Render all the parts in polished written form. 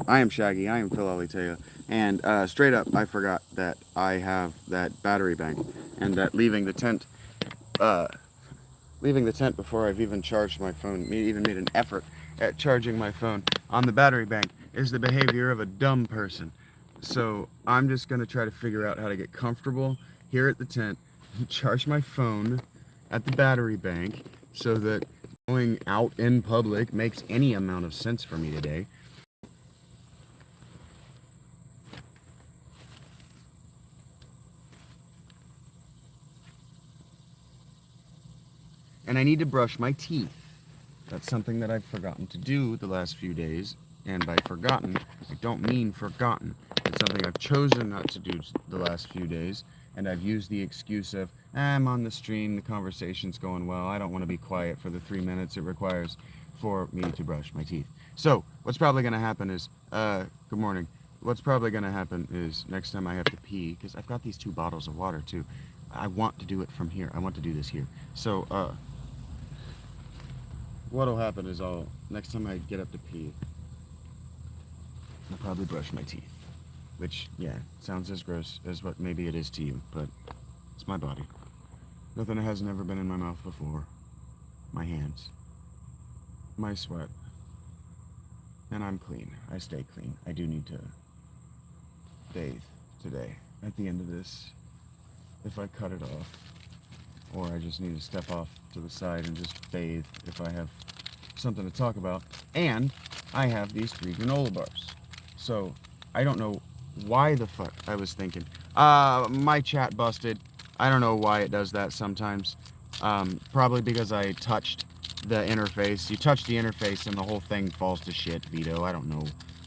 I am Shaggy. I am Philadelphia. And straight up, I forgot that I have that battery bank, and that uh, leaving the tent before I've even charged my phone, even made an effort at charging my phone on the battery bank, is the behavior of a dumb person. So I'm just gonna try to figure out how to get comfortable here at the tent, charge my phone at the battery bank, so that going out in public makes any amount of sense for me today. And I need to brush my teeth. That's something that I've forgotten to do the last few days. And by forgotten, I don't mean forgotten. It's something I've chosen not to do the last few days. And I've used the excuse of, I'm on the stream, the conversation's going well, I don't want to be quiet for the 3 minutes it requires for me to brush my teeth. So, what's probably going to happen is, good morning. What's probably going to happen is, next time I have to pee, because I've got these 2 bottles of water too, I want to do it from here. I want to do this here. So, what'll happen is next time I get up to pee, I'll probably brush my teeth. Which, yeah, sounds as gross as what maybe it is to you, but it's my body. Nothing that has never been in my mouth before. My hands. My sweat. And I'm clean. I stay clean. I do need to bathe today. At the end of this, if I cut it off, or I just need to step off to the side and just bathe if I have something to talk about. And I have these 3 granola bars. So I don't know why the fuck I was thinking. My chat busted. I don't know why it does that sometimes. Probably because I touched the interface. You touch the interface and the whole thing falls to shit, Vito. I don't know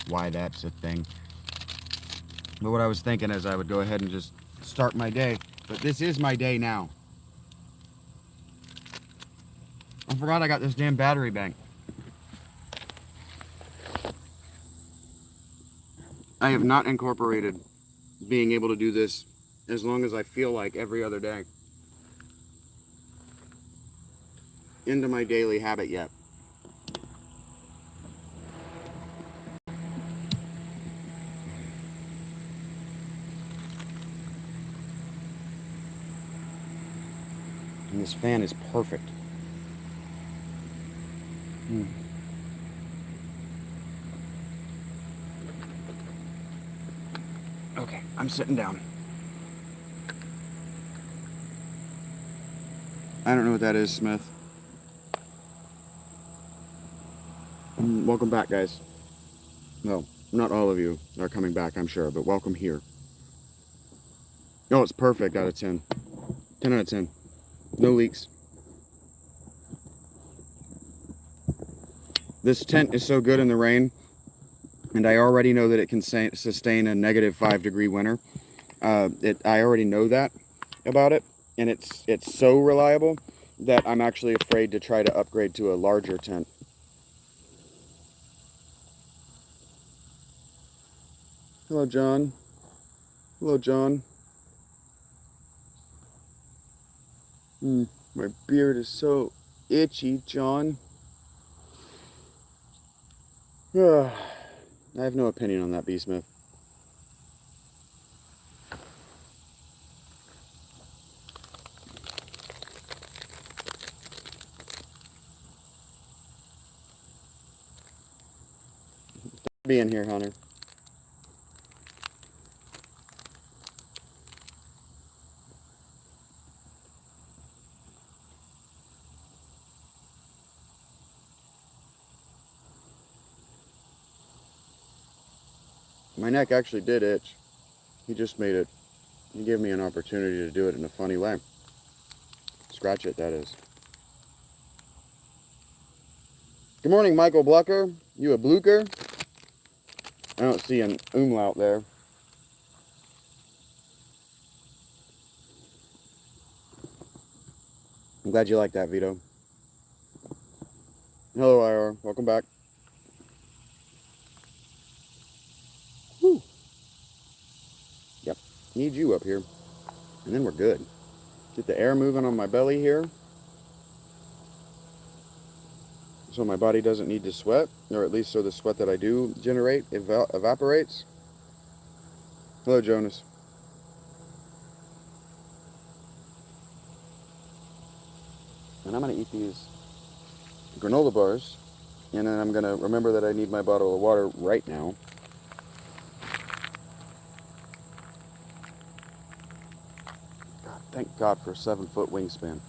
why that's a thing. But what I was thinking is I would go ahead and just start my day. But this is my day now. I forgot I got this damn battery bank. I have not incorporated being able to do this as long as I feel like every other day into my daily habit yet. And this fan is perfect. Okay, I'm sitting down. I don't know what that is, Smith. Welcome back, guys. No, not all of you are coming back, I'm sure, but welcome here. Oh, it's perfect out of 10. 10 out of 10. No leaks. This tent is so good in the rain, and I already know that it can sustain a negative 5-degree winter. I already know that about it, and it's so reliable that I'm actually afraid to try to upgrade to a larger tent. Hello, John. Hello, John. My beard is so itchy, John. I have no opinion on that, B. Smith. Being here, Hunter. My neck actually did itch. He just made it. He gave me an opportunity to do it in a funny way. Scratch it, that is. Good morning, Michael Blucker. You a bluker? I don't see an umlaut there. I'm glad you like that, Vito. Hello, IR. Welcome back. Whew. Yep. Need you up here. And then we're good. Get the air moving on my belly here. so my body doesn't need to sweat, or at least so the sweat that I do generate evaporates. Hello, Jonas. And I'm going to eat these granola bars, and then I'm going to remember that I need my bottle of water right now. God, thank God for a 7-foot wingspan.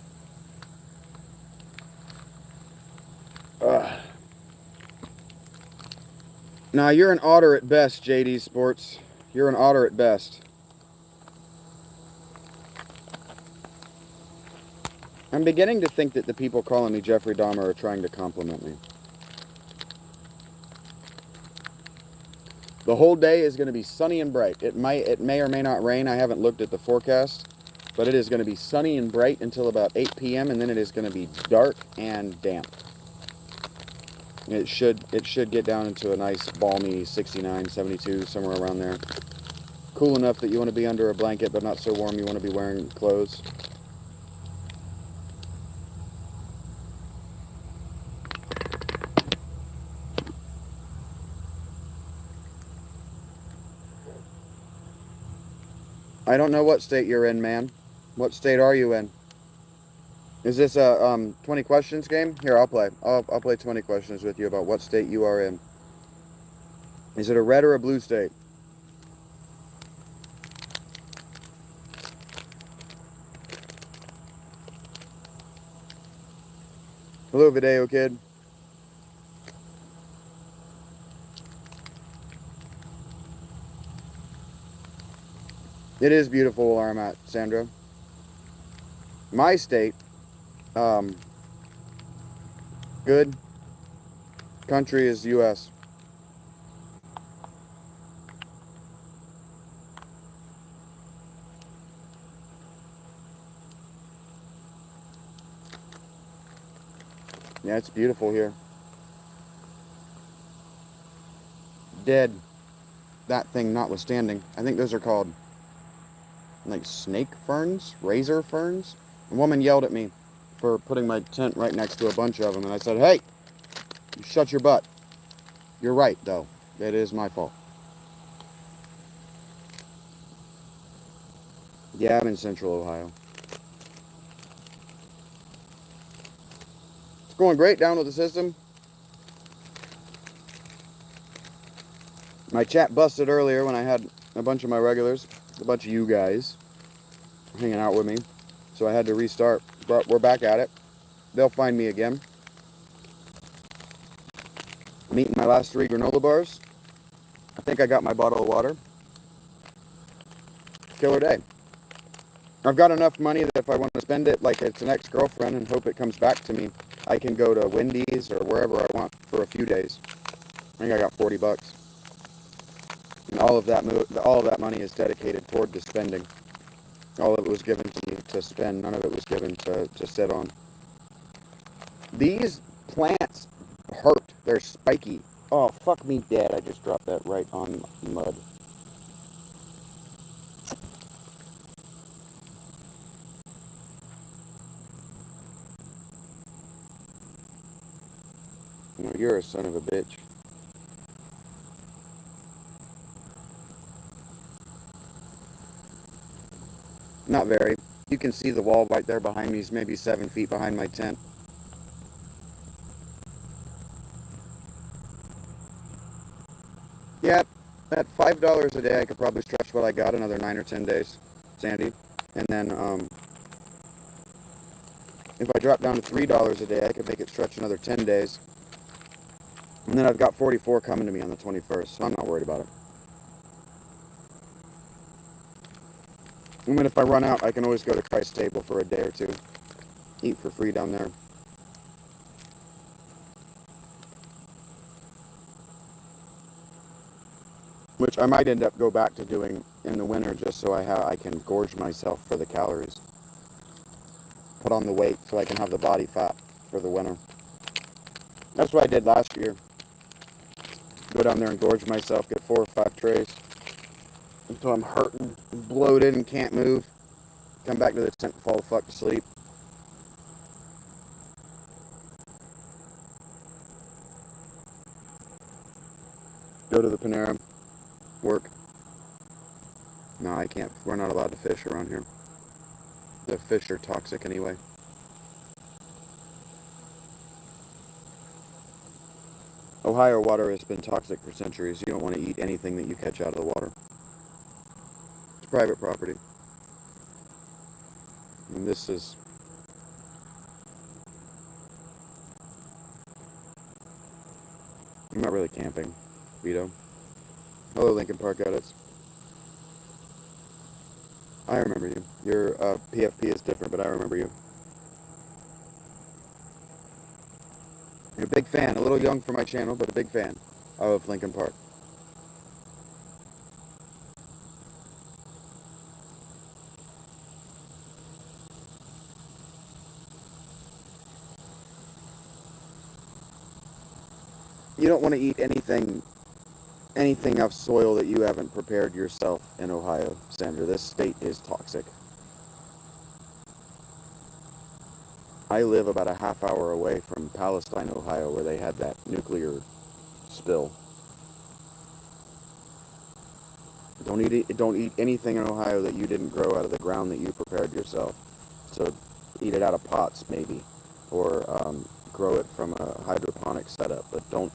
Now, you're an otter at best, JD Sports. You're an otter at best. I'm beginning to think that the people calling me Jeffrey Dahmer are trying to compliment me. The whole day is going to be sunny and bright. It may or may not rain. I haven't looked at the forecast, but it is going to be sunny and bright until about 8 p.m. and then it is going to be dark and damp. It should get down into a nice balmy 69, 72, somewhere around there. Cool enough that you want to be under a blanket, but not so warm you want to be wearing clothes. I don't know what state you're in, man. What state are you in? Is this a 20 questions game? Here, I'll play. I'll play 20 questions with you about what state you are in. Is it a red or a blue state? Hello, Video Kid. It is beautiful where I'm at, Sandra. My state, good. Country is U.S. Yeah, it's beautiful here. Dead. That thing notwithstanding. I think those are called, like, snake ferns? Razor ferns? A woman yelled at me for putting my tent right next to a bunch of them, and I said, hey, you shut your butt. You're right, though. It is my fault. Yeah, I'm in Central Ohio. It's going great down with the system. My chat busted earlier when I had a bunch of my regulars, a bunch of you guys, hanging out with me. So I had to restart. But we're back at it. They'll find me again. I'm eating my last 3 granola bars. I think I got my bottle of water. Killer day. I've got enough money that if I want to spend it like it's an ex-girlfriend and hope it comes back to me, I can go to Wendy's or wherever I want for a few days. I think I got $40. And all of that money is dedicated toward the spending. All of it was given to me to spend. None of it was given to sit on. These plants hurt. They're spiky. Oh, fuck me dead. I just dropped that right on mud. No, you're a son of a bitch. Not very. You can see the wall right there behind me is maybe 7 feet behind my tent. Yeah, at $5 a day, I could probably stretch what I got another 9 or 10 days, Sandy. And then, if I drop down to $3 a day, I could make it stretch another 10 days. And then I've got 44 coming to me on the 21st, so I'm not worried about it. And then if I run out, I can always go to Christ's table for a day or two. Eat for free down there. Which I might end up go back to doing in the winter just so I can gorge myself for the calories. Put on the weight so I can have the body fat for the winter. That's what I did last year. Go down there and gorge myself, get 4 or 5 trays until I'm hurting, bloated, and can't move. Come back to the tent and fall the fuck to sleep. Go to the Panera. Work. No, I can't. We're not allowed to fish around here. The fish are toxic anyway. Ohio water has been toxic for centuries. You don't want to eat anything that you catch out of the water. It's private property. And this is... I'm not really camping, Vito. Hello, Lincoln Park edits. I remember you. Your PFP is different, but I remember you. You're a big fan. A little young for my channel, but a big fan of Lincoln Park. You don't want to eat anything of soil that you haven't prepared yourself in Ohio, Sandra. This state is toxic. I live about a half hour away from Palestine, Ohio, where they had that nuclear spill. Don't eat anything in Ohio that you didn't grow out of the ground that you prepared yourself. So eat it out of pots maybe, or grow it from a hydroponic setup. But don't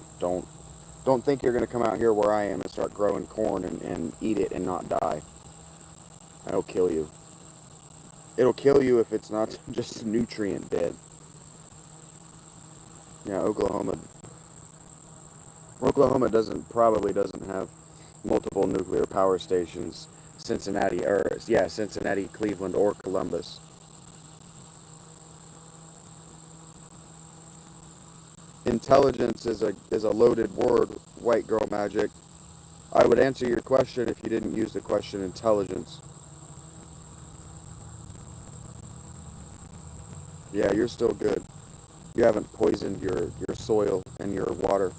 think you're going to come out here where I am and start growing corn and eat it and not die. That'll kill you. It'll kill you if it's not just nutrient dead. Yeah, Oklahoma probably doesn't have multiple nuclear power stations. Cincinnati, Cleveland, or Columbus. Intelligence is a loaded word, white girl magic. I would answer your question if you didn't use the question intelligence. Yeah, you're still good. You haven't poisoned your soil and your water.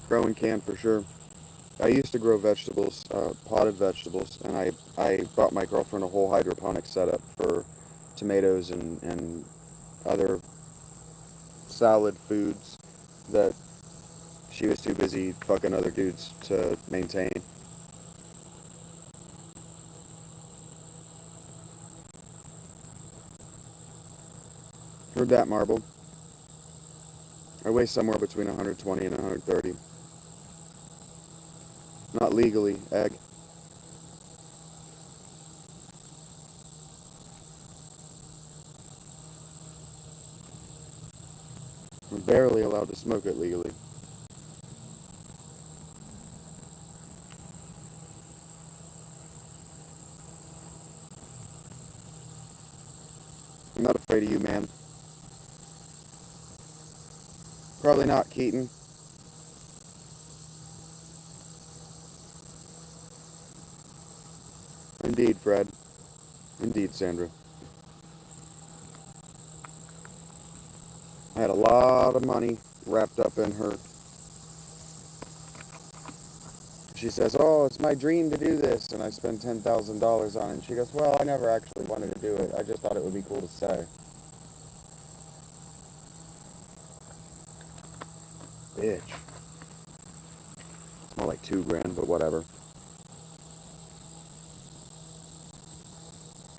Growing can for sure. I used to grow vegetables, potted vegetables, and I bought my girlfriend a whole hydroponic setup for tomatoes and other salad foods that she was too busy fucking other dudes to maintain. Heard that, Marble. I weigh somewhere between 120 and 130. Not legally, egg. I'm barely allowed to smoke it legally. I'm not afraid of you, man. Probably not, Keaton. Indeed, Fred. Indeed, Sandra. I had a lot of money wrapped up in her. She says, oh, it's my dream to do this, and I spend $10,000 on it. And she goes, well, I never actually wanted to do it. I just thought it would be cool to say. Bitch. It's more like $2,000, but whatever.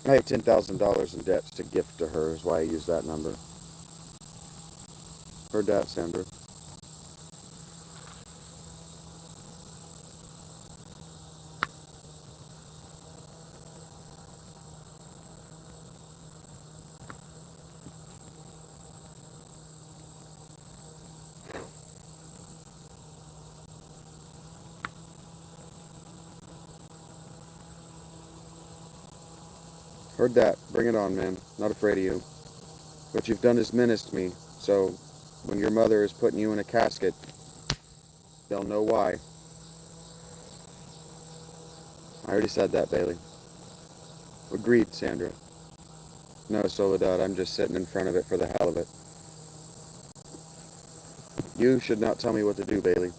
I have $10,000 in debts to gift to her, is why I use that number. Heard that, Sandra. Heard that. Bring it on, man. Not afraid of you. What you've done is menaced me, so when your mother is putting you in a casket, they'll know why. I already said that, Bailey. Agreed, Sandra. No, Soledad, I'm just sitting in front of it for the hell of it. You should not tell me what to do, Bailey.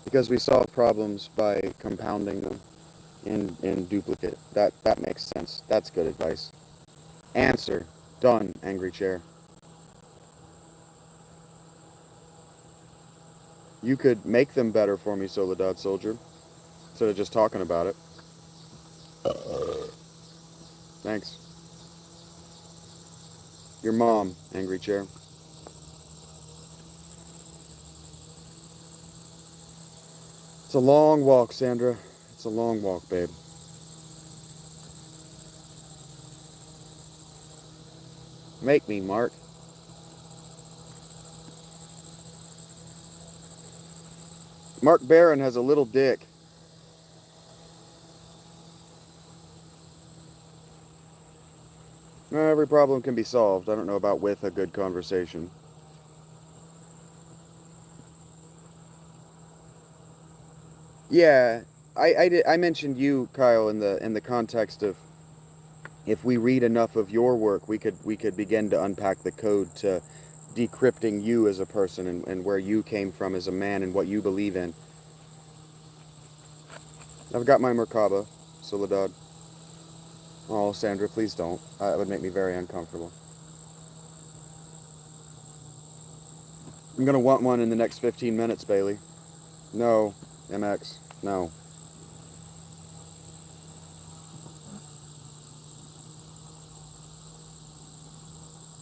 Because we solve problems by compounding them in duplicate. That makes sense. That's good advice. Answer. Done, angry chair. You could make them better for me, Soledad Soldier, instead of just talking about it. Thanks. Your mom, angry chair. It's a long walk, Sandra. It's a long walk, babe. Make me, Mark. Mark Barron has a little dick. Every problem can be solved. I don't know about with a good conversation. Yeah, I mentioned you, Kyle, in the context of if we read enough of your work, we could begin to unpack the code to decrypting you as a person and where you came from as a man and what you believe in. I've got my Merkaba, Soledad. Oh, Sandra, please don't. That would make me very uncomfortable. I'm gonna want one in the next 15 minutes, Bailey. No, MX, no.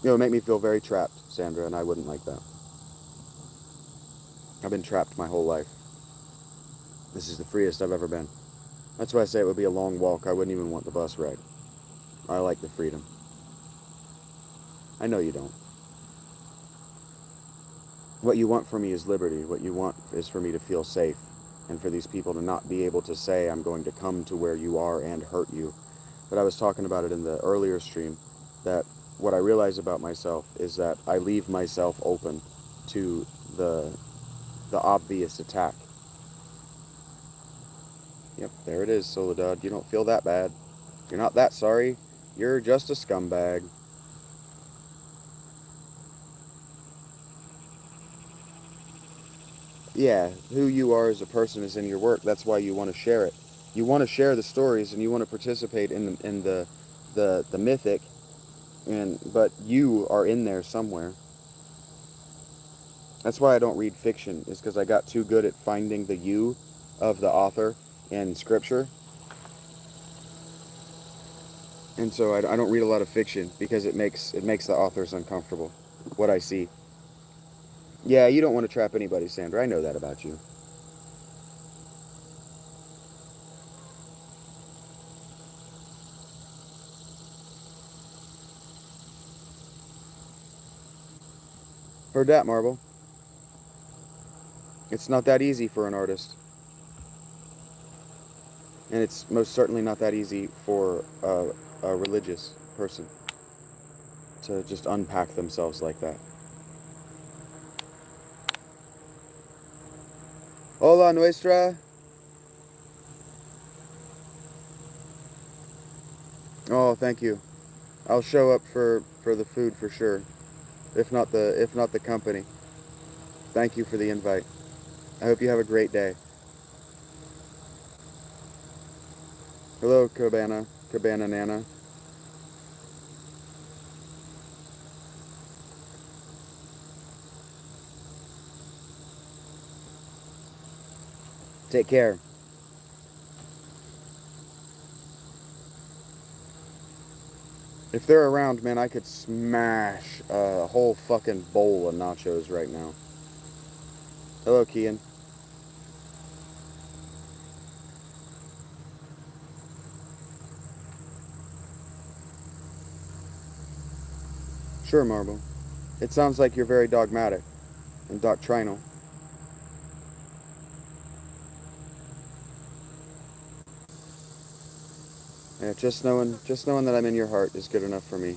It would make me feel very trapped, Sandra, and I wouldn't like that. I've been trapped my whole life. This is the freest I've ever been. That's why I say it would be a long walk. I wouldn't even want the bus ride. I like the freedom. I know you don't. What you want from me is liberty. What you want is for me to feel safe and for these people to not be able to say I'm going to come to where you are and hurt you. But I was talking about it in the earlier stream that what I realize about myself is that I leave myself open to the obvious attack. Yep, there it is, Soledad. You don't feel that bad. You're not that sorry. You're just a scumbag. Yeah, who you are as a person is in your work. That's why you want to share it. You want to share the stories and you want to participate in the mythic, but you are in there somewhere. That's why I don't read fiction, is because I got too good at finding the you of the author in scripture. And so I don't read a lot of fiction because it makes the authors uncomfortable, what I see. Yeah, you don't want to trap anybody, Sandra. I know that about you. Heard that, Marble. It's not that easy for an artist. And it's most certainly not that easy for a religious person to just unpack themselves like that. Hola, nuestra. Oh, thank you. I'll show up for the food for sure. If not the company. Thank you for the invite. I hope you have a great day. Hello, Cabana Nana. Take care. If they're around, man, I could smash a whole fucking bowl of nachos right now. Hello, Kian. Sure, Marble. It sounds like you're very dogmatic and doctrinal. Yeah, just knowing that I'm in your heart is good enough for me.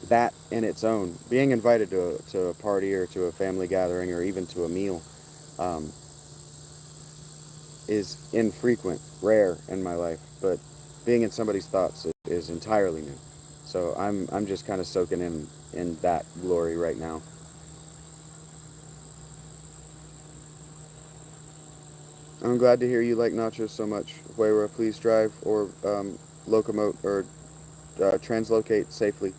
that in its own, being invited to a party or to a family gathering or even to a meal, um, is infrequent, rare in my life. But being in somebody's thoughts is entirely new. So I'm just kind of soaking in that glory right now. I'm glad to hear you like nachos so much. Huera, please drive or locomote or translocate safely.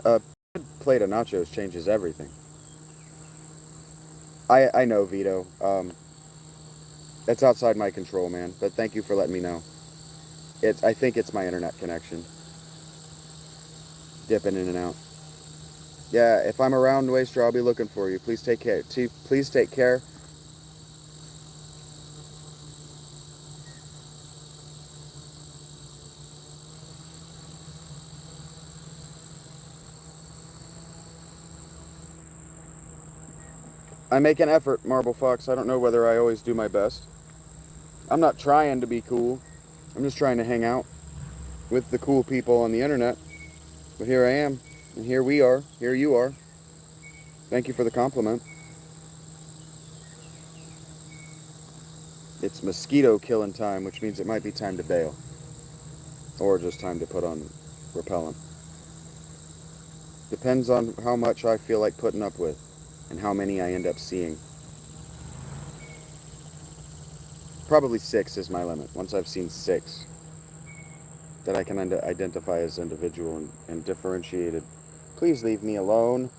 A plate of nachos changes everything. I know, Vito. It's outside my control, man. But thank you for letting me know. I think it's my internet connection, dipping in and out. Yeah, if I'm around Waster, I'll be looking for you. Please take care. Please take care. I make an effort, Marble Fox. I don't know whether I always do my best. I'm not trying to be cool. I'm just trying to hang out with the cool people on the internet. But here I am, and here we are. Here you are. Thank you for the compliment. It's mosquito killing time, which means it might be time to bail. Or just time to put on repellent. Depends on how much I feel like putting up with and how many I end up seeing. Probably 6 is my limit. Once I've seen 6 that I can identify as individual and differentiated. Please leave me alone.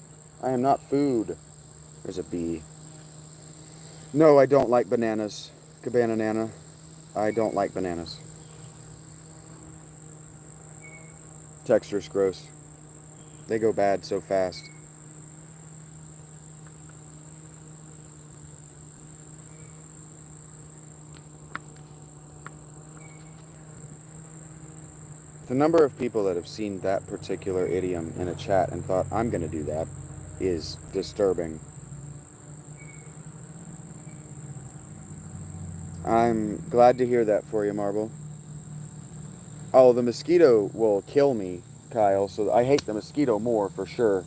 I am not food. There's a bee. No, I don't like bananas. Cabana Nana. I don't like bananas. Texture's gross. They go bad so fast. The number of people that have seen that particular idiom in a chat and thought, I'm going to do that, is disturbing. I'm glad to hear that for you, Marble. Oh, the mosquito will kill me, Kyle, so I hate the mosquito more for sure.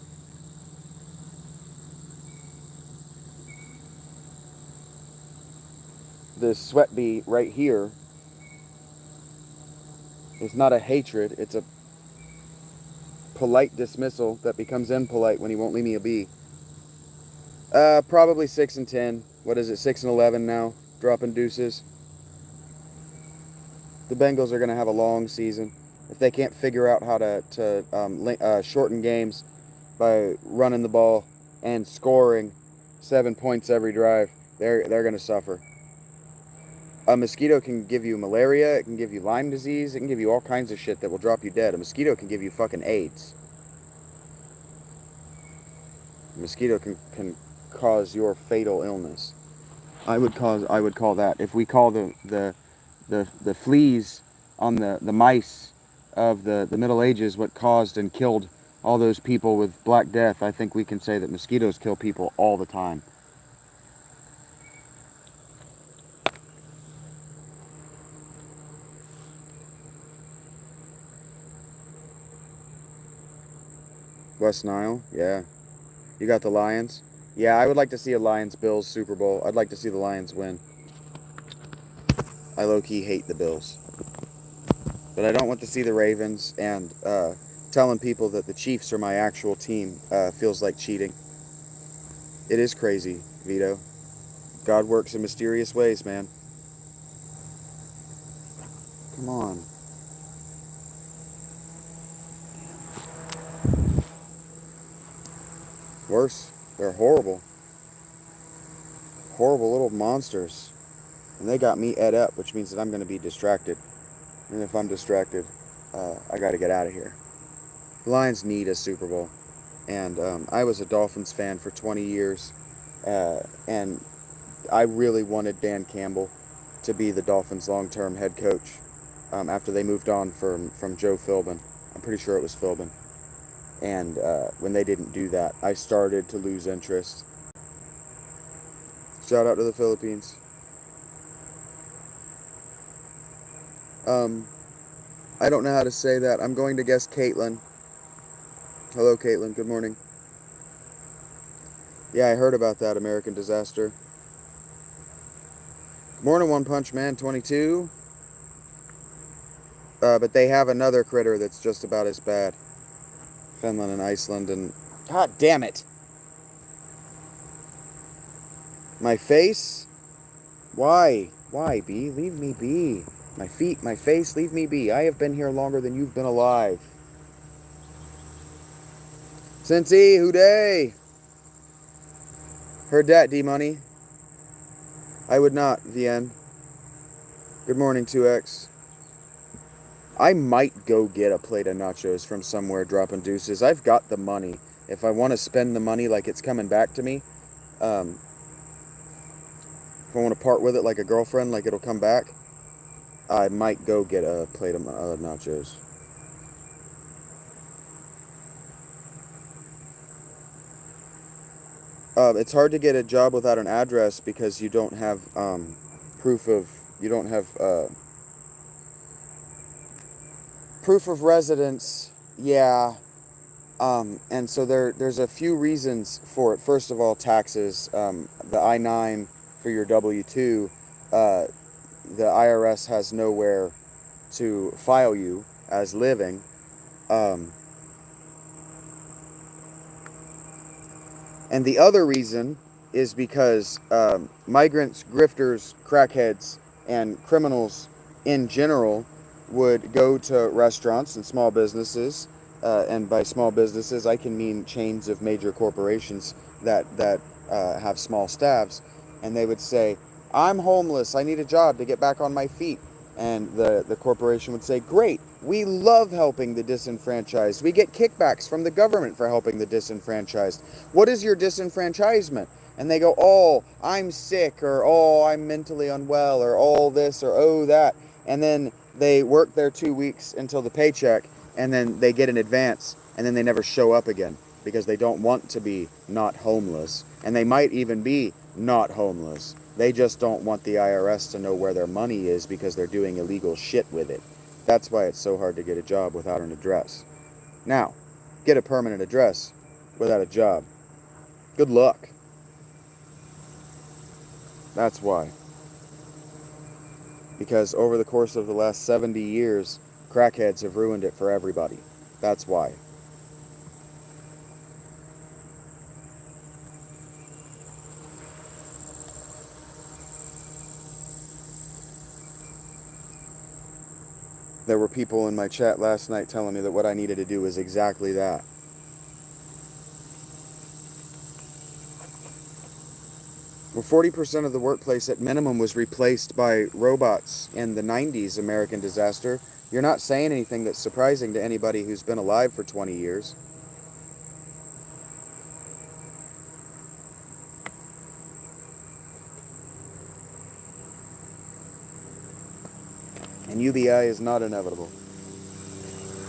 This sweat bee right here is not a hatred, it's a polite dismissal that becomes impolite when he won't leave me a bee. Probably 6 and 10. What is it, 6 and 11 now? Dropping deuces. The Bengals are going to have a long season. If they can't figure out how to shorten games by running the ball and scoring 7 points every drive, they're going to suffer. A mosquito can give you malaria, it can give you Lyme disease, it can give you all kinds of shit that will drop you dead. A mosquito can give you fucking AIDS. A mosquito can cause your fatal illness. I would call that, if we call the fleas on the mice of the Middle Ages what caused and killed all those people with Black Death, I think we can say that mosquitoes kill people all the time. West Nile, yeah. You got the Lions? Yeah, I would like to see a Lions-Bills Super Bowl. I'd like to see the Lions win. I low-key hate the Bills. But I don't want to see the Ravens, and telling people that the Chiefs are my actual team feels like cheating. It is crazy, Vito. God works in mysterious ways, man. Come on. Worse. They're horrible. Horrible little monsters. And they got me ed up, which means that I'm going to be distracted. And if I'm distracted, I got to get out of here. The Lions need a Super Bowl. And I was a Dolphins fan for 20 years. And I really wanted Dan Campbell to be the Dolphins' long-term head coach after they moved on from Joe Philbin. I'm pretty sure it was Philbin. And when they didn't do that, I started to lose interest. Shout out to the Philippines. I don't know how to say that. I'm going to guess Caitlin. Hello, Caitlin. Good morning. Yeah, I heard about that American disaster. Good morning, One Punch Man 22. But they have another critter that's just about as bad. Finland and Iceland and... God damn it! My face? Why? Why, B? Leave me be. My feet, my face, leave me be. I have been here longer than you've been alive. Cincy, hooday! Heard that, D-Money. I would not, VN. Good morning, 2X. I might go get a plate of nachos from somewhere dropping deuces. I've got the money. If I want to spend the money like it's coming back to me, if I want to part with it like a girlfriend, like it'll come back, I might go get a plate of nachos. It's hard to get a job without an address because you don't have proof of proof of residence. Yeah. And so there's a few reasons for it. First of all, taxes. The I-9 for your W-2, the IRS has nowhere to file you as living. And the other reason is because migrants, grifters, crackheads, and criminals in general would go to restaurants and small businesses, and by small businesses I can mean chains of major corporations that have small staffs, and they would say, "I'm homeless, I need a job to get back on my feet." And the corporation would say, "Great, we love helping the disenfranchised. We get kickbacks from the government for helping the disenfranchised. What is your disenfranchisement?" And they go, "Oh, I'm sick," or "Oh, I'm mentally unwell," or "Oh, this," or "Oh, that." And then they work their 2 weeks until the paycheck, and then they get an advance, and then they never show up again because they don't want to be not homeless. And they might even be not homeless. They just don't want the IRS to know where their money is because they're doing illegal shit with it. That's why it's so hard to get a job without an address. Now, get a permanent address without a job. Good luck. That's why. Because over the course of the last 70 years, crackheads have ruined it for everybody. That's why. There were people in my chat last night telling me that what I needed to do was exactly that. Well, 40% of the workplace at minimum was replaced by robots in the 90s American disaster. You're not saying anything that's surprising to anybody who's been alive for 20 years. And UBI is not inevitable.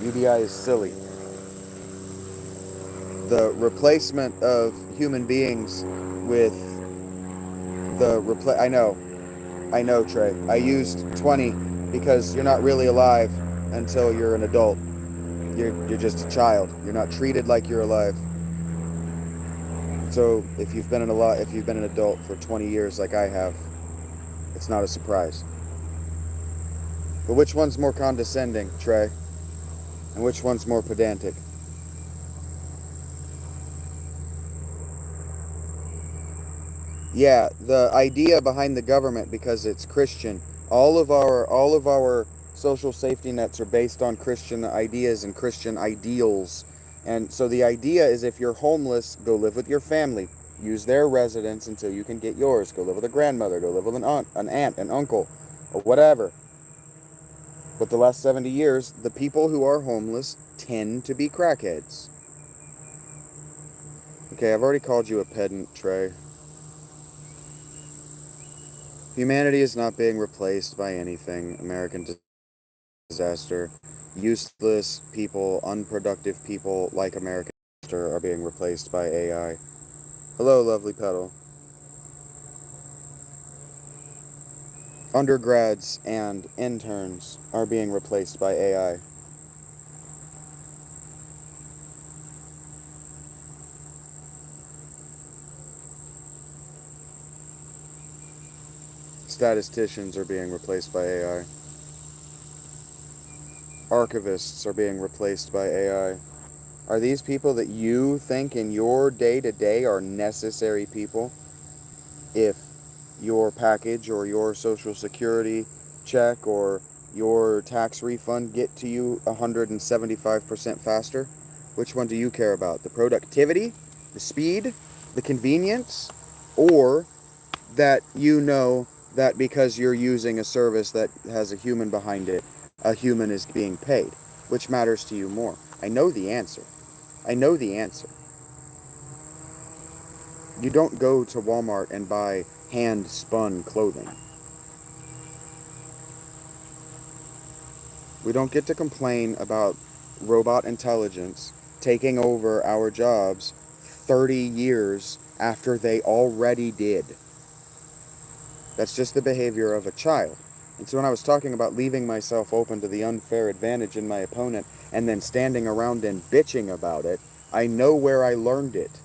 UBI is silly. The replacement of human beings with I know, Trey. I used 20 because you're not really alive until you're an adult. You're just a child. You're not treated like you're alive. So if you've been an adult for 20 years like I have, it's not a surprise. But which one's more condescending, Trey? And which one's more pedantic? Yeah, the idea behind the government, because it's Christian. All of our social safety nets are based on Christian ideas and Christian ideals. And so the idea is, if you're homeless, go live with your family. Use their residence until you can get yours. Go live with a grandmother, go live with an aunt, an uncle, or whatever. But the last 70 years, the people who are homeless tend to be crackheads. Okay, I've already called you a pedant, Trey. Humanity is not being replaced by anything. American disaster. Useless people, unproductive people like American disaster are being replaced by AI. Hello, lovely petal. Undergrads and interns are being replaced by AI. Statisticians are being replaced by AI. Archivists are being replaced by AI. Are these people that you think in your day-to-day are necessary people? If your package or your social security check or your tax refund get to you 175% faster, which one do you care about? The productivity, the speed, the convenience, or that you know that because you're using a service that has a human behind it, a human is being paid? Which matters to you more? I know the answer. I know the answer. You don't go to Walmart and buy hand-spun clothing. We don't get to complain about robot intelligence taking over our jobs 30 years after they already did. That's just the behavior of a child. And so when I was talking about leaving myself open to the unfair advantage in my opponent and then standing around and bitching about it, I know where I learned it.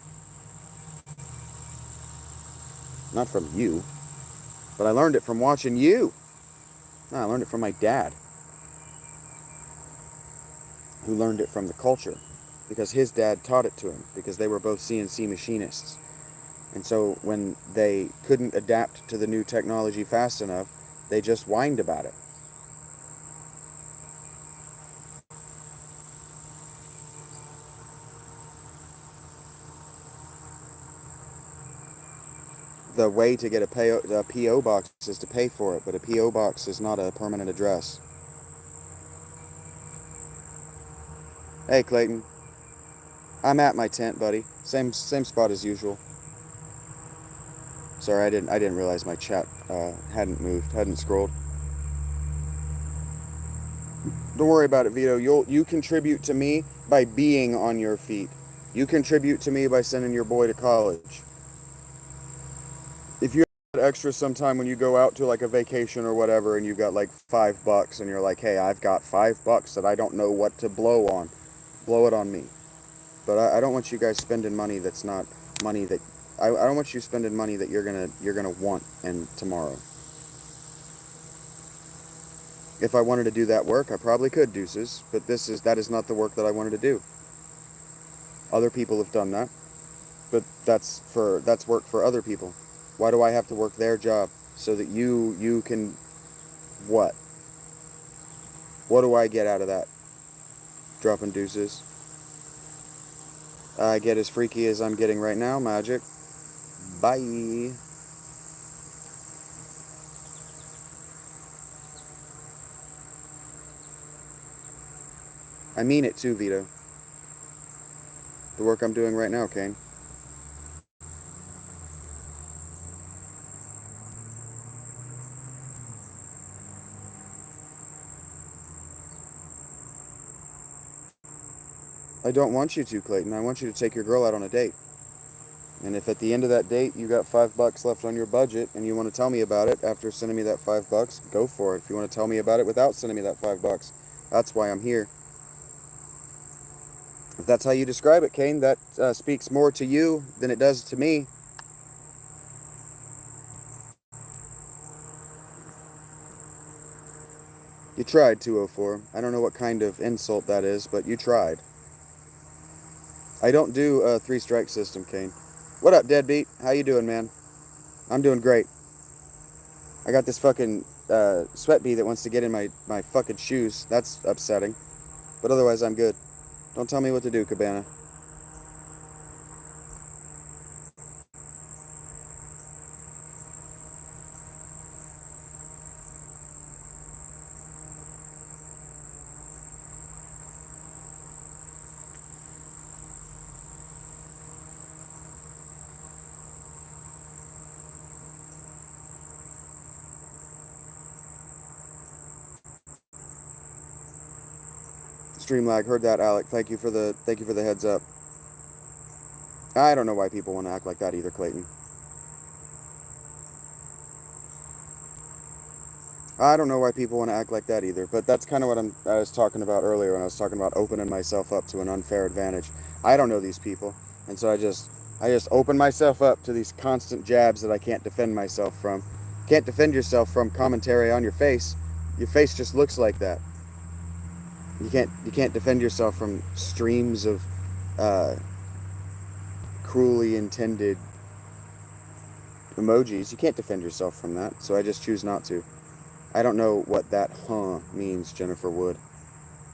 Not from you, but I learned it from watching you. No, I learned it from my dad, who learned it from the culture because his dad taught it to him because they were both CNC machinists. And so when they couldn't adapt to the new technology fast enough, they just whined about it. The way to get a PO box is to pay for it, but a PO box is not a permanent address. Hey Clayton, I'm at my tent, buddy. Same spot as usual. Sorry, I didn't realize my chat hadn't moved, hadn't scrolled. Don't worry about it, Vito. You contribute to me by being on your feet. You contribute to me by sending your boy to college. If you have extra sometime when you go out to like a vacation or whatever and you got like $5 and you're like, hey, I've got $5 that I don't know what to blow on, blow it on me. But I don't want you guys spending money that's not money that I don't want you spending money that you're gonna want and tomorrow. If I wanted to do that work, I probably could, deuces, but that is not the work that I wanted to do. Other people have done that, but that's work for other people. Why do I have to work their job so that you can what? What do I get out of that? Dropping deuces. I get as freaky as I'm getting right now, magic. Bye. I mean it too, Vito. The work I'm doing right now, Kane. I don't want you to, Clayton. I want you to take your girl out on a date. And if at the end of that date you got $5 left on your budget and you want to tell me about it after sending me that $5, go for it. If you want to tell me about it without sending me that $5, that's why I'm here. If that's how you describe it, Kane, that speaks more to you than it does to me. You tried, 204. I don't know what kind of insult that is, but you tried. I don't do a three-strike system, Kane. What up, deadbeat? How you doing, man? I'm doing great. I got this fucking sweat bee that wants to get in my fucking shoes. That's upsetting. But otherwise, I'm good. Don't tell me what to do, Cabana. Streamlag, heard that, Alec. Thank you for the heads up. I don't know why people want to act like that either, Clayton. I don't know why people want to act like that either, but that's kind of what I was talking about earlier when I was talking about opening myself up to an unfair advantage. I don't know these people, and so I just open myself up to these constant jabs that I can't defend myself from. Can't defend yourself from commentary on your face. Your face just looks like that. You can't defend yourself from streams of uh, cruelly intended emojis. You can't defend yourself from that, so I just choose not to. I don't know what that means, Jennifer Wood.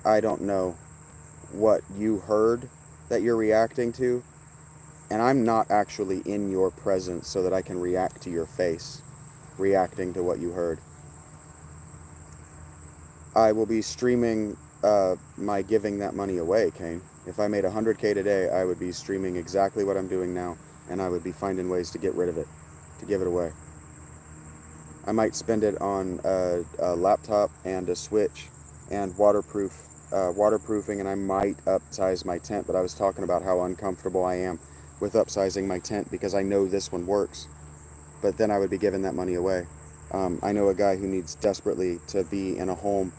I don't know what you heard that you're reacting to, and I'm not actually in your presence so that I can react to your face, reacting to what you heard. I will be streaming my giving that money away, Kane. If I made 100K today, I would be streaming exactly what I'm doing now, and I would be finding ways to get rid of it, to give it away. I might spend it on a laptop and a switch and waterproofing, and I might upsize my tent, but I was talking about how uncomfortable I am with upsizing my tent because I know this one works, but then I would be giving that money away. I know a guy who needs desperately to be in a home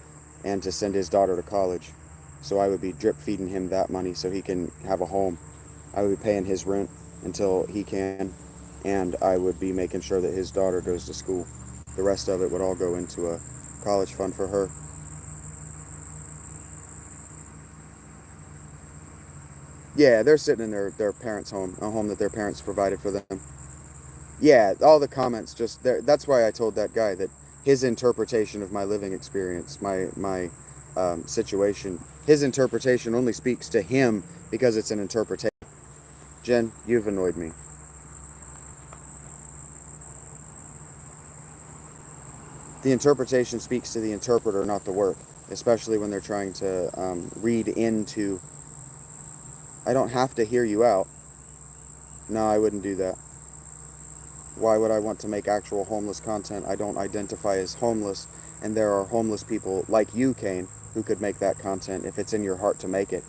and to send his daughter to college, so I would be drip feeding him that money so he can have a home. I would be paying his rent until he can, and I would be making sure that his daughter goes to school. The rest of it would all go into a college fund for her. Yeah, they're sitting in their parents' home, a home that their parents provided for them. Yeah, all the comments just there. That's why I told that guy that his interpretation of my living experience, my situation, his interpretation only speaks to him because it's an interpretation. Jen, you've annoyed me. The interpretation speaks to the interpreter, not the work, especially when they're trying to read into. I don't have to hear you out. No, I wouldn't do that. Why would I want to make actual homeless content? I don't identify as homeless, and there are homeless people like you, Kane, who could make that content if it's in your heart to make it.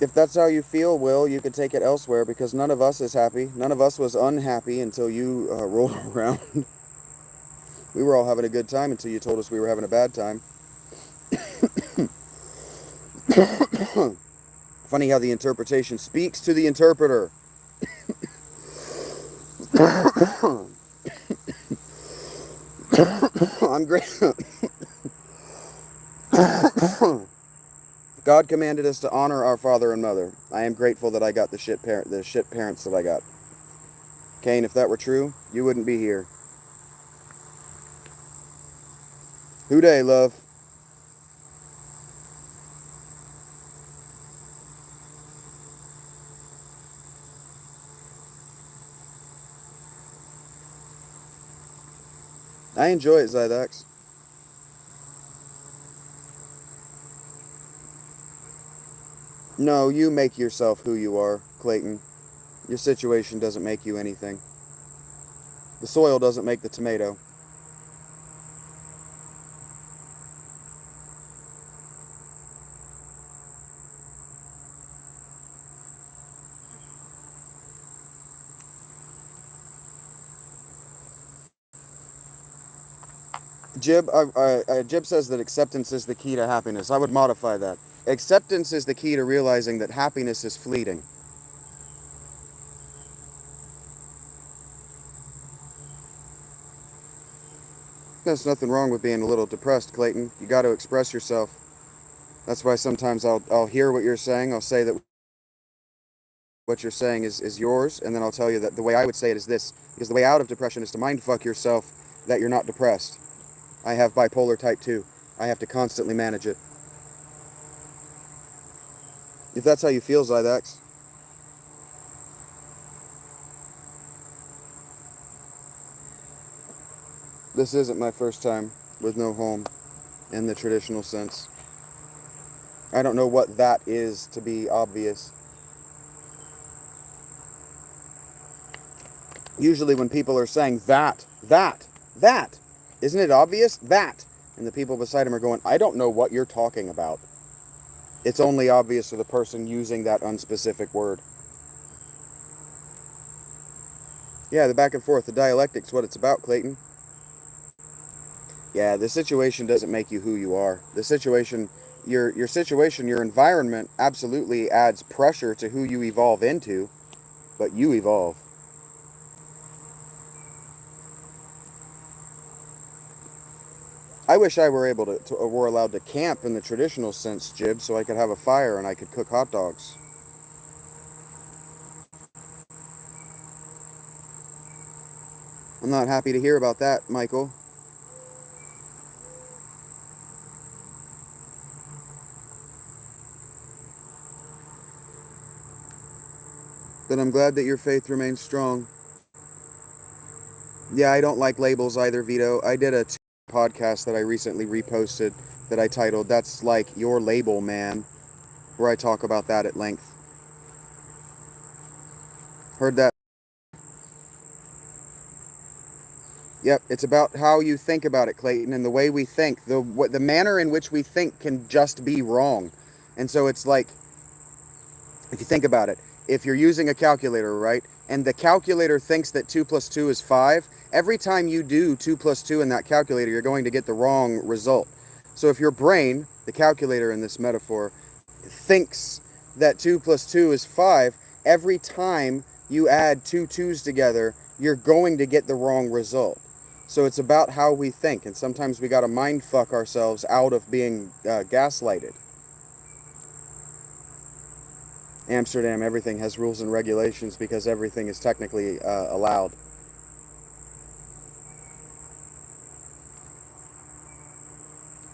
If that's how you feel, Will, you could take it elsewhere because none of us is happy. None of us was unhappy until you rolled around. We were all having a good time until you told us we were having a bad time. Funny how the interpretation speaks to the interpreter. I'm great. God commanded us to honor our father and mother. I am grateful that I got the shit parents that I got. Kane, if that were true, you wouldn't be here. Who day, love? I enjoy it, Zydax. No, you make yourself who you are, Clayton. Your situation doesn't make you anything. The soil doesn't make the tomato. Jib says that acceptance is the key to happiness. I would modify that. Acceptance is the key to realizing that happiness is fleeting. There's nothing wrong with being a little depressed, Clayton. You got to express yourself. That's why sometimes I'll hear what you're saying. I'll say that what you're saying is yours, and then I'll tell you that the way I would say it is this. Because the way out of depression is to mindfuck yourself that you're not depressed. I have bipolar type 2. I have to constantly manage it. If that's how you feel, Zydax. This isn't my first time with no home in the traditional sense. I don't know what that is, to be obvious. Usually when people are saying that, isn't it obvious? That. And the people beside him are going, I don't know what you're talking about. It's only obvious to the person using that unspecific word. Yeah, the back and forth, the dialectic's what it's about, Clayton. Yeah, the situation doesn't make you who you are. The situation, your situation, your environment absolutely adds pressure to who you evolve into, but you evolve. I wish I were able to were allowed to camp in the traditional sense, Jib, so I could have a fire and I could cook hot dogs. I'm not happy to hear about that, Michael. But I'm glad that your faith remains strong. Yeah, I don't like labels either, Vito. I did a podcast that I recently reposted that I titled "That's Like Your Label, Man," where I talk about that at length. Heard that? Yep, it's about how you think about it, Clayton, and the way we think. The manner in which we think can just be wrong. And so it's like, if you think about it, if you're using a calculator, right, and the calculator thinks that 2 plus 2 is 5, every time you do 2 plus 2 in that calculator, you're going to get the wrong result. So if your brain, the calculator in this metaphor, thinks that 2 plus 2 is 5, every time you add two twos together, you're going to get the wrong result. So it's about how we think, and sometimes we got to mind fuck ourselves out of being gaslighted. Amsterdam, everything has rules and regulations because everything is technically allowed.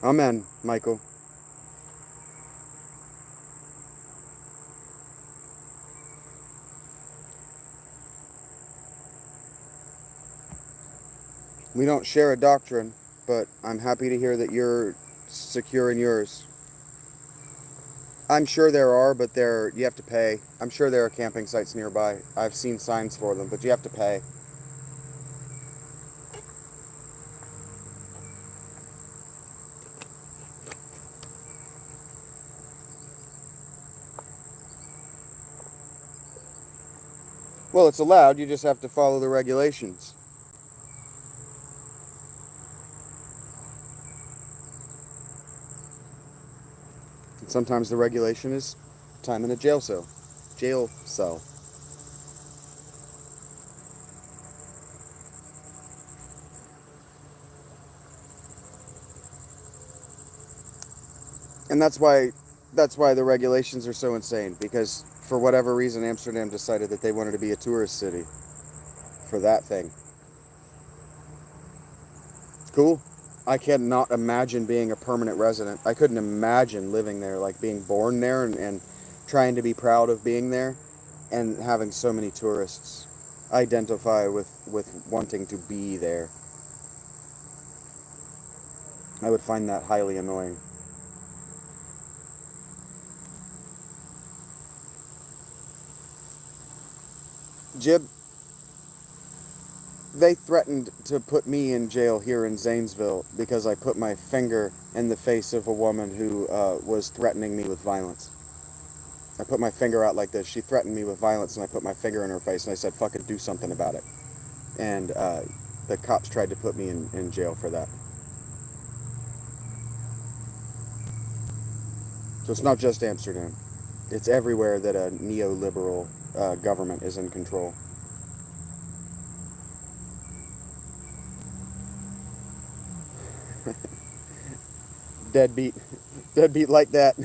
Amen, Michael. We don't share a doctrine, but I'm happy to hear that you're secure in yours. I'm sure there are, but you have to pay. I'm sure there are camping sites nearby. I've seen signs for them, but you have to pay. Well, it's allowed. You just have to follow the regulations. And sometimes the regulation is time in a jail cell. Jail cell. And that's why the regulations are so insane, because for whatever reason Amsterdam decided that they wanted to be a tourist city for that thing. Cool. I cannot imagine being a permanent resident. I couldn't imagine living there, like being born there and trying to be proud of being there and having so many tourists identify with wanting to be there. I would find that highly annoying. Jib, they threatened to put me in jail here in Zanesville because I put my finger in the face of a woman who was threatening me with violence. I put my finger out like this. She threatened me with violence, and I put my finger in her face, and I said, fucking do something about it. And the cops tried to put me in jail for that. So it's not just Amsterdam. It's everywhere that a neoliberal government is in control. Deadbeat. Deadbeat like that.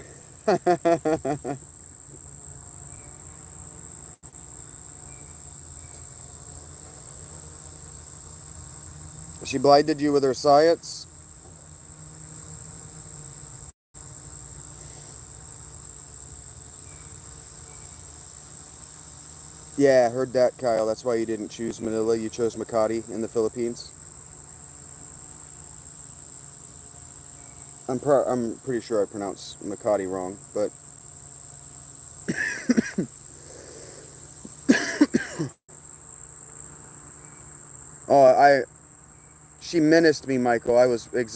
She blinded you with her science? Yeah, I heard that, Kyle. That's why you didn't choose Manila. You chose Makati in the Philippines. I'm pretty sure I pronounced Makati wrong, but oh, she menaced me, Michael.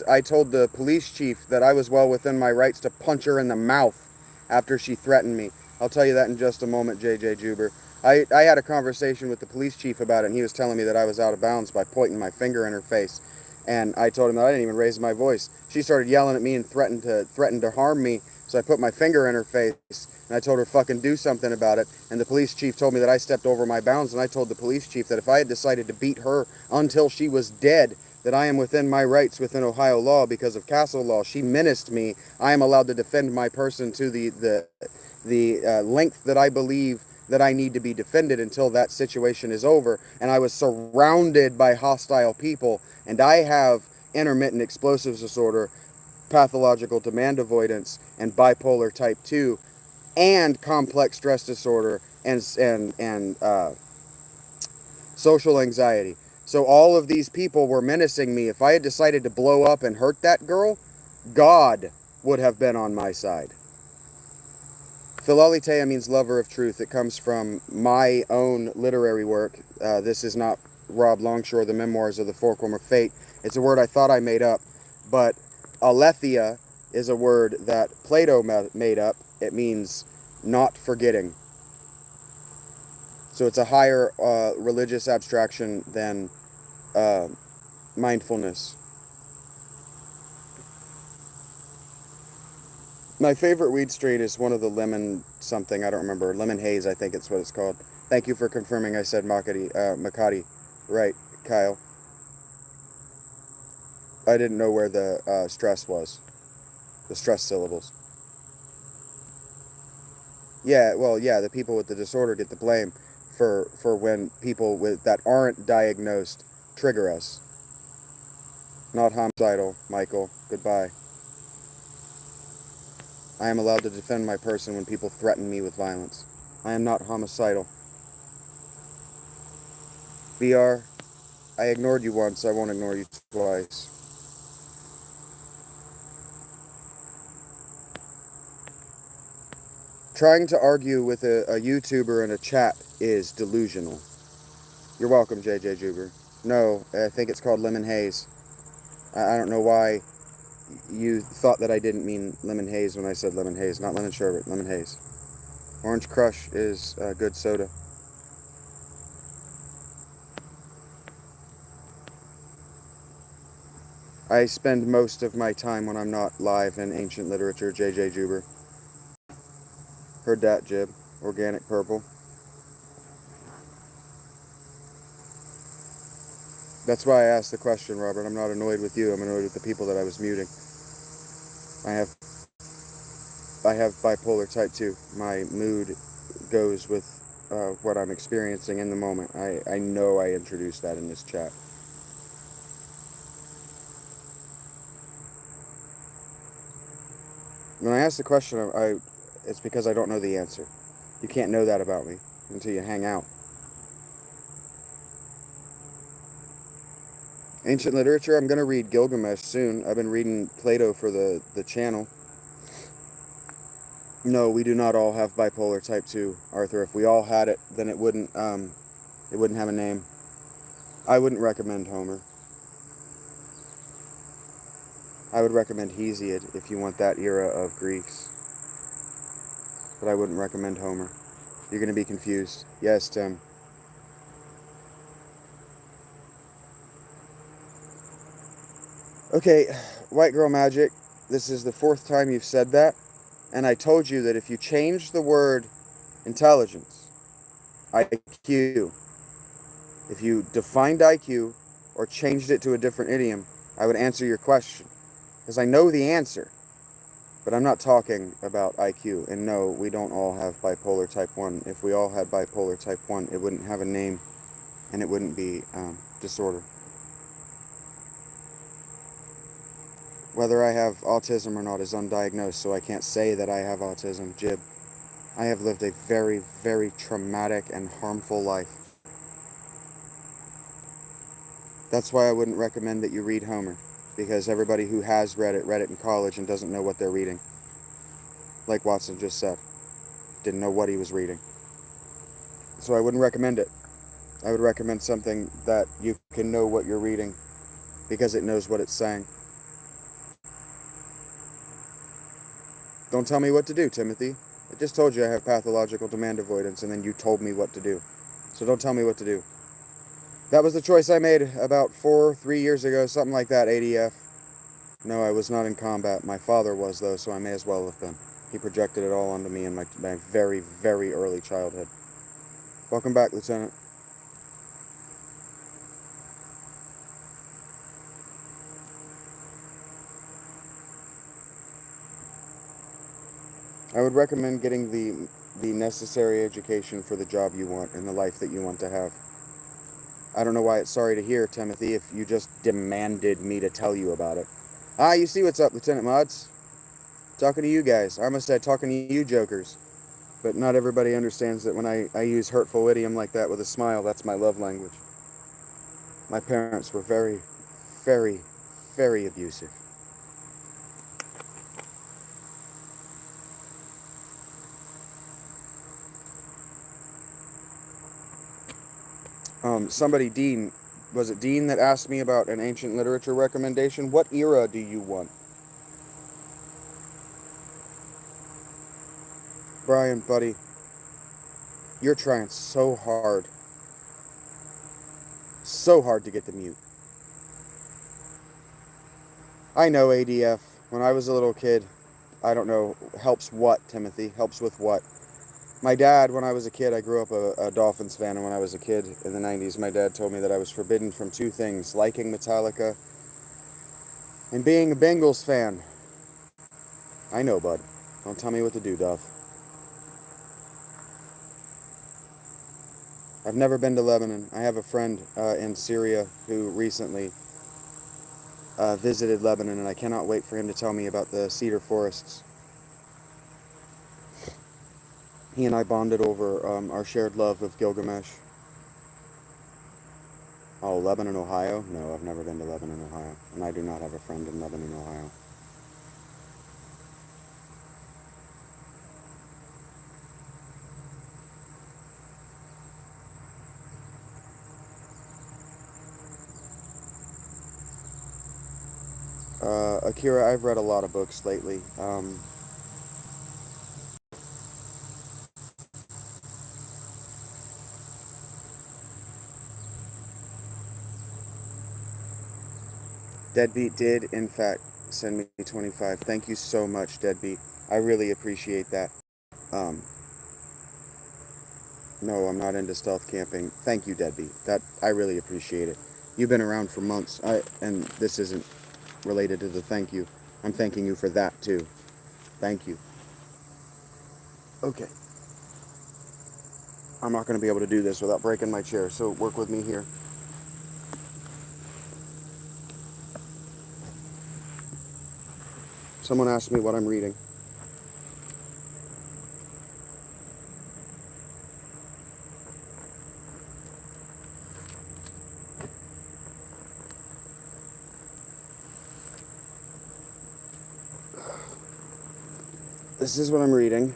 I told the police chief that I was well within my rights to punch her in the mouth after she threatened me. I'll tell you that in just a moment, JJ Juber. I had a conversation with the police chief about it, and he was telling me that I was out of bounds by pointing my finger in her face. And I told him that I didn't even raise my voice. She started yelling at me and threatened to harm me. So I put my finger in her face, and I told her fucking do something about it. And the police chief told me that I stepped over my bounds, and I told the police chief that if I had decided to beat her until she was dead, that I am within my rights within Ohio law because of castle law. She menaced me. I am allowed to defend my person to the length that I believe that I need to be defended until that situation is over. And I was surrounded by hostile people, and I have intermittent explosives disorder, pathological demand avoidance, and bipolar type 2, and complex stress disorder, and social anxiety. So all of these people were menacing me. If I had decided to blow up and hurt that girl, God would have been on my side. Philalitea means lover of truth. It comes from my own literary work. This is not Rob Longshore, The Memoirs of the Fulcrum of Fate. It's a word I thought I made up, but aletheia is a word that Plato made up. It means not forgetting. So it's a higher religious abstraction than mindfulness. My favorite weed strain is one of the lemon something, I don't remember. Lemon haze, I think it's what it's called. Thank you for confirming I said Makati. Right, Kyle. I didn't know where the stress was. The stress syllables. Yeah, well, yeah, the people with the disorder get the blame for when people with that aren't diagnosed trigger us. Not homicidal, Michael. Goodbye. I am allowed to defend my person when people threaten me with violence. I am not homicidal. BR, I ignored you once, I won't ignore you twice. Trying to argue with a YouTuber in a chat is delusional. You're welcome, JJ Juber. No, I think it's called lemon haze. I don't know why you thought that I didn't mean lemon haze when I said lemon haze. Not lemon sherbet, lemon haze. Orange Crush is a good soda. I spend most of my time when I'm not live in ancient literature, JJ Juber. Heard that, Jib. Organic purple. That's why I asked the question, Robert. I'm not annoyed with you. I'm annoyed with the people that I was muting. I have bipolar type 2. My mood goes with what I'm experiencing in the moment. I know I introduced that in this chat. When I ask the question, it's because I don't know the answer. You can't know that about me until you hang out. Ancient literature, I'm going to read Gilgamesh soon. I've been reading Plato for the channel. No, we do not all have bipolar type 2, Arthur. If we all had it, then it wouldn't have a name. I wouldn't recommend Homer. I would recommend Hesiod if you want that era of Greeks. But I wouldn't recommend Homer. You're going to be confused. Yes, Tim. Okay, White Girl Magic, this is the 4th time you've said that. And I told you that if you change the word intelligence, IQ, if you defined IQ or changed it to a different idiom, I would answer your question. Because I know the answer. But I'm not talking about IQ. And no, we don't all have bipolar type 1. If we all had bipolar type 1, it wouldn't have a name and it wouldn't be disorder. Whether I have autism or not is undiagnosed, so I can't say that I have autism, Jib. I have lived a very, very traumatic and harmful life. That's why I wouldn't recommend that you read Homer, because everybody who has read it in college and doesn't know what they're reading. Like Watson just said. Didn't know what he was reading. So I wouldn't recommend it. I would recommend something that you can know what you're reading, because it knows what it's saying. Don't tell me what to do, Timothy. I just told you I have pathological demand avoidance, and then you told me what to do. So don't tell me what to do. That was the choice I made about 3 years ago, something like that, ADF. No, I was not in combat. My father was, though, so I may as well have been. He projected it all onto me in my very, very early childhood. Welcome back, Lieutenant. I would recommend getting the necessary education for the job you want and the life that you want to have. I don't know why it's sorry to hear, Timothy, if you just demanded me to tell you about it. Ah, you see what's up, Lieutenant Mods. Talking to you guys. I almost said talking to you jokers. But not everybody understands that when I use hurtful idiom like that with a smile, that's my love language. My parents were very, very, very abusive. Somebody, Dean, was it Dean that asked me about an ancient literature recommendation? What era do you want? Brian, buddy, you're trying so hard to get the mute. I know ADF. When I was a little kid, I don't know, helps what, Timothy? Helps with what? My dad, when I was a kid, I grew up a Dolphins fan, and when I was a kid in the 90s, my dad told me that I was forbidden from two things, liking Metallica and being a Bengals fan. I know, bud. Don't tell me what to do, Duff. I've never been to Lebanon. I have a friend in Syria who recently visited Lebanon, and I cannot wait for him to tell me about the cedar forests. He and I bonded over our shared love of Gilgamesh. Oh, Lebanon, Ohio? No, I've never been to Lebanon, Ohio. And I do not have a friend in Lebanon, Ohio. Akira, I've read a lot of books lately. Deadbeat did, in fact, send me 25. Thank you so much, Deadbeat. I really appreciate that. No, I'm not into stealth camping. Thank you, Deadbeat. I really appreciate it. You've been around for months, and this isn't related to the thank you. I'm thanking you for that, too. Thank you. Okay. I'm not going to be able to do this without breaking my chair, so work with me here. Someone asked me what I'm reading. This is what I'm reading.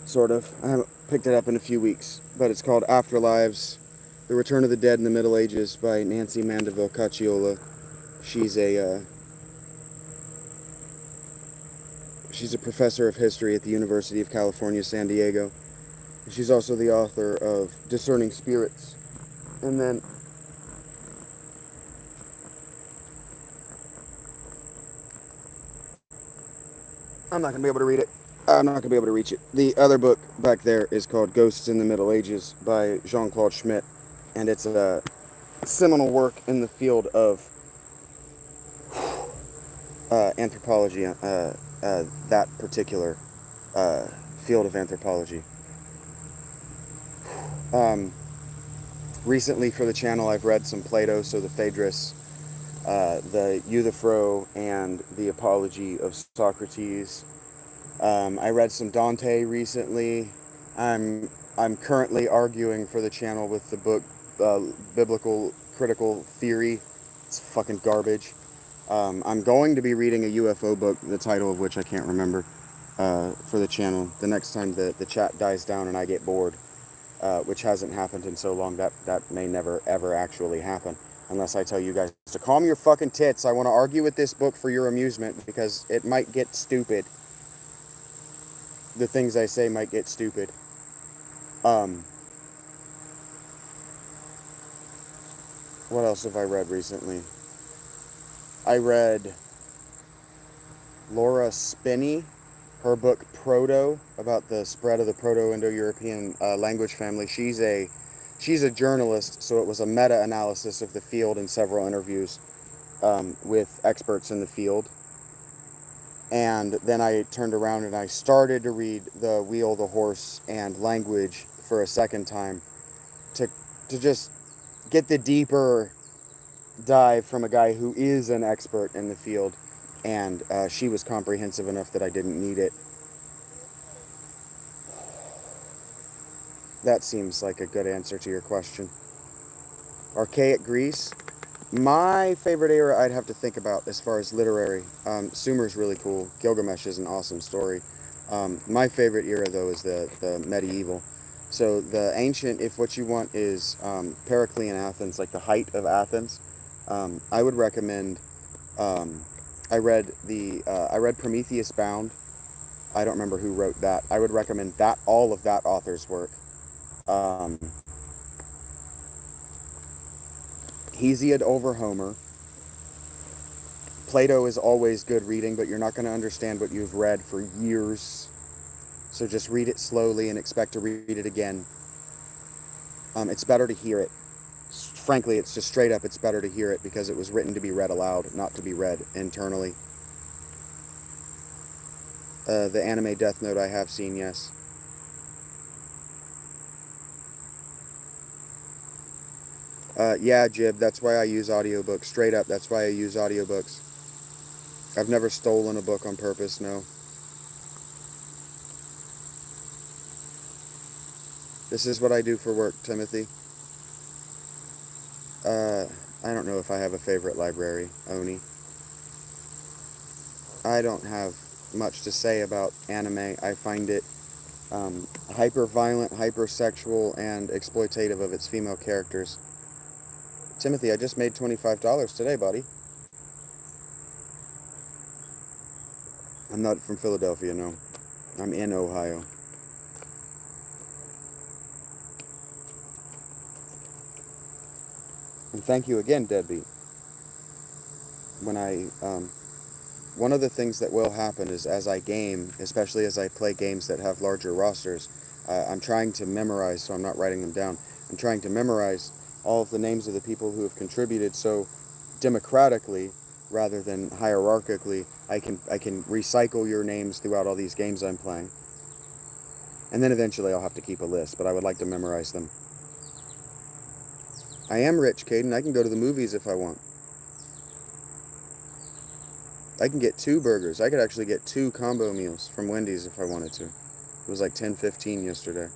Sort of. I haven't picked it up in a few weeks, but it's called Afterlives, The Return of the Dead in the Middle Ages by Nancy Mandeville Cacciola. She's a professor of history at the University of California, San Diego. She's also the author of Discerning Spirits. And then I'm not going to be able to read it. I'm not going to be able to reach it. The other book back there is called Ghosts in the Middle Ages by Jean-Claude Schmitt. And it's a seminal work in the field of anthropology, that particular field of anthropology. Recently for the channel, I've read some Plato, so the Phaedrus, the Euthyphro, and the Apology of Socrates. I read some Dante recently. I'm currently arguing for the channel with the book Biblical Critical Theory. It's fucking garbage. I'm going to be reading a UFO book, the title of which I can't remember, for the channel. The next time the chat dies down and I get bored, which hasn't happened in so long, that may never ever actually happen. Unless I tell you guys to calm your fucking tits. I want to argue with this book for your amusement because it might get stupid. the things I say might get stupid. Um, what else have I read recently? I read Laura Spinney, her book Proto, about the spread of the Proto-Indo-European language family. She's a journalist, so it was a meta-analysis of the field and several interviews with experts in the field. And then I turned around and I started to read The Wheel, the Horse, and Language for a second time to just get the deeper dive from a guy who is an expert in the field. And she was comprehensive enough that I didn't need it. That seems like a good answer to your question. Archaic Greece. My favorite era I'd have to think about as far as literary. Sumer's really cool. Gilgamesh is an awesome story. My favorite era, though, is the medieval. So the ancient, if what you want is Periclean Athens, like the height of Athens, I would recommend. I read Prometheus Bound. I don't remember who wrote that. I would recommend that, all of that author's work. Um, Hesiod over Homer. Plato is always good reading, but you're not going to understand what you've read for years. So just read it slowly and expect to read it again. It's better to hear it. Frankly, it's just straight up, it's better to hear it because it was written to be read aloud, not to be read internally. The anime Death Note I have seen, yes. Yeah, Jib, that's why I use audiobooks. Straight up, that's why I use audiobooks. I've never stolen a book on purpose, no. This is what I do for work, Timothy. I don't know if I have a favorite library, Oni. I don't have much to say about anime. I find it hyper-violent, hyper-sexual, and exploitative of its female characters. Timothy, I just made $25 today, buddy. I'm not from Philadelphia, no. I'm in Ohio. And thank you again, Deadbeat. One of the things that will happen is as I game, especially as I play games that have larger rosters, I'm trying to memorize, so I'm not writing them down. I'm trying to memorize all of the names of the people who have contributed, so democratically, rather than hierarchically, I can recycle your names throughout all these games I'm playing. And then eventually I'll have to keep a list, but I would like to memorize them. I am rich, Caden. I can go to the movies if I want. I can get 2 burgers. I could actually get 2 combo meals from Wendy's if I wanted to. It was like $10.15 yesterday.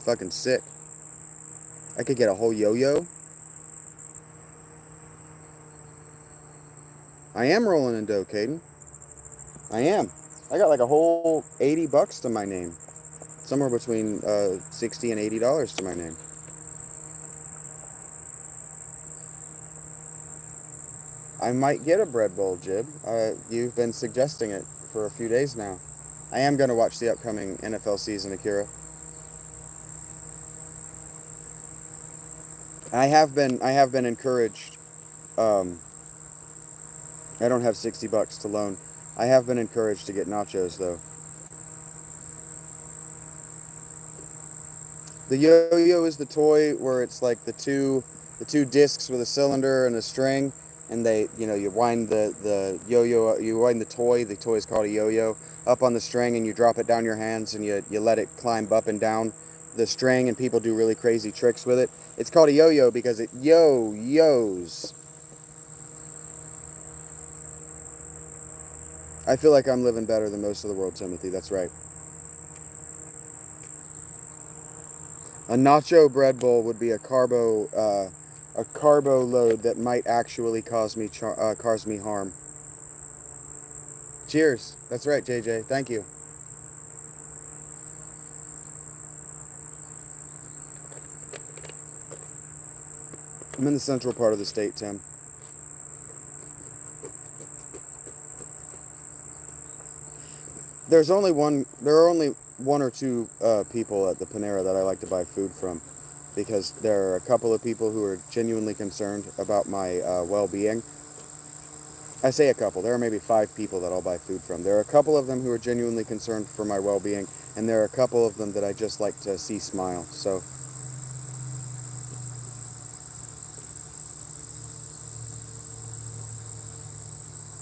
Fucking sick. I could get a whole yo-yo. I am rolling in dough, Caden. I am. I got like a whole $80 to my name. Somewhere between $60 and $80 to my name. I might get a bread bowl, Jib. You've been suggesting it for a few days now. I am going to watch the upcoming NFL season, Akira. I have been encouraged. I don't have $60 to loan. I have been encouraged to get nachos though. The yo-yo is the toy where it's like the two discs with a cylinder and a string, and you wind the yo-yo, you wind the toy is called a yo-yo, up on the string, and you drop it down your hands, and you let it climb up and down the string, and people do really crazy tricks with it. It's called a yo-yo because it yo-yos. I feel like I'm living better than most of the world, Timothy. That's right. A nacho bread bowl would be a carbo load that might actually cause me harm. Cheers. That's right, JJ. Thank you. I'm in the central part of the state, Tim. There are only one or two people at the Panera that I like to buy food from, because there are a couple of people who are genuinely concerned about my well-being. I say a couple. There are maybe 5 people that I'll buy food from. There are a couple of them who are genuinely concerned for my well-being, and there are a couple of them that I just like to see smile. So,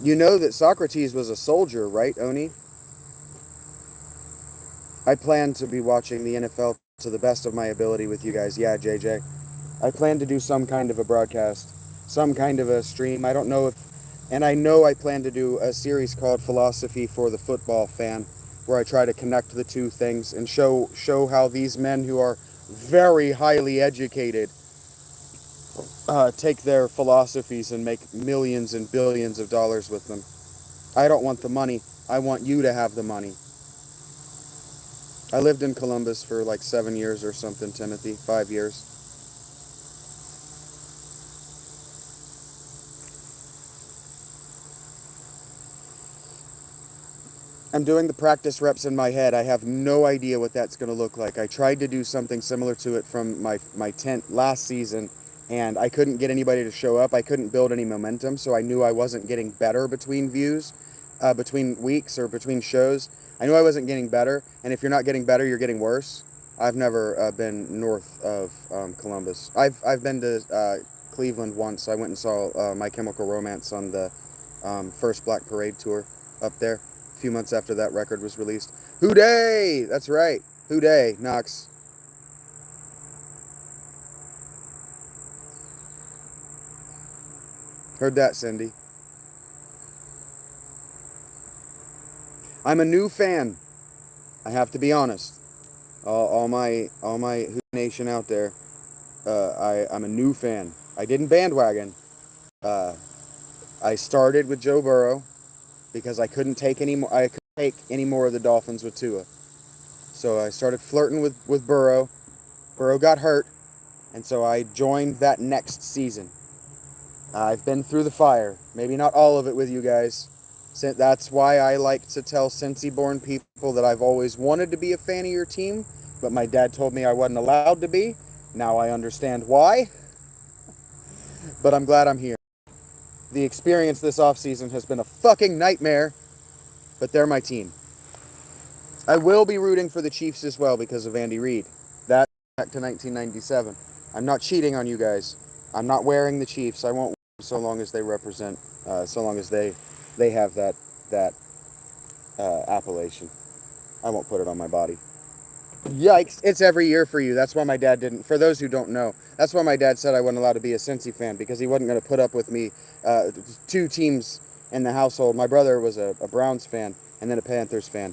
you know that Socrates was a soldier, right, Oni? I plan to be watching the NFL to the best of my ability with you guys. Yeah, JJ. I plan to do some kind of a broadcast, some kind of a stream. I don't know if, and I know I plan to do a series called Philosophy for the Football Fan, where I try to connect the two things and show how these men who are very highly educated take their philosophies and make millions and billions of dollars with them. I don't want the money. I want you to have the money. I lived in Columbus for like 7 years or something, Timothy. 5 years. I'm doing the practice reps in my head. I have no idea what that's going to look like. I tried to do something similar to it from my tent last season, and I couldn't get anybody to show up. I couldn't build any momentum, so I knew I wasn't getting better between views, between weeks or between shows. I knew I wasn't getting better, and if you're not getting better, you're getting worse. I've never been north of Columbus. I've been to Cleveland once. I went and saw My Chemical Romance on the first Black Parade tour up there. A few months after that record was released. Hooday! That's right. Hooday, Knox. Heard that, Cindy. I'm a new fan. I have to be honest. All my Who Nation out there. I'm a new fan. I didn't bandwagon. Uh, I started with Joe Burrow because I couldn't take any more. I couldn't take any more of the Dolphins with Tua. So I started flirting with Burrow. Burrow got hurt, and so I joined that next season. I've been through the fire. Maybe not all of it with you guys. That's why I like to tell Cincy-born people that I've always wanted to be a fan of your team, but my dad told me I wasn't allowed to be. Now I understand why, but I'm glad I'm here. The experience this offseason has been a fucking nightmare, but they're my team. I will be rooting for the Chiefs as well because of Andy Reid. That back to 1997. I'm not cheating on you guys. I'm not wearing the Chiefs. I won't so long as they represent, so long as they have that appellation. I won't put it on my body. Yikes! It's every year for you. That's why my dad didn't. For those who don't know, that's why my dad said I wasn't allowed to be a Cincy fan, because he wasn't going to put up with me. 2 teams in the household. My brother was a Browns fan and then a Panthers fan,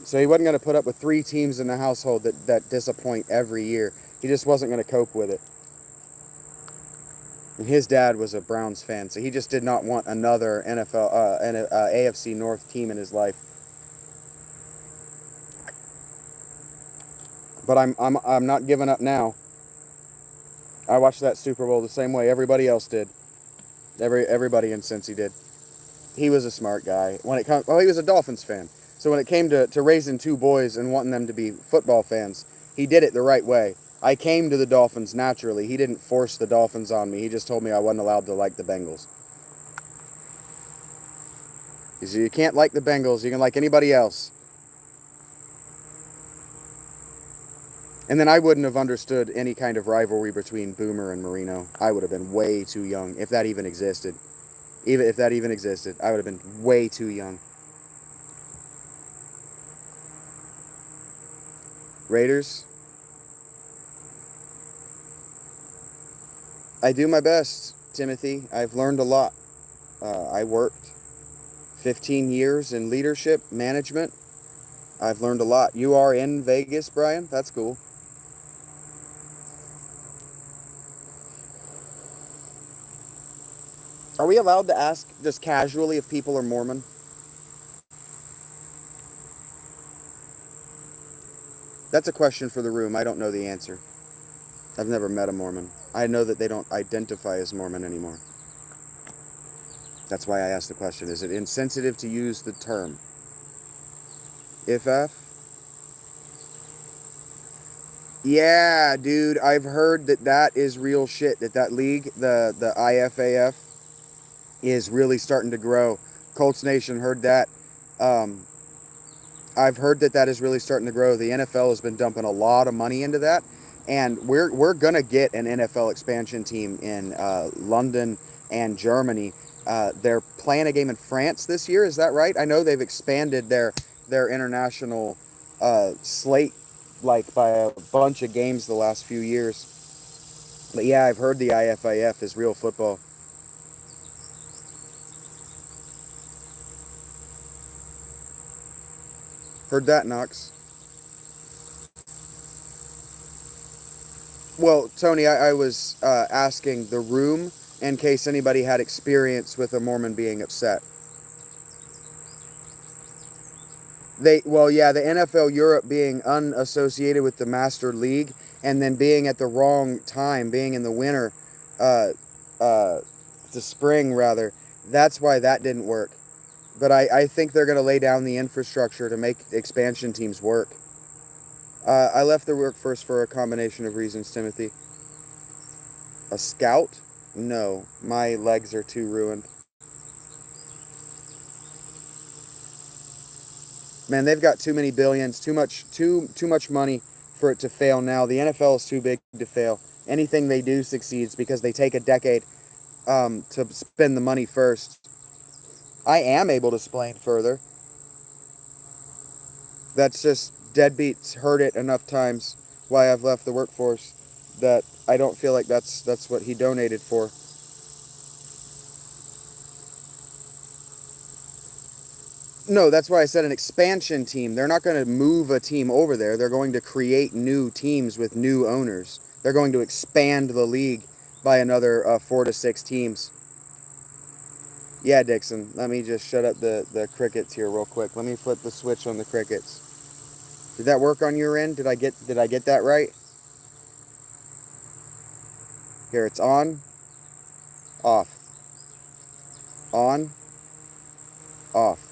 so he wasn't going to put up with 3 teams in the household that disappoint every year. He just wasn't going to cope with it. And his dad was a Browns fan, so he just did not want another NFL, AFC North team in his life. But I'm not giving up now. I watched that Super Bowl the same way everybody else did. Everybody in Cincy did. He was a smart guy. He was a Dolphins fan. So when it came to raising 2 boys and wanting them to be football fans, he did it the right way. I came to the Dolphins naturally. He didn't force the Dolphins on me. He just told me I wasn't allowed to like the Bengals. He said, you can't like the Bengals. You can like anybody else. And then I wouldn't have understood any kind of rivalry between Boomer and Marino. I would have been way too young, if that even existed. Even if that even existed, I would have been way too young. Raiders. I do my best, Timothy. I've learned a lot. I worked 15 years in leadership management. I've learned a lot. You are in Vegas, Brian? That's cool. Are we allowed to ask just casually if people are Mormon? That's a question for the room. I don't know the answer. I've never met a Mormon. I know that they don't identify as Mormon anymore. That's why I asked the question. Is it insensitive to use the term? IFF? Yeah, dude, I've heard that is real shit. That league, the IFAF, is really starting to grow. Colts Nation heard that. Um, I've heard that is really starting to grow. The NFL has been dumping a lot of money into that, and we're gonna get an NFL expansion team in London and Germany. They're playing a game in France this year. Is that right? I know they've expanded their international slate like by a bunch of games the last few years. But yeah, I've heard the IFIF is real football. Heard that, Knox. Well, Tony, I was asking the room in case anybody had experience with a Mormon being upset. The NFL Europe being unassociated with the Master League and then being at the wrong time, being in the winter, uh, the spring rather, that's why that didn't work. But I think they're going to lay down the infrastructure to make expansion teams work. I left the workforce for a combination of reasons, Timothy. A scout? No, my legs are too ruined. Man, they've got too many billions, too much money for it to fail now. The NFL is too big to fail. Anything they do succeeds because they take a decade to spend the money first. I am able to explain further. That's just deadbeats heard it enough times why I've left the workforce that I don't feel like that's what he donated for. No, that's why I said an expansion team. They're not going to move a team over there. They're going to create new teams with new owners. They're going to expand the league by another 4 to 6 teams. Yeah, Dixon, let me just shut up the crickets here real quick. Let me flip the switch on the crickets. Did that work on your end? Did I get that right? Here, it's on, off, on, off.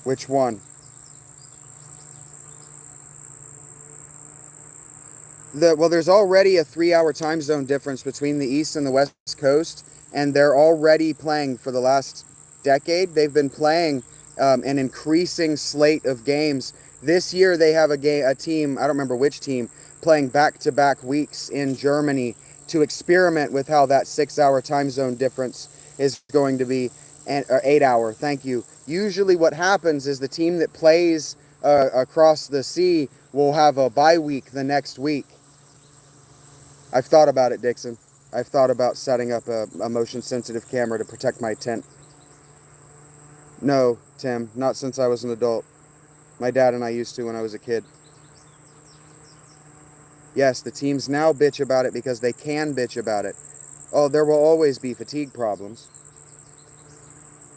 Which one? There's already a 3-hour time zone difference between the East and the West Coast, and they're already playing for the last decade. They've been playing an increasing slate of games. This year they have a team, I don't remember which team, playing back-to-back weeks in Germany to experiment with how that 6-hour time zone difference is going to be, or 8-hour, thank you. Usually what happens is the team that plays across the sea will have a bye week the next week. I've thought about it, Dixon. I've thought about setting up a motion-sensitive camera to protect my tent. No, Tim, not since I was an adult. My dad and I used to when I was a kid. Yes, the teams now bitch about it because they can bitch about it. Oh, there will always be fatigue problems.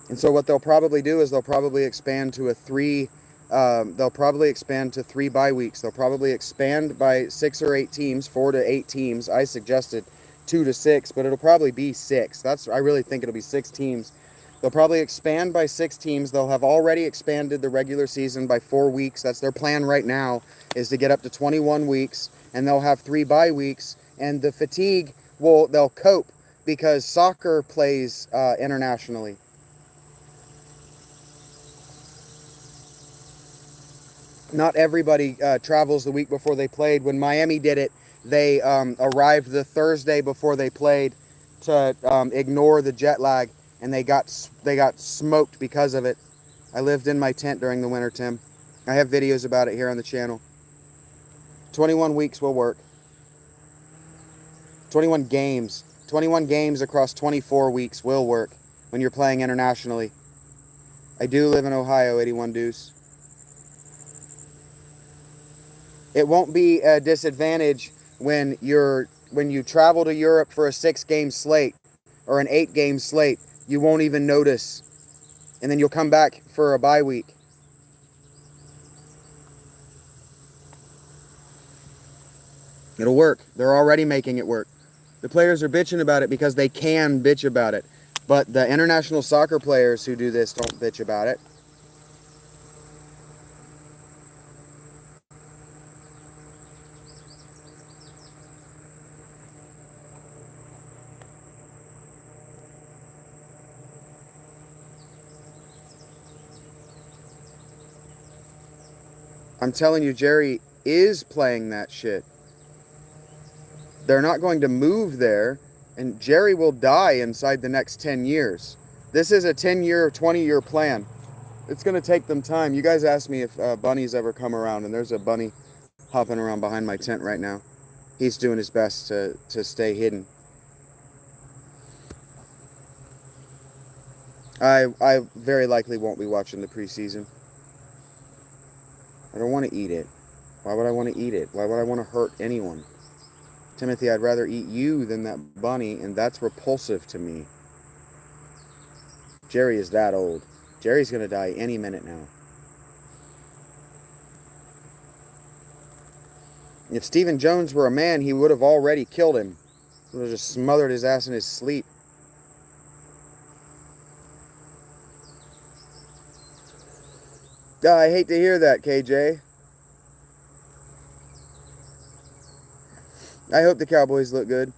And so what they'll probably do is they'll probably expand to they'll probably expand to 3 bye weeks. They'll probably expand by 6 or 8 teams, 4 to 8 teams. I suggested 2 to 6, but it'll probably be 6. I really think it'll be 6 teams. They'll probably expand by 6 teams. They'll have already expanded the regular season by 4 weeks. That's their plan right now, is to get up to 21 weeks, and they'll have 3 bye weeks. And the fatigue, they'll cope because soccer plays internationally. Not everybody travels the week before they played. When Miami did it, they arrived the Thursday before they played to ignore the jet lag, and they got smoked because of it. I lived in my tent during the winter, Tim. I have videos about it here on the channel. 21 weeks will work. 21 games. 21 games across 24 weeks will work when you're playing internationally. I do live in Ohio, 81 Deuce. It won't be a disadvantage when you travel to Europe for a 6-game slate or an 8-game slate. You won't even notice. And then you'll come back for a bye week. It'll work. They're already making it work. The players are bitching about it because they can bitch about it. But the international soccer players who do this don't bitch about it. I'm telling you, Jerry is playing that shit. They're not going to move there, and Jerry will die inside the next 10 years. This is a 10-year, 20-year plan. It's going to take them time. You guys asked me if bunnies ever come around, and there's a bunny hopping around behind my tent right now. He's doing his best to stay hidden. I very likely won't be watching the preseason. I don't want to eat it. Why would I want to eat it? Why would I want to hurt anyone? Timothy, I'd rather eat you than that bunny, and that's repulsive to me. Jerry is that old. Jerry's going to die any minute now. If Stephen Jones were a man, he would have already killed him. He would have just smothered his ass in his sleep. I hate to hear that, KJ. I hope the Cowboys look good.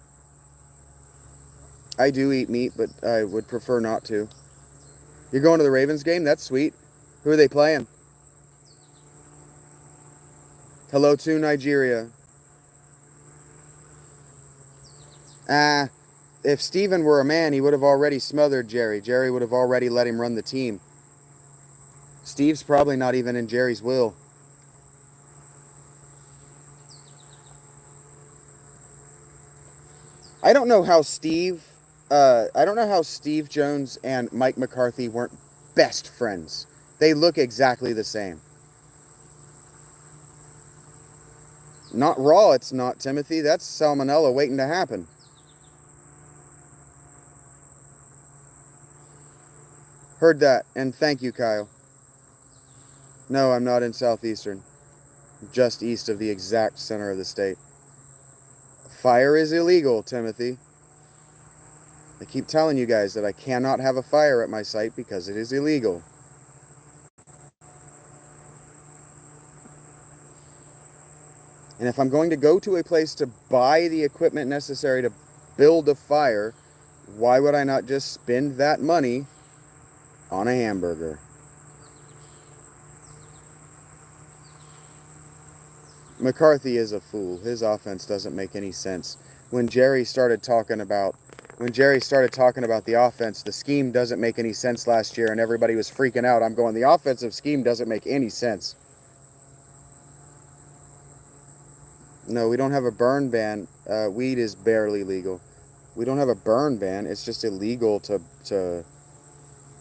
I do eat meat, but I would prefer not to. You're going to the Ravens game? That's sweet. Who are they playing? Hello to Nigeria. If Steven were a man, he would have already smothered Jerry. Jerry would have already let him run the team. Steve's probably not even in Jerry's will. I don't know how Steve Jones and Mike McCarthy weren't best friends. They look exactly the same. Not raw, it's not, Timothy. That's salmonella waiting to happen. Heard that, and thank you, Kyle. No, I'm not in Southeastern. Just east of the exact center of the state. Fire is illegal, Timothy. I keep telling you guys that I cannot have a fire at my site because it is illegal. And if I'm going to go to a place to buy the equipment necessary to build a fire, why would I not just spend that money on a hamburger? McCarthy is a fool. His offense doesn't make any sense. When Jerry started talking about the offense, the scheme doesn't make any sense last year, and everybody was freaking out. I'm going, the offensive scheme doesn't make any sense. No, we don't have a burn ban. Weed is barely legal. We don't have a burn ban. It's just illegal to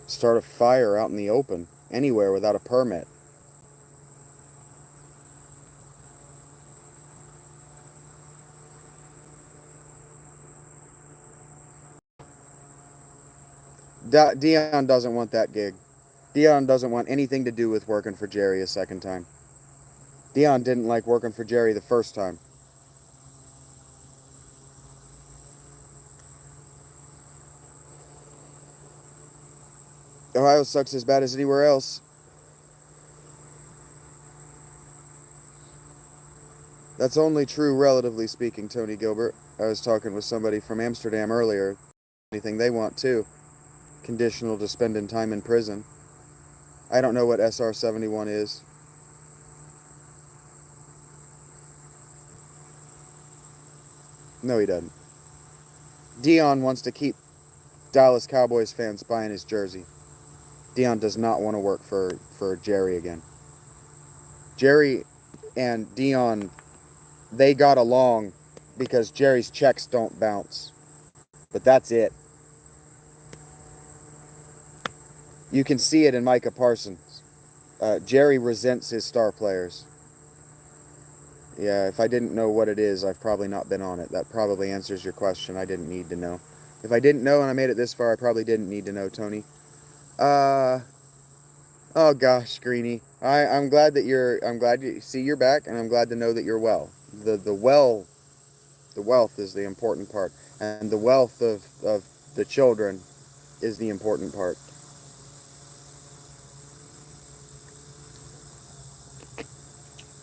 start a fire out in the open, anywhere without a permit. Dion doesn't want that gig. Dion doesn't want anything to do with working for Jerry a second time. Dion didn't like working for Jerry the first time. Ohio sucks as bad as anywhere else. That's only true relatively speaking, Tony Gilbert. I was talking with somebody from Amsterdam earlier. Anything they want too. Conditional to spending time in prison. I don't know what SR 71 is. No, he doesn't. Dion wants to keep Dallas Cowboys fans buying his jersey. Dion does not want to work for Jerry again. Jerry and Dion, they got along because Jerry's checks don't bounce. But that's it. You can see it in Micah Parsons. Jerry resents his star players. Yeah, if I didn't know what it is, I've probably not been on it. That probably answers your question. I didn't need to know. If I didn't know and I made it this far, I probably didn't need to know, Tony. Oh gosh, Greenie. I'm glad to see you're back, and I'm glad to know that you're well. The wealth is the important part, and the wealth of the children is the important part.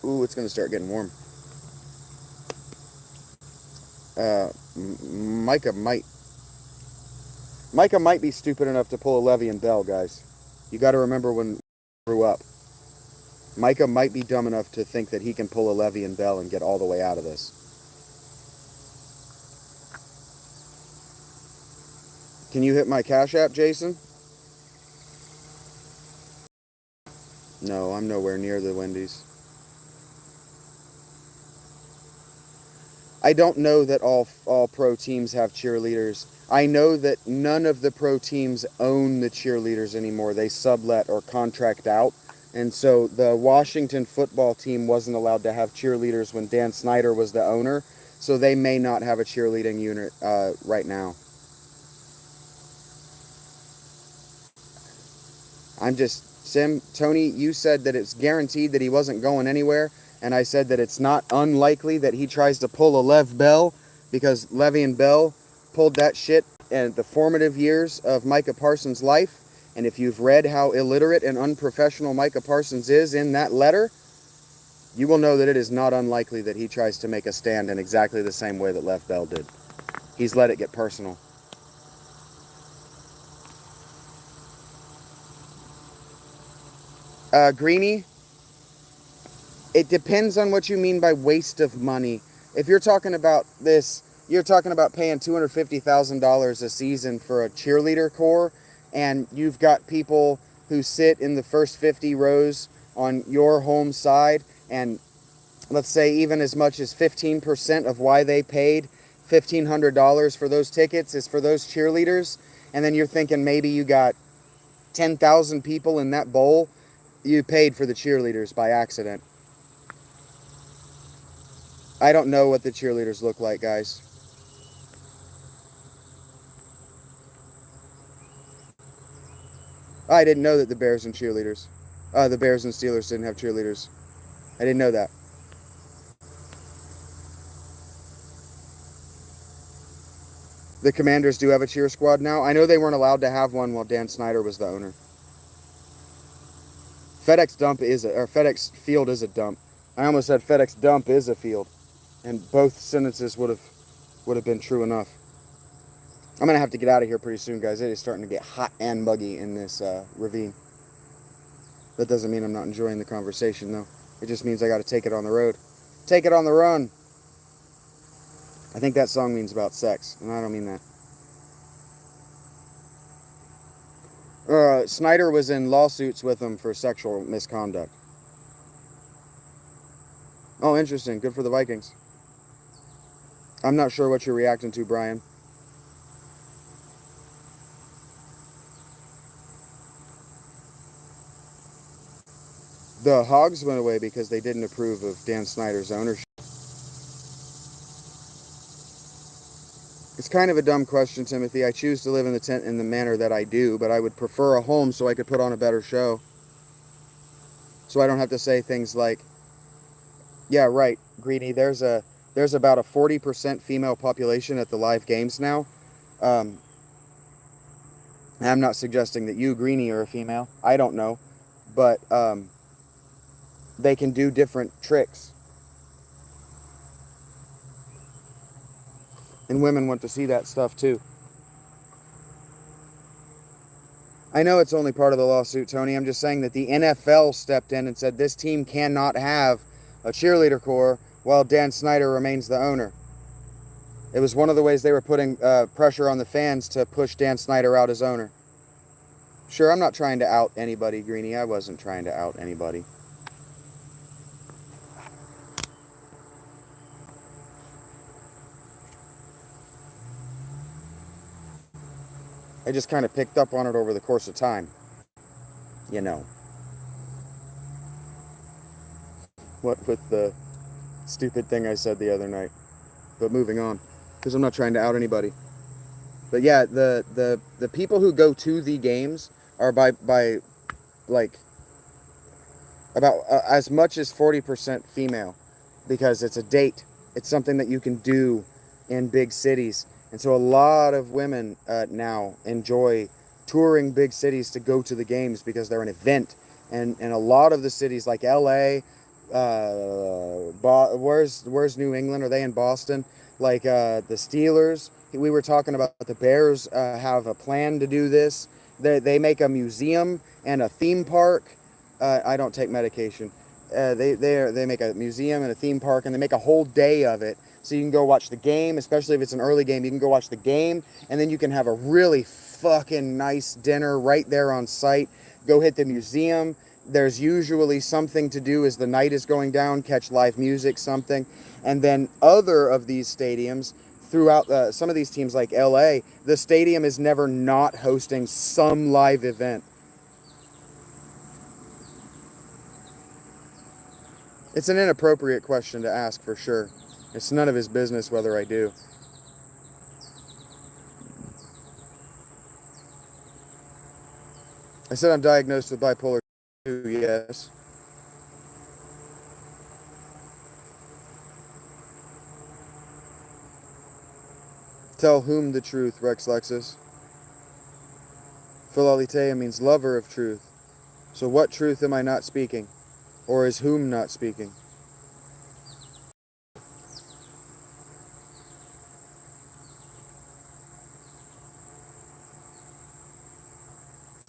Ooh, it's gonna start getting warm. Micah might be stupid enough to pull a Levy and Bell, guys. You got to remember when we grew up. Micah might be dumb enough to think that he can pull a Le'Veon Bell and get all the way out of this. Can you hit my Cash App, Jason? No, I'm nowhere near the Wendy's. I don't know that all pro teams have cheerleaders. I know that none of the pro teams own the cheerleaders anymore. They sublet or contract out. And so the Washington football team wasn't allowed to have cheerleaders when Dan Snyder was the owner. So they may not have a cheerleading unit right now. Tony, you said that it's guaranteed that he wasn't going anywhere. And I said that it's not unlikely that he tries to pull a Lev Bell, because Le'Veon Bell pulled that shit in the formative years of Micah Parsons' life. And if you've read how illiterate and unprofessional Micah Parsons is in that letter, you will know that it is not unlikely that he tries to make a stand in exactly the same way that Lev Bell did. He's let it get personal. Greenie, it depends on what you mean by waste of money. If you're talking about this, you're talking about paying $250,000 a season for a cheerleader corps, and you've got people who sit in the first 50 rows on your home side, and let's say even as much as 15% of why they paid $1,500 for those tickets is for those cheerleaders, and then you're thinking maybe you got 10,000 people in that bowl, you paid for the cheerleaders by accident. I don't know what the cheerleaders look like, guys. I didn't know that the Bears and Steelers didn't have cheerleaders. I didn't know that. The Commanders do have a cheer squad now. I know they weren't allowed to have one while Dan Snyder was the owner. FedEx Field is a dump. I almost said FedEx Dump is a field, and both sentences would have been true enough. I'm gonna have to get out of here pretty soon, guys. It is starting to get hot and muggy in this ravine. That doesn't mean I'm not enjoying the conversation, though. It just means I got to take it on the road. Take it on the run. I think that song means about sex, and I don't mean that. Snyder was in lawsuits with him for sexual misconduct. Oh, interesting. Good for the Vikings. I'm not sure what you're reacting to, Brian. The Hogs went away because they didn't approve of Dan Snyder's ownership. It's kind of a dumb question, Timothy. I choose to live in the tent in the manner that I do, but I would prefer a home so I could put on a better show. So I don't have to say things like, yeah, right, Greedy, there's about a 40% female population at the live games now. I'm not suggesting that you, Greenie, are a female. I don't know. But they can do different tricks. And women want to see that stuff too. I know it's only part of the lawsuit, Tony. I'm just saying that the NFL stepped in and said this team cannot have a cheerleader corps while Dan Snyder remains the owner. It was one of the ways they were putting pressure on the fans to push Dan Snyder out as owner. Sure, I'm not trying to out anybody, Greenie. I wasn't trying to out anybody. I just kind of picked up on it over the course of time. You know. What with the stupid thing I said the other night. But moving on, because I'm not trying to out anybody. But yeah, the people who go to the games are by like about as much as 40% female, because it's a date. It's something that you can do in big cities. And so a lot of women now enjoy touring big cities to go to the games because they're an event. And a lot of the cities like LA, where's New England? Are they in Boston? Like the Steelers. We were talking about the Bears have a plan to do this. They make a museum and a theme park. I don't take medication. They make a museum and a theme park, and they make a whole day of it. So you can go watch the game, especially if it's an early game. You can go watch the game, and then you can have a really fucking nice dinner right there on site. Go hit the museum. There's usually something to do as the night is going down, catch live music, something. And then other of these stadiums, throughout some of these teams like LA, the stadium is never not hosting some live event. It's an inappropriate question to ask for sure. It's none of his business whether I do. I said I'm diagnosed with bipolar 2, yes. Tell whom the truth, Rex Lexus. Philalitea means lover of truth. So what truth am I not speaking? Or is whom not speaking?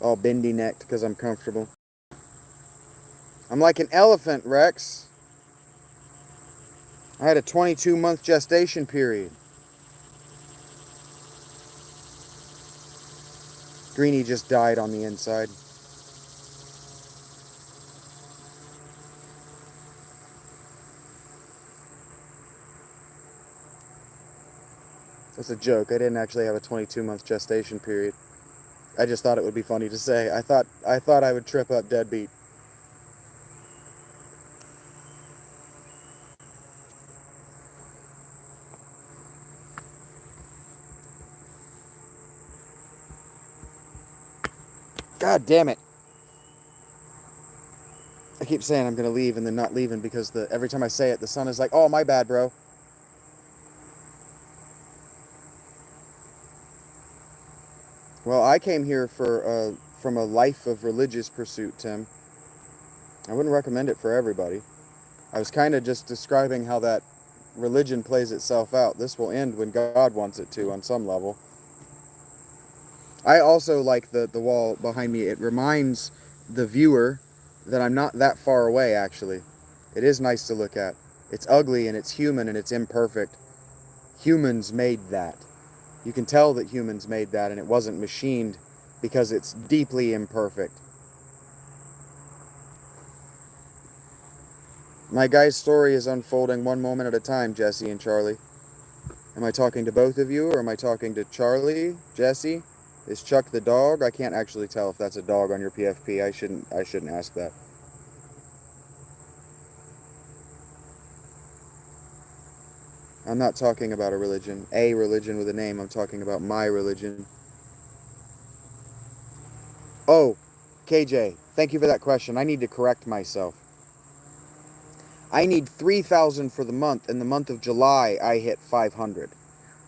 All bendy necked because I'm comfortable. I'm like an elephant, Rex. I had a 22-month gestation period. Greenie just died on the inside. That's a joke. I didn't actually have a 22-month gestation period. I just thought it would be funny to say. I thought I would trip up deadbeat. God damn it. I keep saying I'm going to leave and then not leaving because every time I say it, the sun is like, oh, my bad, bro. Well, I came here from a life of religious pursuit, Tim. I wouldn't recommend it for everybody. I was kind of just describing how that religion plays itself out. This will end when God wants it to on some level. I also like the wall behind me. It reminds the viewer that I'm not that far away, actually. It is nice to look at. It's ugly and it's human and it's imperfect. Humans made that. You can tell that humans made that and it wasn't machined because it's deeply imperfect. My guy's story is unfolding one moment at a time, Jesse and Charlie. Am I talking to both of you or am I talking to Charlie, Jesse? Is Chuck the dog? I can't actually tell if that's a dog on your PFP. I shouldn't ask that. I'm not talking about a religion with a name. I'm talking about my religion. Oh, KJ, thank you for that question. I need to correct myself. I need 3,000 for the month. In the month of July, I hit 500.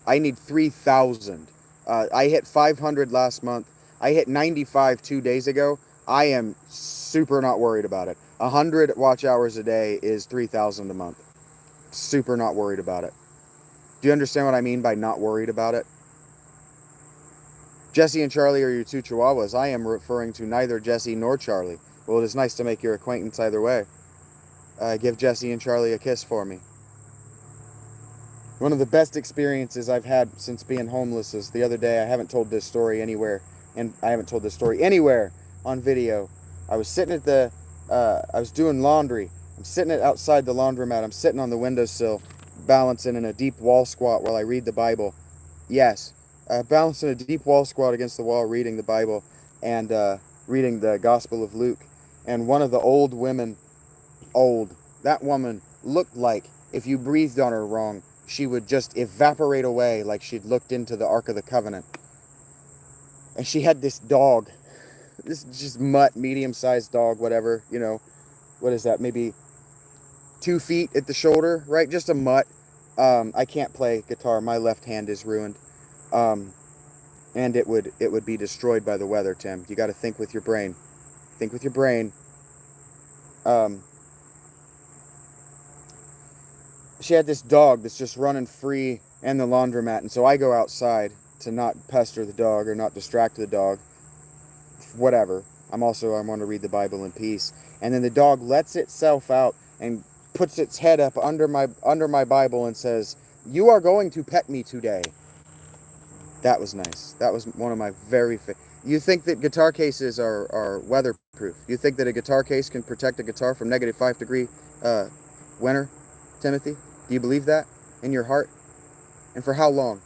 I need 3,000. I hit 500 last month. I hit 95 2 days ago. I am super not worried about it. 100 watch hours a day is 3,000 a month. Super not worried about it. Do you understand what I mean by not worried about it? Jesse and Charlie are your two chihuahuas. I am referring to neither Jesse nor Charlie. Well, it is nice to make your acquaintance either way. Give Jesse and Charlie a kiss for me. One of the best experiences I've had since being homeless is the other day. I haven't told this story anywhere, and I haven't told this story anywhere on video. I was sitting at I was doing laundry. I'm sitting outside the laundromat. I'm sitting on the windowsill, balancing in a deep wall squat while I read the Bible. Yes, balancing a deep wall squat against the wall, reading the Bible, and reading the Gospel of Luke. And one of the old women, that woman looked like if you breathed on her wrong, she would just evaporate away like she'd looked into the Ark of the Covenant. And she had this dog, this just mutt, medium-sized dog, whatever, you know, what is that, maybe 2 feet at the shoulder, right? Just a mutt. I can't play guitar. My left hand is ruined. And it would be destroyed by the weather, Tim. You got to think with your brain. Think with your brain. She had this dog that's just running free in the laundromat, and so I go outside to not pester the dog or not distract the dog. Whatever. I want to read the Bible in peace. And then the dog lets itself out and puts its head up under my Bible and says, "You are going to pet me today." That was nice. That was one of my very You think that guitar cases are weatherproof? You think that a guitar case can protect a guitar from -5-degree winter, Timothy? Do you believe that in your heart? And for how long?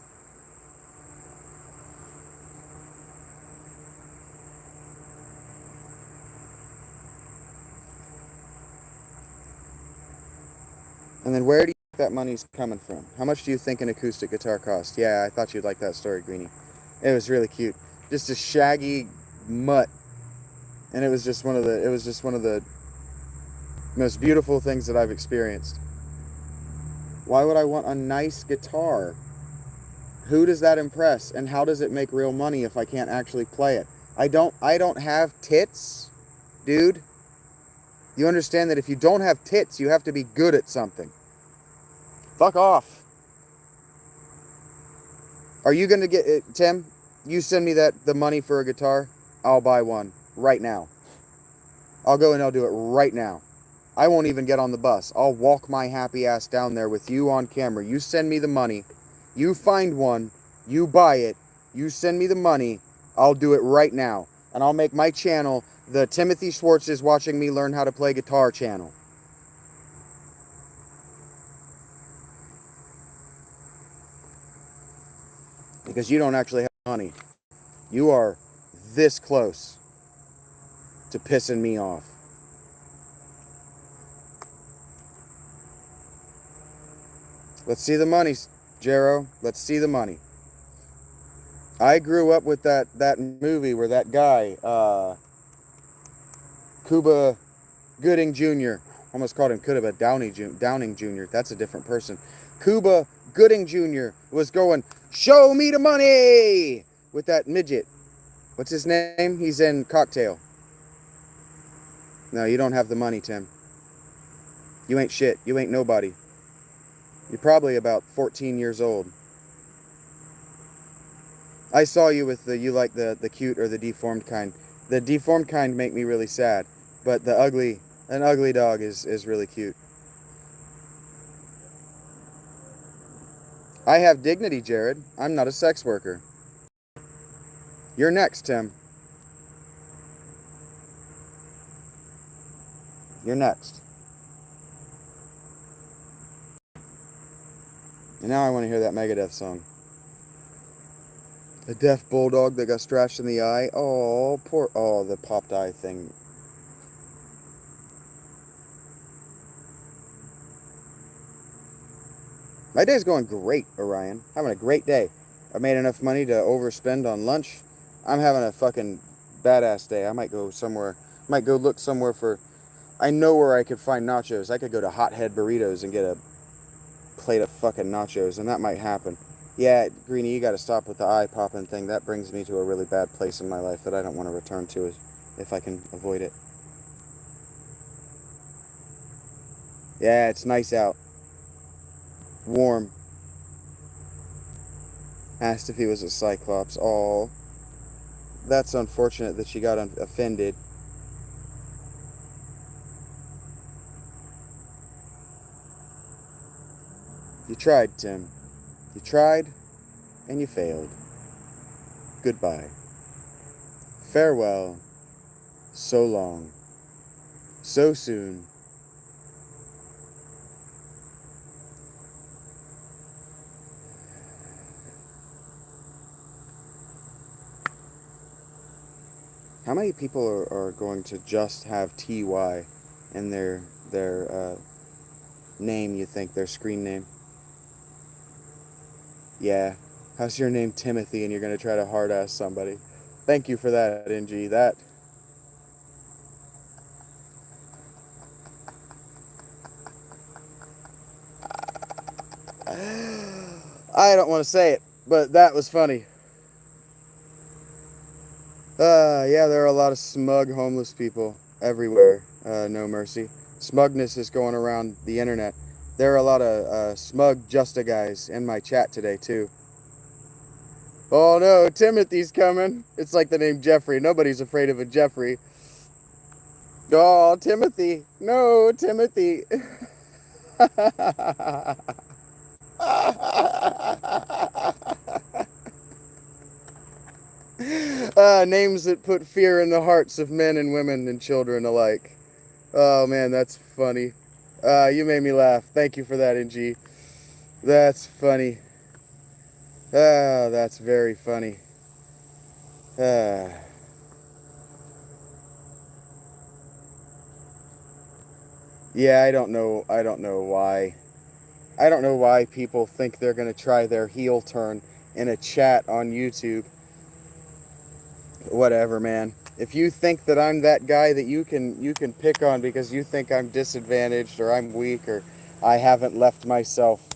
And then where do you think that money's coming from? How much do you think an acoustic guitar costs? Yeah, I thought you'd like that story, Greenie. It was really cute. Just a shaggy mutt. And it was just one of the most beautiful things that I've experienced. Why would I want a nice guitar? Who does that impress? And how does it make real money if I can't actually play it? I don't have tits, dude. You understand that if you don't have tits, you have to be good at something. Fuck off. Are you going to get it, Tim? You send me the money for a guitar, I'll buy one right now. I'll go and I'll do it right now. I won't even get on the bus. I'll walk my happy ass down there with you on camera. You send me the money. You find one. You buy it. You send me the money. I'll do it right now. And I'll make my channel the Timothy Schwartz is watching me learn how to play guitar channel. Because you don't actually have money. You are this close to pissing me off. Let's see the money, Jero. Let's see the money. I grew up with that movie where that guy, Cuba Gooding Jr., almost called him Cuba Downing Jr. That's a different person. Cuba Gooding Jr. was going, "Show me the money!" with that midget. What's his name? He's in Cocktail. No, you don't have the money, Tim. You ain't shit. You ain't nobody. You're probably about 14 years old. I saw you with you like the cute or the deformed kind. The deformed kind make me really sad, but an ugly dog is really cute. I have dignity, Jared. I'm not a sex worker. You're next, Tim. You're next. And now I want to hear that Megadeth song. A deaf bulldog that got scratched in the eye. Oh, poor... Oh, the popped eye thing. My day's going great, Orion. Having a great day. I made enough money to overspend on lunch. I'm having a fucking badass day. I might go somewhere. Might go look somewhere for... I know where I could find nachos. I could go to Hothead Burritos and get a plate of fucking nachos, and that might happen. Yeah, Greenie, you gotta stop with the eye popping thing. That brings me to a really bad place in my life that I don't want to return to if I can avoid it. Yeah, it's nice out. Warm. Asked if he was a Cyclops. Oh, that's unfortunate that she got offended. You tried, Tim. You tried, and you failed. Goodbye. Farewell. So long. So soon. How many people are going to just have TY in their name, you think, their screen name? Yeah. How's your name, Timothy, and you're going to try to hard-ass somebody? Thank you for that, NG. That... I don't want to say it, but that was funny. Yeah, there are a lot of smug homeless people everywhere. No mercy. Smugness is going around the internet. There are a lot of smug Justa guys in my chat today, too. Oh no, Timothy's coming. It's like the name Jeffrey. Nobody's afraid of a Jeffrey. Oh, Timothy. No, Timothy. Names that put fear in the hearts of men and women and children alike. Oh man, that's funny. You made me laugh. Thank you for that, NG. That's funny. Ah, that's very funny. Ah. Yeah, I don't know. I don't know why. I don't know why people think they're gonna try their heel turn in a chat on YouTube. Whatever, man. If you think that I'm that guy that you can pick on because you think I'm disadvantaged or I'm weak or I haven't left myself,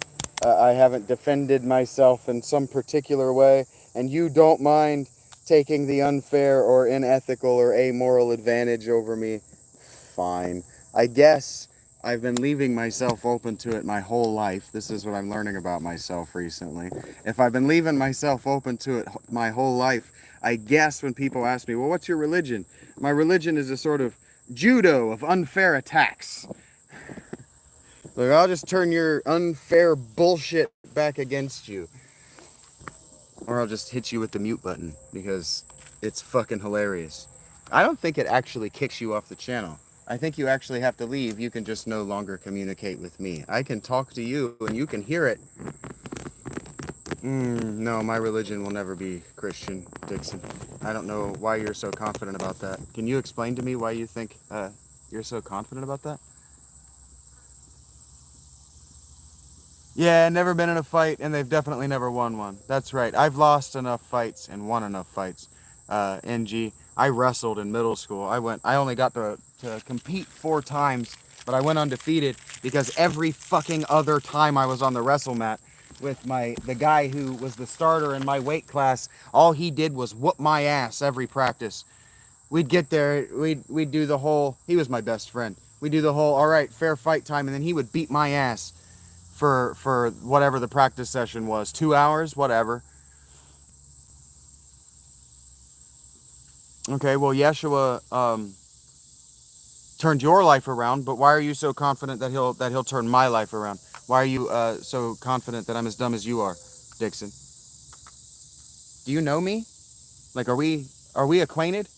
I haven't defended myself in some particular way, and you don't mind taking the unfair or unethical or amoral advantage over me, fine. I guess I've been leaving myself open to it my whole life. This is what I'm learning about myself recently. If I've been leaving myself open to it my whole life, I guess when people ask me, well, what's your religion? My religion is a sort of judo of unfair attacks. Look, I'll just turn your unfair bullshit back against you. Or I'll just hit you with the mute button because it's fucking hilarious. I don't think it actually kicks you off the channel. I think you actually have to leave. You can just no longer communicate with me. I can talk to you and you can hear it. No, my religion will never be Christian, Dixon. I don't know why you're so confident about that. Can you explain to me why you think you're so confident about that? Yeah, never been in a fight, and they've definitely never won one. That's right. I've lost enough fights and won enough fights. NG, I wrestled in middle school. I only got to compete 4 times, but I went undefeated because every fucking other time I was on the wrestle mat with the guy who was the starter in my weight class, all he did was whoop my ass every practice. We'd get there, we'd do the whole, he was my best friend. We'd do the whole, all right, fair fight time, and then he would beat my ass for whatever the practice session was, 2 hours, whatever. Okay, well, Yeshua turned your life around, but why are you so confident that he'll turn my life around? Why are you so confident that I'm as dumb as you are, Dixon? Do you know me? Like, are we acquainted?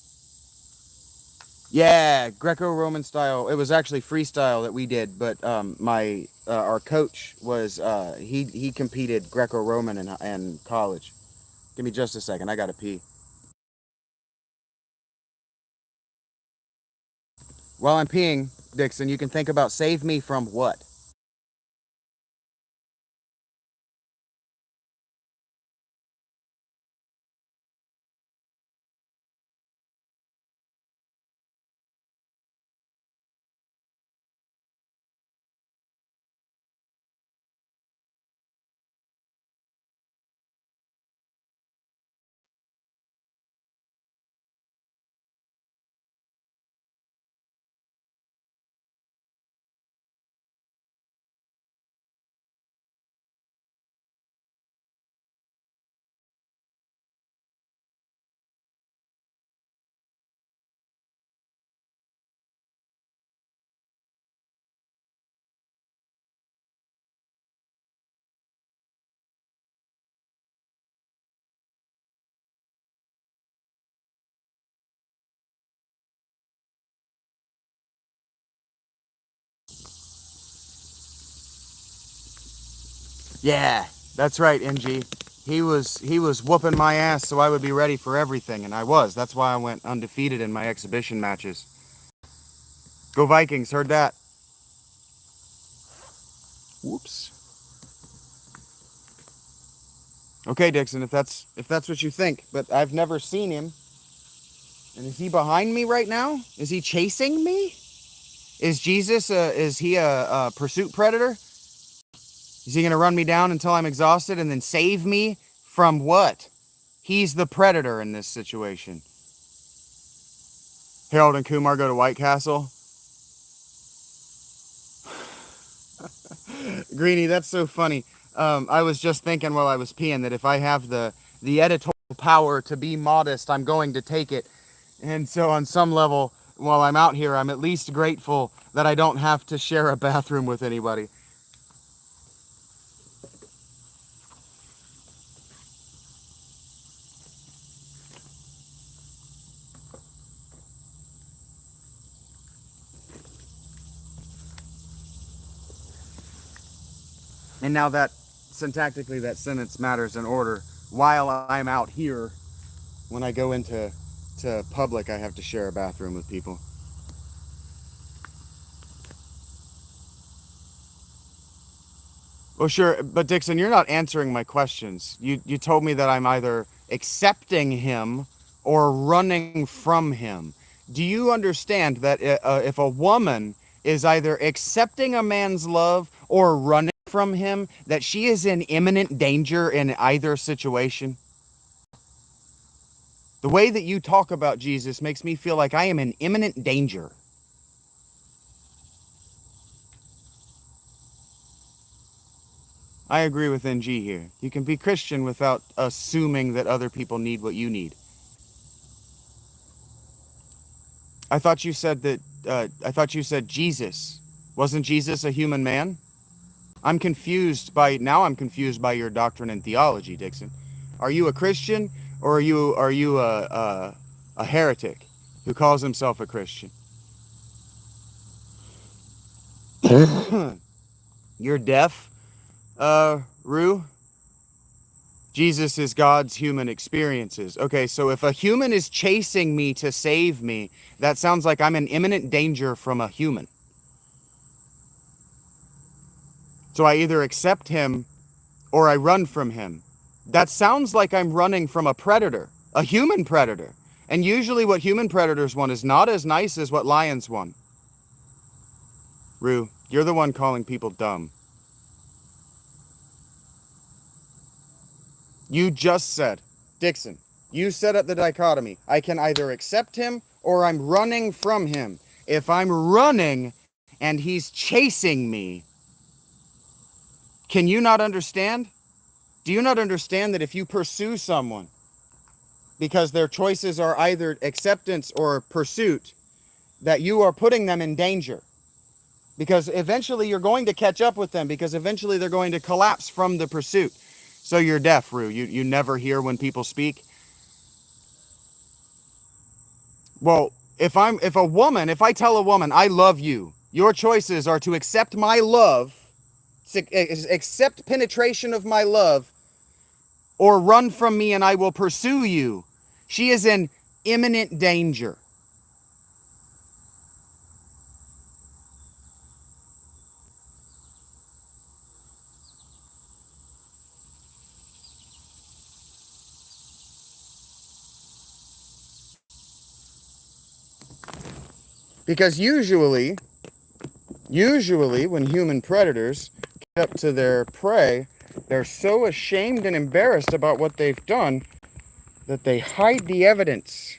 Yeah, Greco-Roman style. It was actually freestyle that we did, but our coach was he competed Greco-Roman in college. Give me just a second. I gotta pee. While I'm peeing, Dixon, you can think about save me from what? Yeah, that's right, NG. He was whooping my ass so I would be ready for everything, and I was. That's why I went undefeated in my exhibition matches. Go Vikings, heard that. Whoops. Okay, Dixon, if that's what you think, but I've never seen him. And is he behind me right now? Is he chasing me? Is Jesus is he a pursuit predator? Is he gonna run me down until I'm exhausted and then save me from what? He's the predator in this situation. Harold and Kumar go to White Castle. Greenie, that's so funny. I was just thinking while I was peeing that if I have the editorial power to be modest, I'm going to take it. And so on some level, while I'm out here, I'm at least grateful that I don't have to share a bathroom with anybody. And now that, syntactically, that sentence matters in order. While I'm out here, when I go into public, I have to share a bathroom with people. Well, sure, but Dixon, you're not answering my questions. You told me that I'm either accepting him or running from him. Do you understand that if a woman is either accepting a man's love or running from him, that she is in imminent danger in either situation? The way that you talk about Jesus makes me feel like I am in imminent danger. I agree with NG here. You can be Christian without assuming that other people need what you need. I thought you said that. I thought you said Jesus. Wasn't Jesus a human man? I'm confused by your doctrine and theology, Dixon. Are you a Christian or are you a heretic who calls himself a Christian? You're deaf, Rue? Jesus is God's human experiences. Okay, so if a human is chasing me to save me, that sounds like I'm in imminent danger from a human. So I either accept him or I run from him. That sounds like I'm running from a predator, a human predator. And usually what human predators want is not as nice as what lions want. Rue, you're the one calling people dumb. You just said, Dixon, you set up the dichotomy. I can either accept him or I'm running from him. If I'm running and he's chasing me, can you not understand? Do you not understand that if you pursue someone because their choices are either acceptance or pursuit, that you are putting them in danger? Because eventually you're going to catch up with them, because eventually they're going to collapse from the pursuit. So you're deaf, Rue. You never hear when people speak. Well, if I tell a woman, I love you, your choices are to accept my love, accept penetration of my love, or run from me and I will pursue you. She is in imminent danger. Because usually when human predators get up to their prey, they're so ashamed and embarrassed about what they've done that they hide the evidence.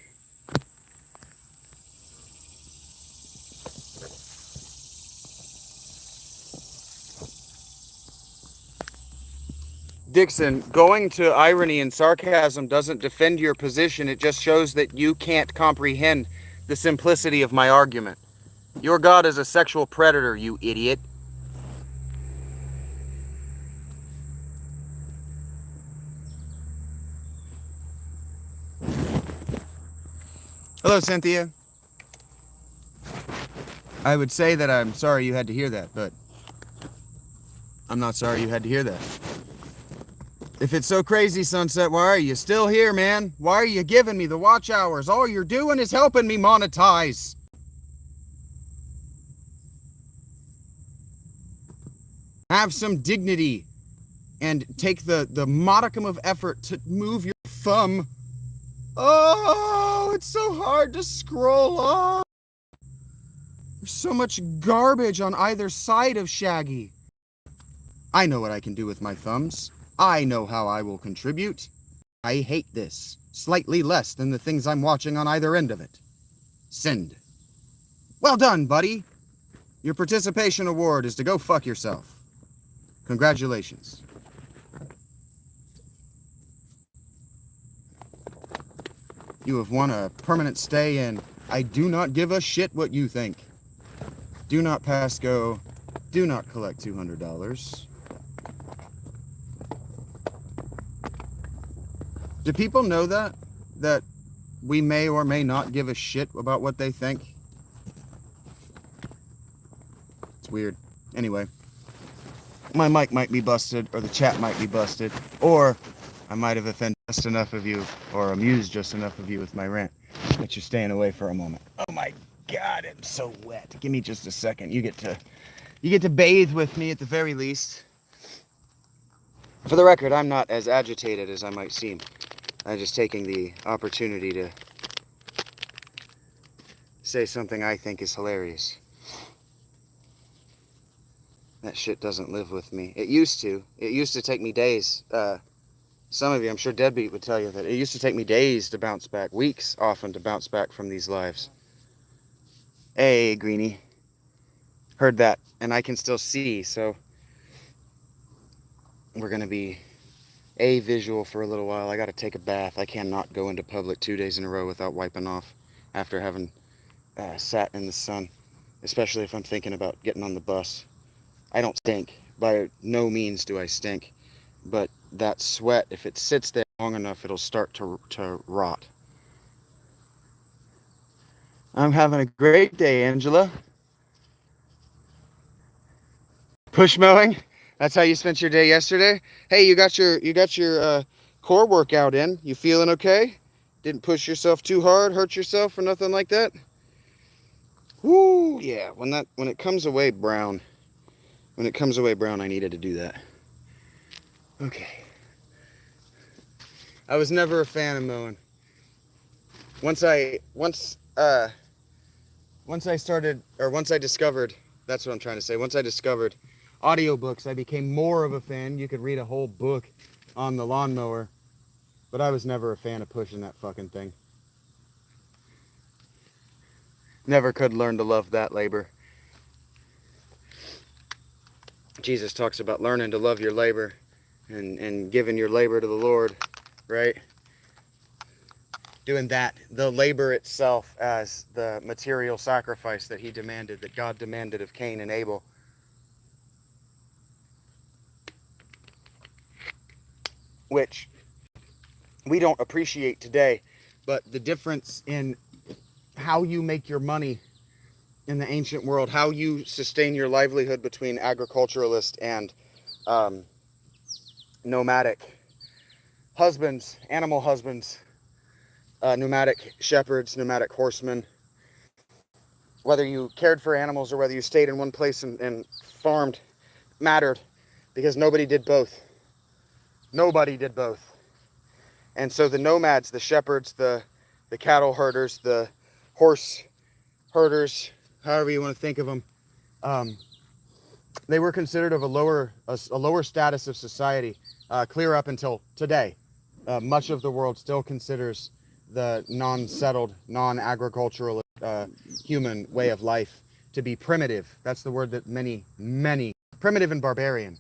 Dixon, going to irony and sarcasm doesn't defend your position. It just shows that you can't comprehend the simplicity of my argument. Your God is a sexual predator, you idiot. Hello, Cynthia. I would say that I'm sorry you had to hear that, but I'm not sorry you had to hear that. If it's so crazy, Sunset, why are you still here, man? Why are you giving me the watch hours? All you're doing is helping me monetize. Have some dignity and take the modicum of effort to move your thumb. Oh, it's so hard to scroll up. There's so much garbage on either side of Shaggy. I know what I can do with my thumbs. I know how I will contribute. I hate this slightly less than the things I'm watching on either end of it. Send. Well done, buddy. Your participation award is to go fuck yourself. Congratulations. You have won a permanent stay in I do not give a shit what you think. Do not pass go. Do not collect $200. Do people know that? That we may or may not give a shit about what they think? It's weird. Anyway, my mic might be busted, or the chat might be busted, or I might have offended just enough of you, or amused just enough of you with my rant, that you're staying away for a moment. Oh my God, I'm so wet. Give me just a second. You get to bathe with me at the very least. For the record, I'm not as agitated as I might seem. I'm just taking the opportunity to say something I think is hilarious. That shit doesn't live with me. It used to. It used to take me days. Some of you, I'm sure Deadbeat would tell you that it used to take me days to bounce back, weeks often to bounce back from these lives. Hey, Greenie. Heard that, and I can still see, so we're going to be visual for a little while. I got to take a bath. I cannot go into public 2 days in a row without wiping off after having sat in the sun, especially if I'm thinking about getting on the bus. I don't stink. By no means do I stink. But that sweat, if it sits there long enough, it'll start to rot. I'm having a great day, Angela. Push mowing? That's how you spent your day yesterday? Hey, you got your core workout in. You feeling okay? Didn't push yourself too hard, hurt yourself or nothing like that? Woo, yeah. When it comes away brown, I needed to do that. Okay. I was never a fan of mowing. Once I discovered, that's what I'm trying to say. Once I discovered audiobooks, I became more of a fan. You could read a whole book on the lawnmower, but I was never a fan of pushing that fucking thing. Never could learn to love that labor. Jesus talks about learning to love your labor and giving your labor to the Lord, right? Doing that, the labor itself as the material sacrifice that he demanded, that God demanded of Cain and Abel. Which we don't appreciate today, but the difference in how you make your money in the ancient world, how you sustain your livelihood between agriculturalist and nomadic husbands, animal husbands, nomadic shepherds, nomadic horsemen, whether you cared for animals or whether you stayed in one place and farmed, mattered, because nobody did both. Nobody did both. And so the nomads, the shepherds, the cattle herders, the horse herders, however you want to think of them, they were considered of a lower status of society, clear up until today. Much of the world still considers the non-settled, non-agricultural human way of life to be primitive. That's the word that many, primitive and barbarian.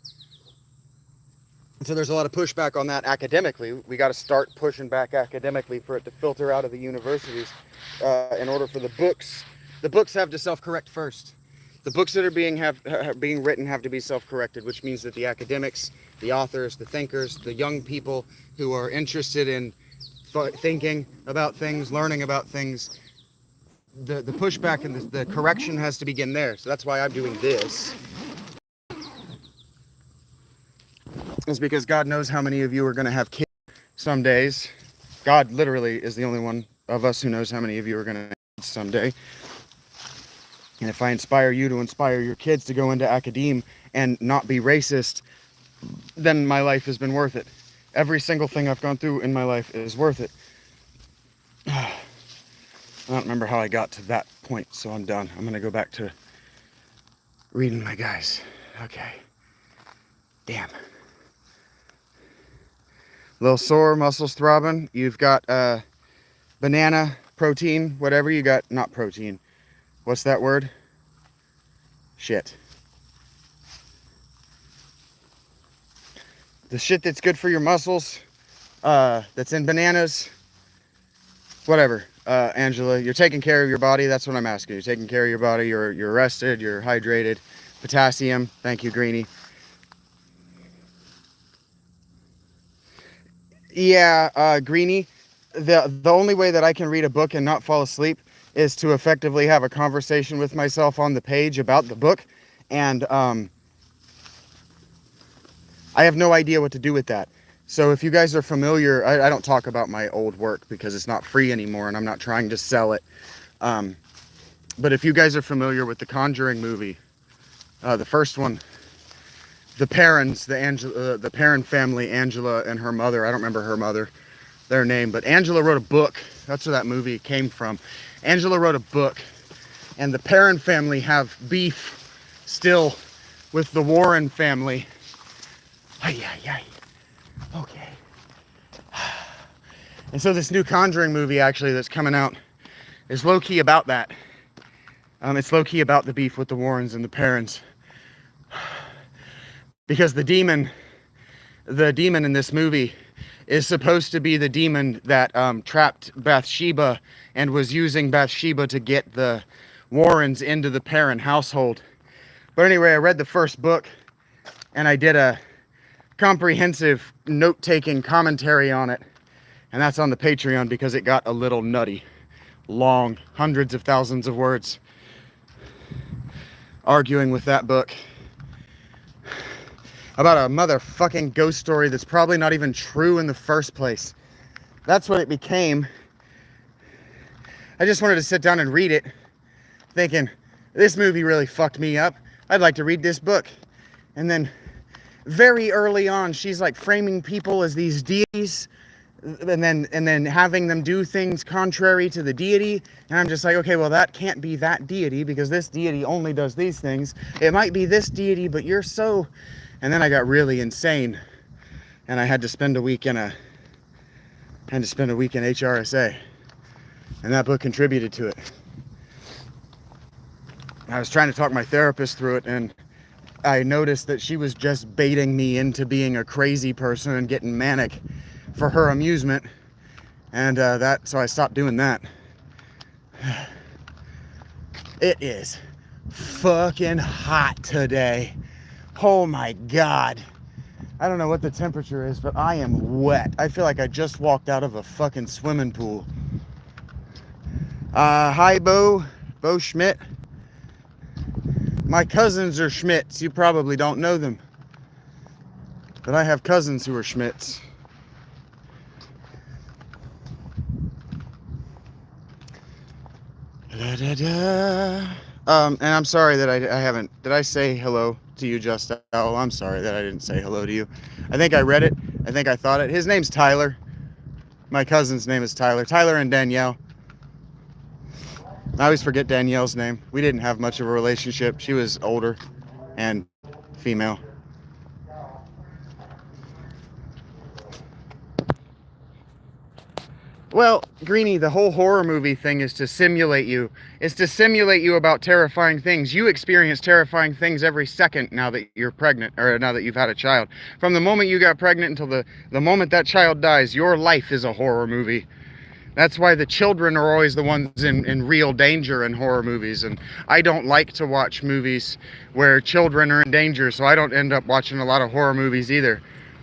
And so there's a lot of pushback on that academically. We got to start pushing back academically for it to filter out of the universities in order for the books have to self-correct first. The books that are being written have to be self-corrected, which means that the academics, the authors, the thinkers, the young people who are interested in thinking about things, learning about things, the pushback and the correction has to begin there. So that's why I'm doing this. It's because God knows how many of you are going to have kids some days. God literally is the only one of us who knows how many of you are going to have kids someday. And if I inspire you to inspire your kids to go into academe and not be racist, then my life has been worth it. Every single thing I've gone through in my life is worth it. I don't remember how I got to that point, so I'm done. I'm going to go back to reading my guys. Okay. Damn. Little sore, muscles throbbing. You've got banana, protein, whatever you got. Not protein. What's that word? Shit. The shit that's good for your muscles, that's in bananas, whatever. Angela, you're taking care of your body. That's what I'm asking. You're taking care of your body. You're rested. You're hydrated. Potassium. Thank you, Greenie. Yeah, Greenie. The only way that I can read a book and not fall asleep is to effectively have a conversation with myself on the page about the book, and I have no idea what to do with that. So if you guys are familiar, I don't talk about my old work because it's not free anymore, and I'm not trying to sell it. But if you guys are familiar with the Conjuring movie, the first one, the Perrons, the Perron family, Angela and her mother, I don't remember her mother, their name, but Angela wrote a book. That's where that movie came from. Angela wrote a book, and the Perron family have beef still with the Warren family. Ay, ay, ay. Okay. And so this new Conjuring movie actually that's coming out is low-key about that. It's low-key about the beef with the Warrens and the Perrons. Because the demon in this movie is supposed to be the demon that trapped Bathsheba and was using Bathsheba to get the Warrens into the Perron household. But anyway, I read the first book and I did a comprehensive note-taking commentary on it, and that's on the Patreon because it got a little nutty, long, hundreds of thousands of words arguing with that book about a motherfucking ghost story that's probably not even true in the first place. That's what it became. I just wanted to sit down and read it, thinking, this movie really fucked me up. I'd like to read this book. And then very early on, she's like framing people as these deities, and then having them do things contrary to the deity. And I'm just like, okay, well, that can't be that deity because this deity only does these things. It might be this deity, but you're so... And then I got really insane, and I had to spend a week in HRSA, and that book contributed to it. I was trying to talk my therapist through it, and I noticed that she was just baiting me into being a crazy person and getting manic for her amusement, and so I stopped doing that. It is fucking hot today. Oh my God. I don't know what the temperature is, but I am wet. I feel like I just walked out of a fucking swimming pool. Hi, Bo Schmidt. My cousins are Schmidts. You probably don't know them, but I have cousins who are Schmidts. Da, da, da. And I'm sorry that I haven't. Did I say hello to you, Just Owl? I'm sorry that I didn't say hello to you. I think I read it. I think I thought it. His name's Tyler. My cousin's name is Tyler. Tyler and Danielle. I always forget Danielle's name. We didn't have much of a relationship. She was older and female. Well, Greenie, the whole horror movie thing is to simulate you. It's to simulate you about terrifying things. You experience terrifying things every second now that you're pregnant, or now that you've had a child. From the moment you got pregnant until the moment that child dies, your life is a horror movie. That's why the children are always the ones in real danger in horror movies. And I don't like to watch movies where children are in danger, so I don't end up watching a lot of horror movies either.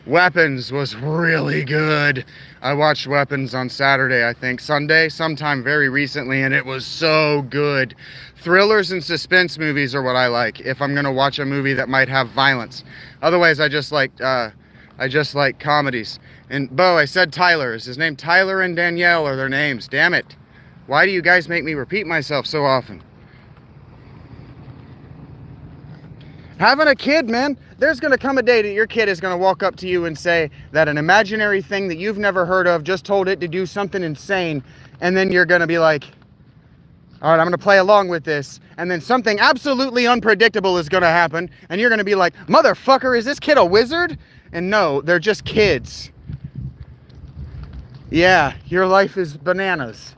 Weapons was really good. I watched Weapons on Saturday, I think. Sunday, sometime very recently, and it was so good. Thrillers and suspense movies are what I like if I'm gonna watch a movie that might have violence. Otherwise, I just like comedies. And Bo, I said Tyler. Is his name Tyler and Danielle are their names? Damn it. Why do you guys make me repeat myself so often? Having a kid, man, there's going to come a day that your kid is going to walk up to you and say that an imaginary thing that you've never heard of just told it to do something insane, and then you're going to be like, all right, I'm going to play along with this, and then something absolutely unpredictable is going to happen, and you're going to be like, motherfucker, is this kid a wizard? And no, they're just kids. Yeah, your life is bananas.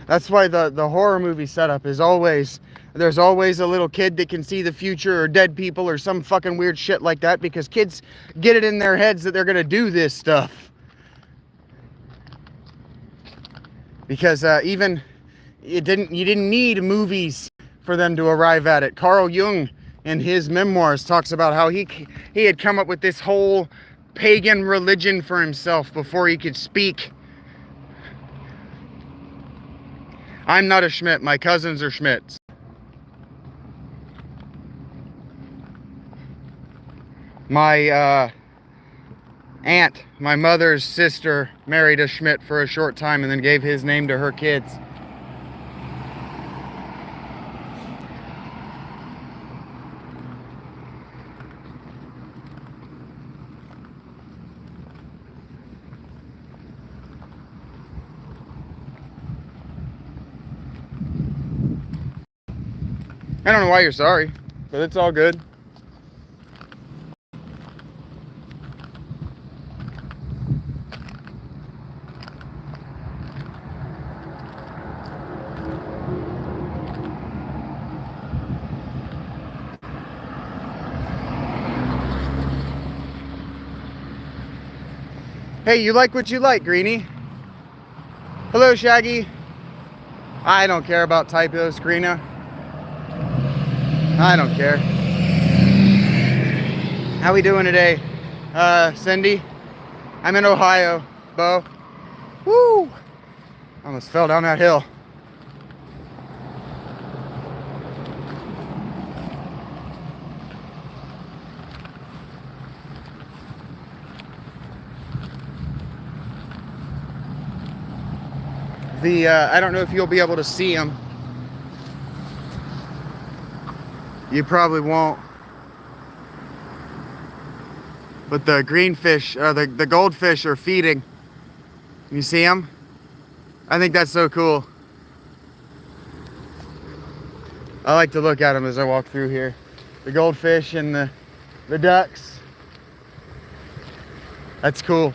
That's why the horror movie setup is always, there's always a little kid that can see the future, or dead people, or some fucking weird shit like that, because kids get it in their heads that they're gonna do this stuff. because even you didn't need movies for them to arrive at it. Carl Jung in his memoirs talks about how he had come up with this whole pagan religion for himself before he could speak. I'm not a Schmidt, my cousins are Schmidts. My aunt, my mother's sister, married a Schmidt for a short time and then gave his name to her kids. I don't know why you're sorry, but it's all good. Hey, you like what you like, Greenie. Hello, Shaggy. I don't care about typos, Greena. I don't care. How we doing today, Cindy? I'm in Ohio, Bo. Woo! Almost fell down that hill. I don't know if you'll be able to see them. You probably won't. But the greenfish, the goldfish are feeding. You see them? I think that's so cool. I like to look at them as I walk through here. The goldfish and the ducks. That's cool.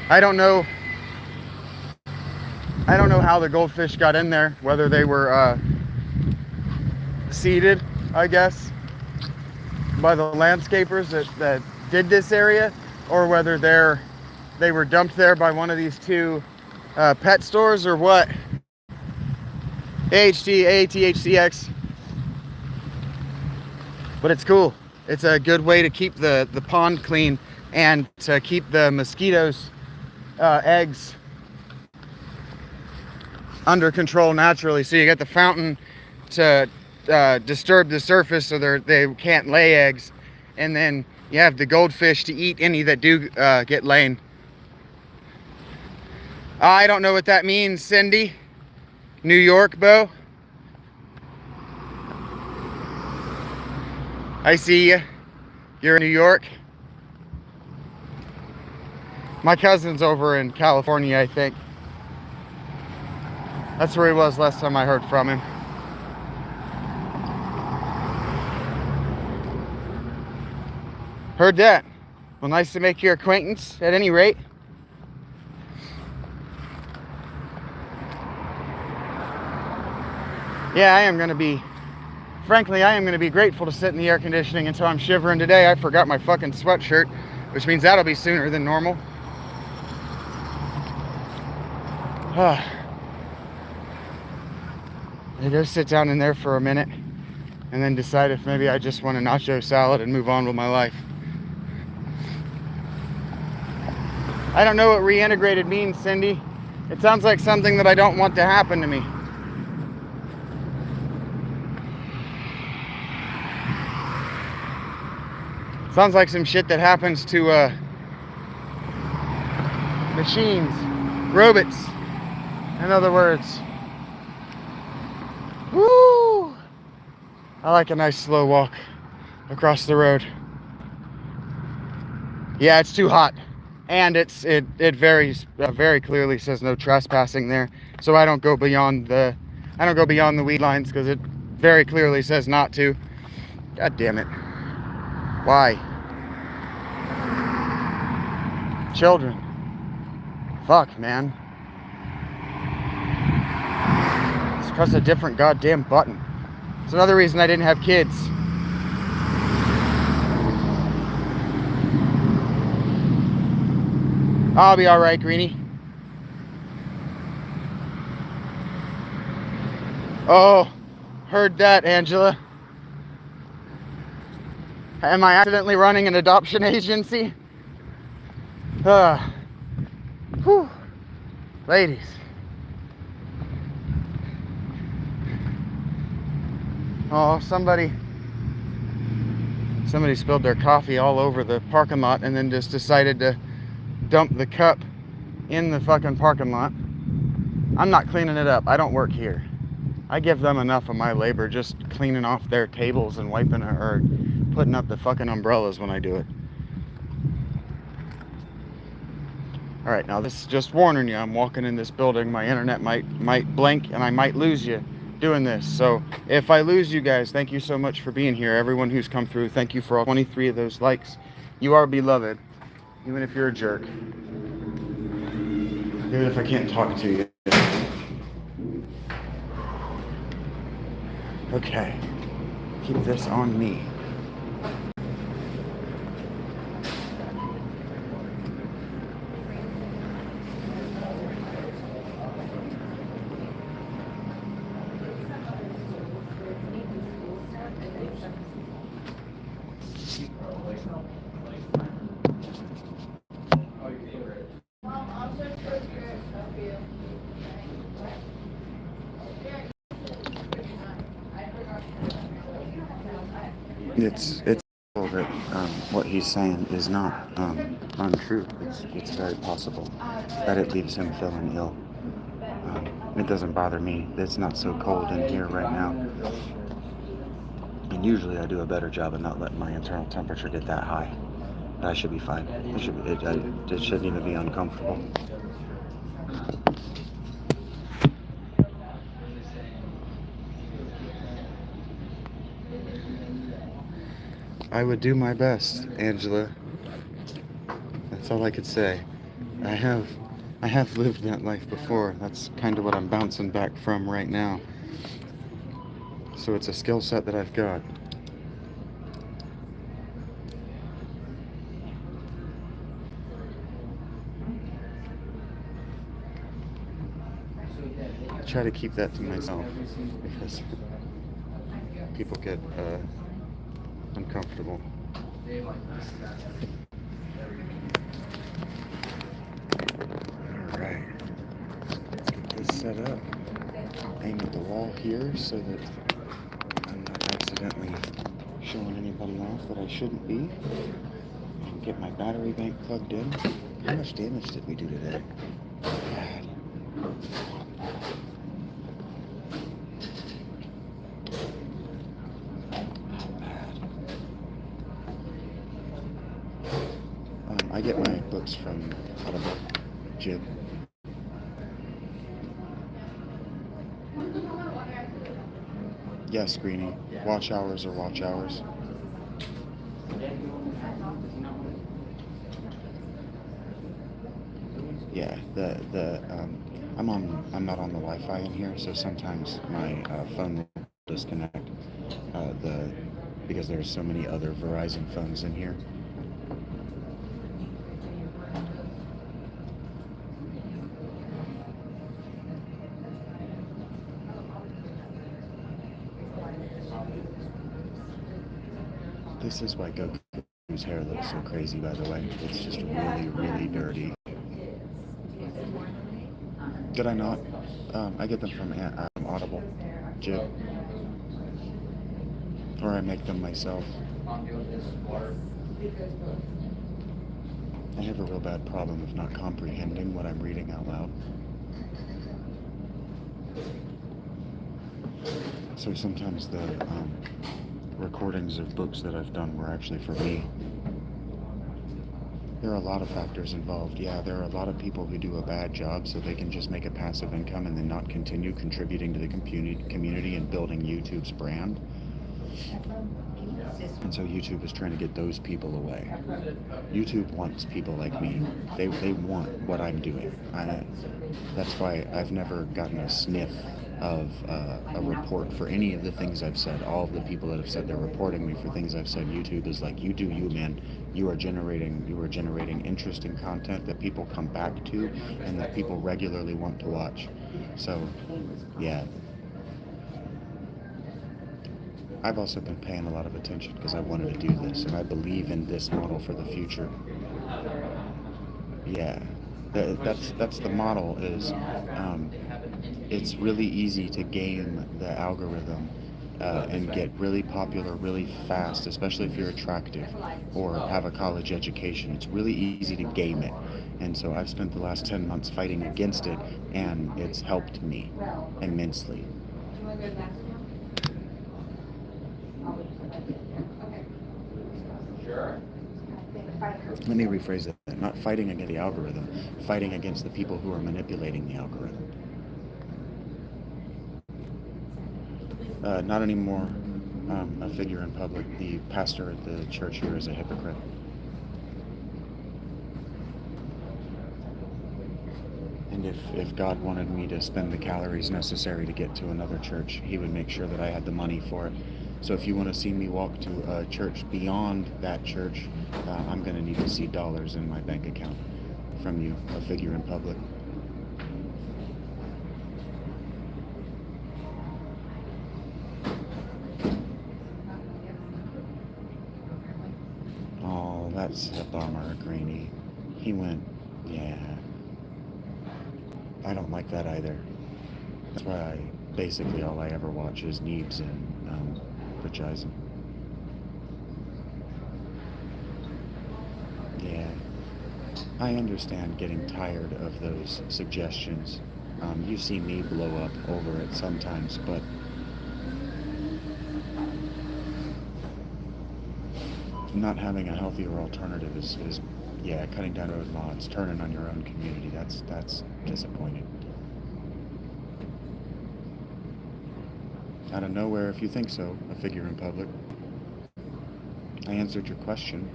I don't know how the goldfish got in there, whether they were seeded, I guess, by the landscapers that did this area, or whether they were dumped there by one of these two pet stores or what. AHTHCX. But it's cool. It's a good way to keep the pond clean and to keep the mosquitoes' eggs under control naturally. So you get the fountain to disturb the surface so they can't lay eggs, and then you have the goldfish to eat any that do get laid. I don't know what that means, Cindy. New York, Bo. I see you. You're in New York. My cousin's over in California, I think. That's where he was last time I heard from him. Heard that. Well, nice to make your acquaintance at any rate. Yeah, I am going to be grateful to sit in the air conditioning until I'm shivering today. I forgot my fucking sweatshirt, which means that'll be sooner than normal. I go sit down in there for a minute and then decide if maybe I just want a nacho salad and move on with my life. I don't know what reintegrated means, Cindy. It sounds like something that I don't want to happen to me. Sounds like some shit that happens to machines, robots, in other words. Woo! I like a nice slow walk across the road. Yeah, it's too hot, and it very clearly says no trespassing there. So I don't go beyond the weed lines because it very clearly says not to. God damn it! Why? Children. Fuck, man. Let's press a different goddamn button. It's another reason I didn't have kids. I'll be alright, Greenie. Oh, heard that, Angela. Am I accidentally running an adoption agency? Whew. Ladies. Oh, somebody spilled their coffee all over the parking lot and then just decided to dump the cup in the fucking parking lot. I'm not cleaning it up. I don't work here. I give them enough of my labor just cleaning off their tables and wiping or putting up the fucking umbrellas when I do it. All right, now this is just warning you. I'm walking in this building. My internet might blink and I might lose you doing this. So if I lose you guys, thank you so much for being here. Everyone who's come through, thank you for all 23 of those likes. You are beloved, even if you're a jerk. Even if I can't talk to you. Okay, keep this on me. It's that what he's saying is not untrue. It's very possible that it leaves him feeling ill. It doesn't bother me. It's not so cold in here right now. And usually I do a better job of not letting my internal temperature get that high. But I should be fine. It shouldn't even be uncomfortable. I would do my best, Angela. That's all I could say. I have lived that life before. That's kind of what I'm bouncing back from right now. So it's a skill set that I've got. I try to keep that to myself because people get uncomfortable. Alright, let's get this set up. Aim at the wall here so that I'm not accidentally showing anybody off that I shouldn't be. And get my battery bank plugged in. How much damage did we do today? God. I get my books from Audible, Jib. Yeah, screening. Watch hours are watch hours. Yeah, I'm not on the Wi-Fi in here, so sometimes my phone will disconnect. Because there's so many other Verizon phones in here. This is why Goku's hair looks so crazy, by the way. It's just really, really dirty. Did I not? I get them from Audible, Jib. Or I make them myself. I have a real bad problem of not comprehending what I'm reading out loud. So sometimes the recordings of books that I've done were actually for me. There are a lot of factors involved. Yeah, there are a lot of people who do a bad job so they can just make a passive income and then not continue contributing to the community and building YouTube's brand. And so YouTube is trying to get those people away. YouTube wants people like me. They want what I'm doing. That's why I've never gotten a sniff of a report for any of the things I've said. All of the people that have said they're reporting me for things I've said, YouTube is like, you do you, man. You are generating interesting content that people come back to and that people regularly want to watch. So, yeah. I've also been paying a lot of attention because I wanted to do this, and I believe in this model for the future. Yeah, that's the model. Is it's really easy to game the algorithm and get really popular really fast, especially if you're attractive or have a college education. It's really easy to game it. And so I've spent the last 10 months fighting against it, and it's helped me immensely. Let me rephrase that. Not fighting against the algorithm, fighting against the people who are manipulating the algorithm. Not anymore a figure in public. The pastor at the church here is a hypocrite. And if God wanted me to spend the calories necessary to get to another church, he would make sure that I had the money for it. So if you want to see me walk to a church beyond that church, I'm going to need to see dollars in my bank account from you, a figure in public. Oh, that's a bummer, Greenie. He went, yeah. I don't like that either. That's why basically all I ever watch is Neebs and Purchasing. Yeah, I understand getting tired of those suggestions. You see me blow up over it sometimes, but not having a healthier alternative is yeah, cutting down road mods, turning on your own community. That's disappointing. Out of nowhere, if you think so, a figure in public. I answered your question.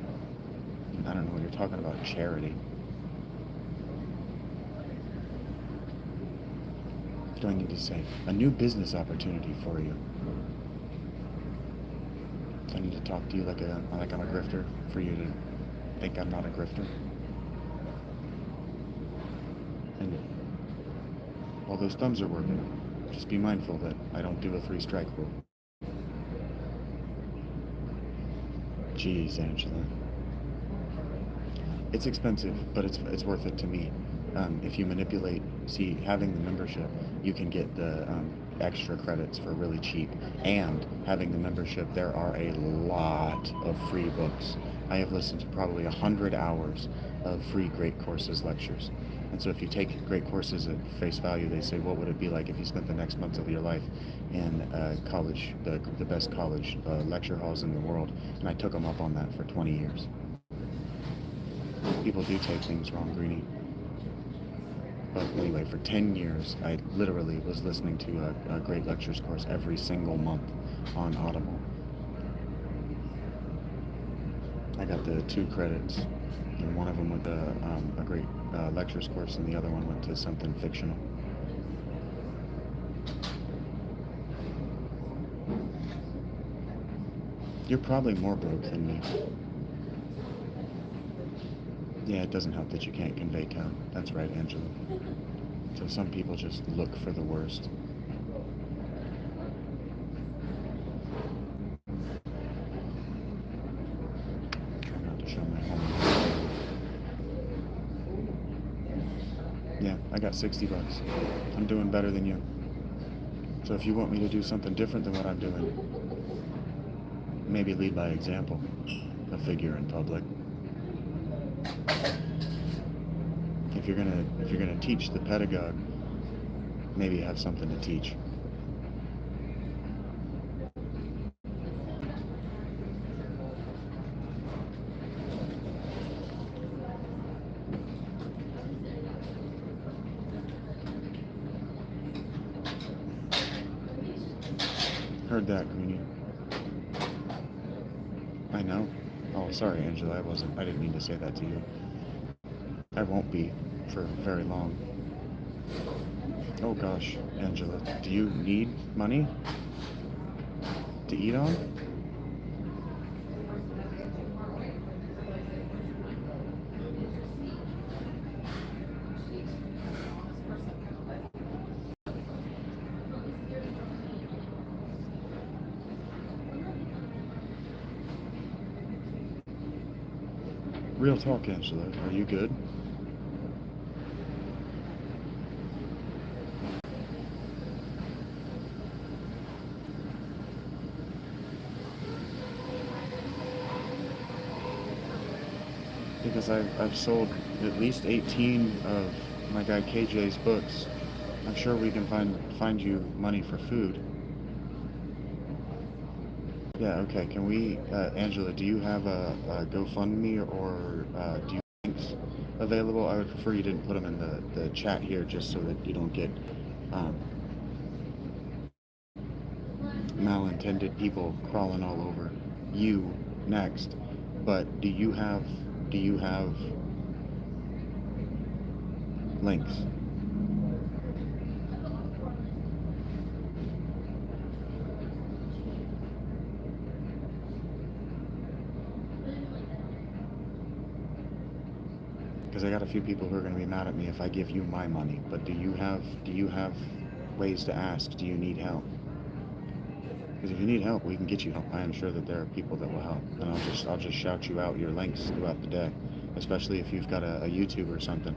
I don't know what you're talking about, charity. What do I need to say? A new business opportunity for you. I need to talk to you like I'm a grifter for you to think I'm not a grifter. And while those thumbs are working, just be mindful that I don't do a 3-strike rule. Jeez, Angela. It's expensive, but it's worth it to me. If you manipulate, see, having the membership, you can get the extra credits for really cheap. And having the membership, there are a lot of free books. I have listened to probably 100 hours of free Great Courses lectures. And so if you take Great Courses at face value, they say, what would it be like if you spent the next months of your life in college, the best college lecture halls in the world? And I took them up on that for 20 years. People do take things wrong, Greenie. But anyway, for 10 years, I literally was listening to a great lectures course every single month on Audible. I got the 2 credits, and one of them with a great lectures course, and the other one went to something fictional. You're probably more broke than me. Yeah, it doesn't help that you can't convey tone. That's right, Angela. So some people just look for the worst. Try not to show my home. Yeah, I got $60. I'm doing better than you. So if you want me to do something different than what I'm doing, maybe lead by example. A figure in public. If you're gonna teach the pedagogue, maybe have something to teach. Heard that, Greenie. I know. Oh, sorry, Angela. I didn't mean to say that to you. I won't be for very long. Oh gosh, Angela, do you need money to eat on? Real talk, Angela. Are you good? Because I've sold at least 18 of my guy KJ's books. I'm sure we can find you money for food. Yeah, okay. Can we, Angela, do you have a GoFundMe or do you have links available? I would prefer you didn't put them in the chat here just so that you don't get um, malintended people crawling all over you next. But do you have links? Because I got a few people who are going to be mad at me if I give you my money. But do you have ways to ask? Do you need help? Because if you need help, we can get you help. I am sure that there are people that will help, and I'll just shout you out your links throughout the day, especially if you've got a YouTube or something.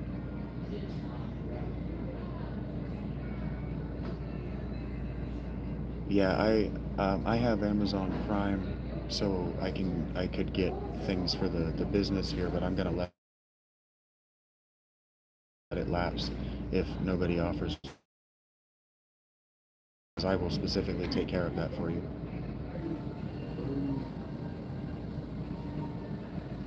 Yeah, I have Amazon Prime, so I could get things for the business here, but I'm gonna let it lapse if nobody offers. Because I will specifically take care of that for you.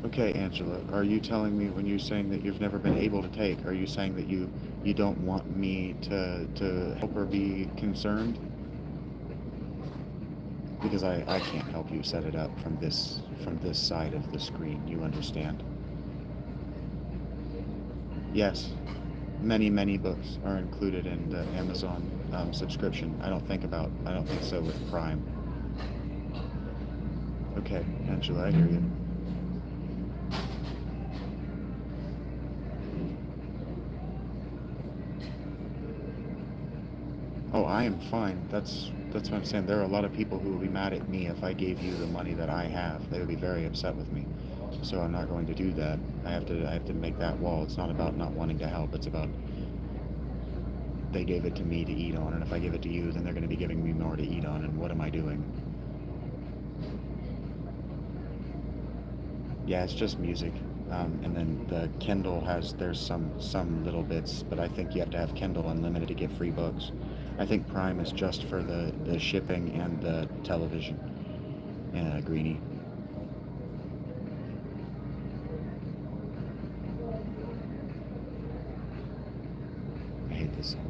Okay, Angela, are you telling me when you're saying that you've never been able to take, are you saying that you don't want me to help or be concerned? Because I can't help you set it up from this side of the screen, you understand? Yes, many books are included in the Amazon subscription. I don't think so with Prime. Okay, Angela, I hear you. Oh, I am fine. That's what I'm saying. There are a lot of people who will be mad at me if I gave you the money that I have. They would be very upset with me. So I'm not going to do that. I have to make that wall. It's not about not wanting to help. It's about they gave it to me to eat on, and if I give it to you, then they're going to be giving me more to eat on, and what am I doing? Yeah, it's just music. And then the Kindle there's some little bits, but I think you have to have Kindle Unlimited to get free books. I think Prime is just for the shipping and the television. Greenie. I hate this song.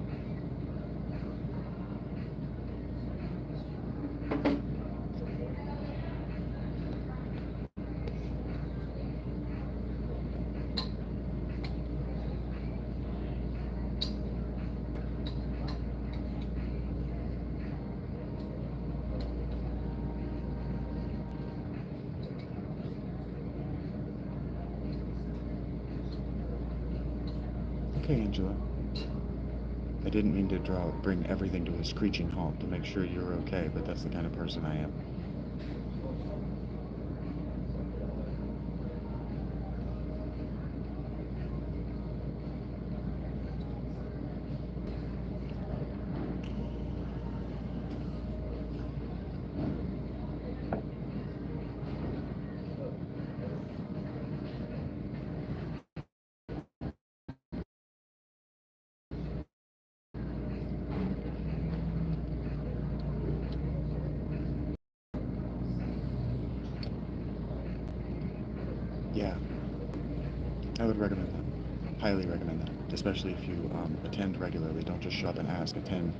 Okay, Angela. I didn't mean to bring everything to a screeching halt to make sure you're okay, but that's the kind of person I am. Yeah, I would recommend that. Highly recommend that. Especially if you attend regularly. Don't just show up and ask, attend,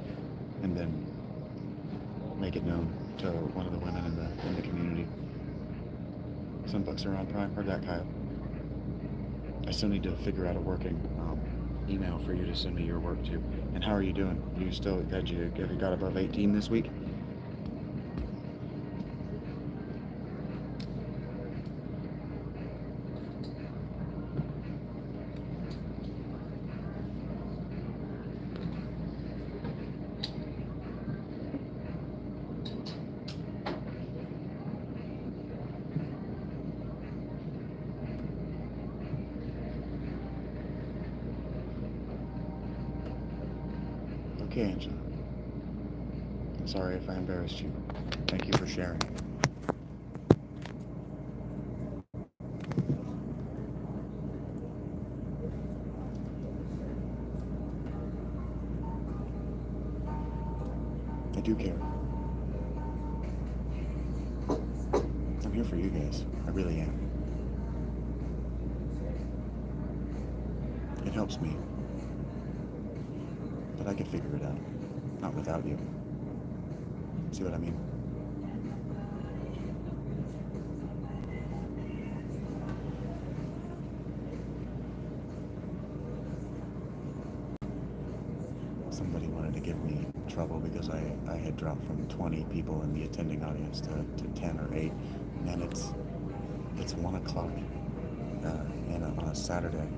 and then make it known to one of the women in the community. Some books are on Prime. Heard that, Kyle. I still need to figure out a working email for you to send me your work to. And how are you doing? Have you got above 18 this week? Okay, Angela. I'm sorry if I embarrassed you. Thank you for sharing. I do care. I'm here for you guys. I really am. It helps me. But I could figure it out. Not without you. See what I mean? Somebody wanted to give me trouble because I had dropped from 20 people in the attending audience to 10 or 8. Man, it's 1 o'clock on a Saturday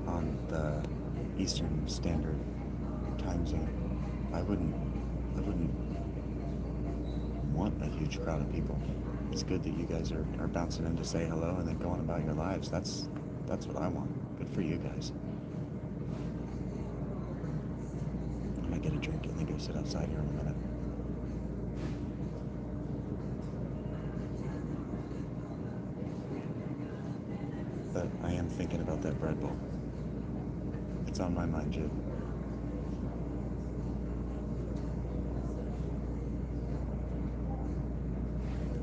on the Eastern Standard Time Zone. I wouldn't want a huge crowd of people. It's good that you guys are bouncing in to say hello and then going about your lives. That's what I want. Good for you guys. I might get a drink and then go sit outside here in a minute. But I am thinking about that bread bowl. It's on my mind, Jib.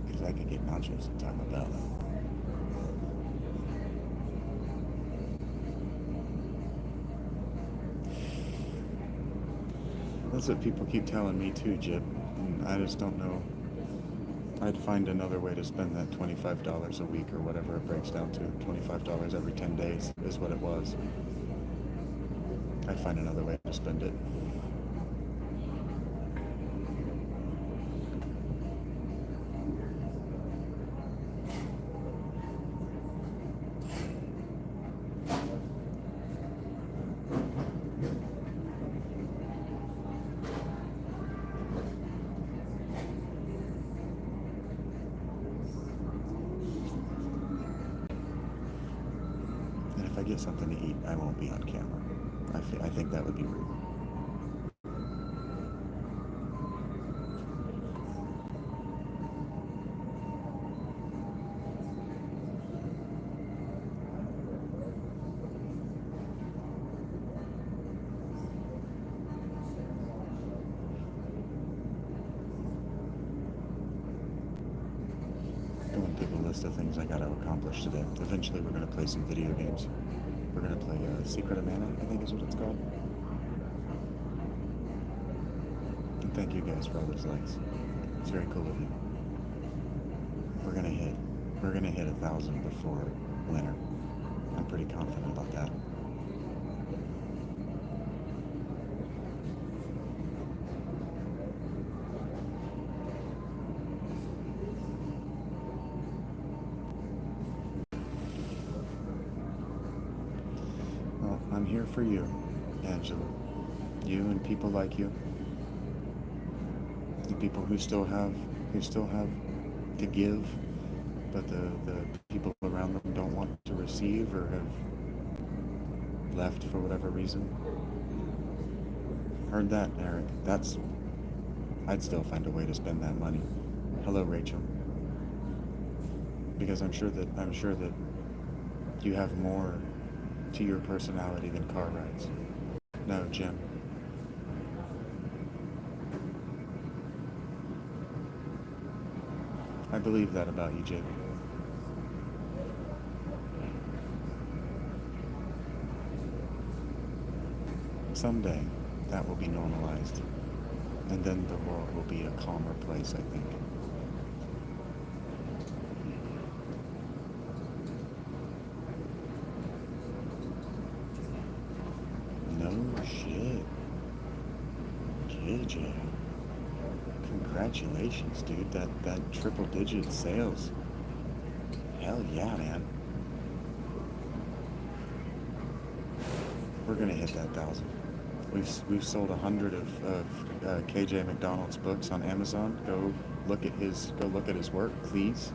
Because I could get nachos at Taco Bell. That's what people keep telling me too, Jib. And I just don't know. I'd find another way to spend that $25 a week or whatever it breaks down to. $25 every 10 days is what it was. I'd find another way to spend it. And if I get something to eat, I won't be on camera. I think that would be rude. Going through the list of things I gotta accomplish today. Eventually we're gonna play some video games. We're gonna play Secret of Mana, I think is what it's called. And thank you guys for all those likes. It's very cool of you. We're gonna hit 1,000 before winter. I'm pretty confident about that. Well, I'm here for you, Angela. You and people like you. The people who still have to give, but the people around them don't want to receive or have left for whatever reason. Heard that, Eric. I'd still find a way to spend that money. Hello, Rachel. Because I'm sure that you have more to your personality than car rides. No, Jim. I believe that about you, Jib. Someday, that will be normalized. And then the world will be a calmer place, I think. No shit. KJ. Congratulations, dude. That triple digit sales. Hell yeah, man. We're gonna hit that 1,000. We've sold 100 of KJ McDonald's books on Amazon. Go look at his work, please.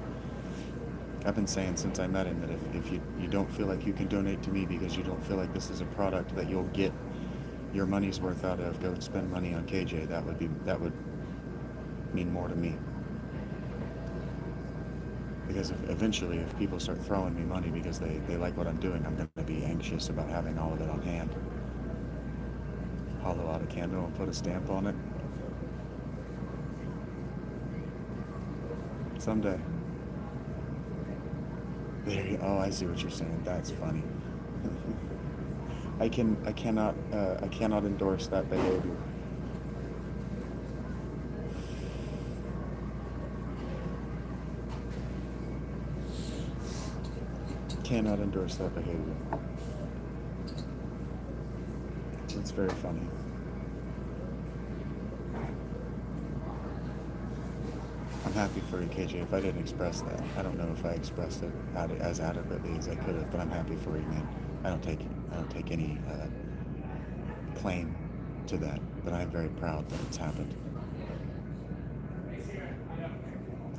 I've been saying since I met him that if you don't feel like you can donate to me because you don't feel like this is a product that you'll get your money's worth out of go and spend money on KJ, that would mean more to me. Because eventually, if people start throwing me money because they like what I'm doing, I'm going to be anxious about having all of it on hand. Hollow out a candle and put a stamp on it. Someday. There you, oh, I see what you're saying. That's funny. I cannot endorse that behavior. Cannot endorse that behavior. It's very funny. I'm happy for you, KJ. If I didn't express that, I don't know if I expressed it as adequately as I could have, but I'm happy for you, man. I don't take any claim to that, but I'm very proud that it's happened.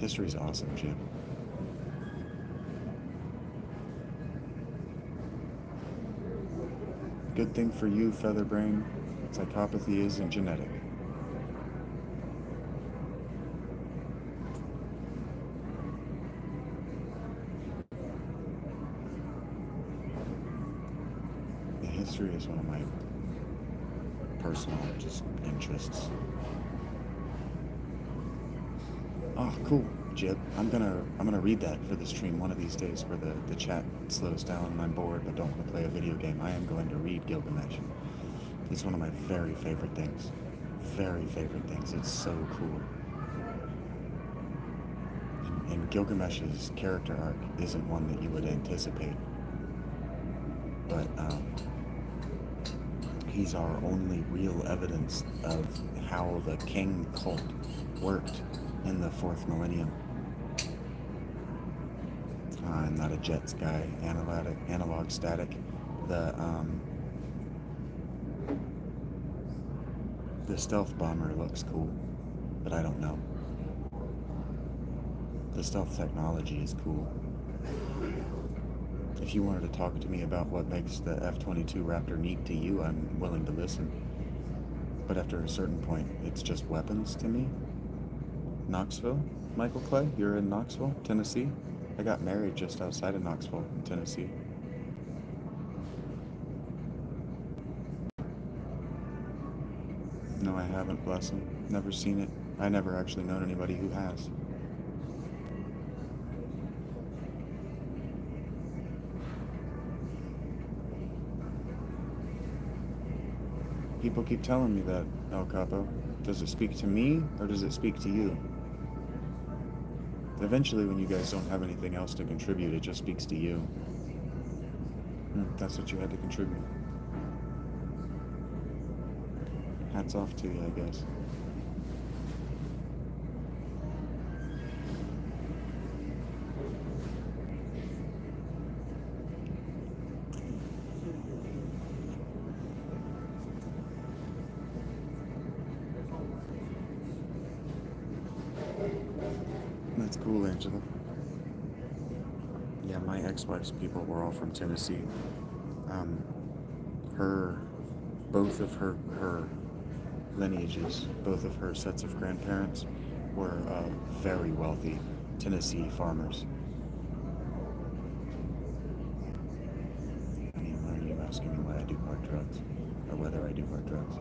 History's awesome, Jim. Good thing for you, Featherbrain, psychopathy isn't genetic. History is one of my personal just interests. Oh, cool, Jib. I'm gonna read that for the stream one of these days where the chat slows down and I'm bored but don't want to play a video game. I am going to read Gilgamesh. It's one of my very favorite things. Very favorite things. It's so cool. And Gilgamesh's character arc isn't one that you would anticipate. But he's our only real evidence of how the king cult worked in the 4th millennium. I'm not a Jets guy. Analog static. The stealth bomber looks cool, but I don't know. The stealth technology is cool. If you wanted to talk to me about what makes the F-22 Raptor neat to you, I'm willing to listen. But after a certain point, it's just weapons to me. Knoxville? Michael Clay, you're in Knoxville, Tennessee? I got married just outside of Knoxville, Tennessee. No, I haven't, bless him. Never seen it. I never actually known anybody who has. People keep telling me that, El Capo. Does it speak to me, or does it speak to you? Eventually, when you guys don't have anything else to contribute, it just speaks to you. That's what you had to contribute. Hats off to you, I guess. That's cool, Angela. Yeah, my ex-wife's people were all from Tennessee. Both of her lineages, both of her sets of grandparents were very wealthy Tennessee farmers. I mean, why are you asking me why I do hard drugs, or whether I do hard drugs?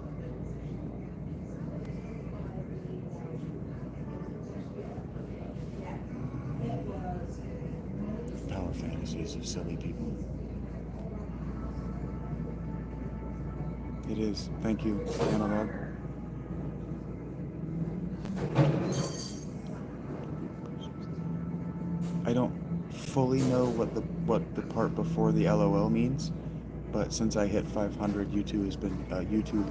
Power fantasies of silly people. It is. Thank you, Analog. I don't fully know what the part before the LOL means, but since I hit 500, YouTube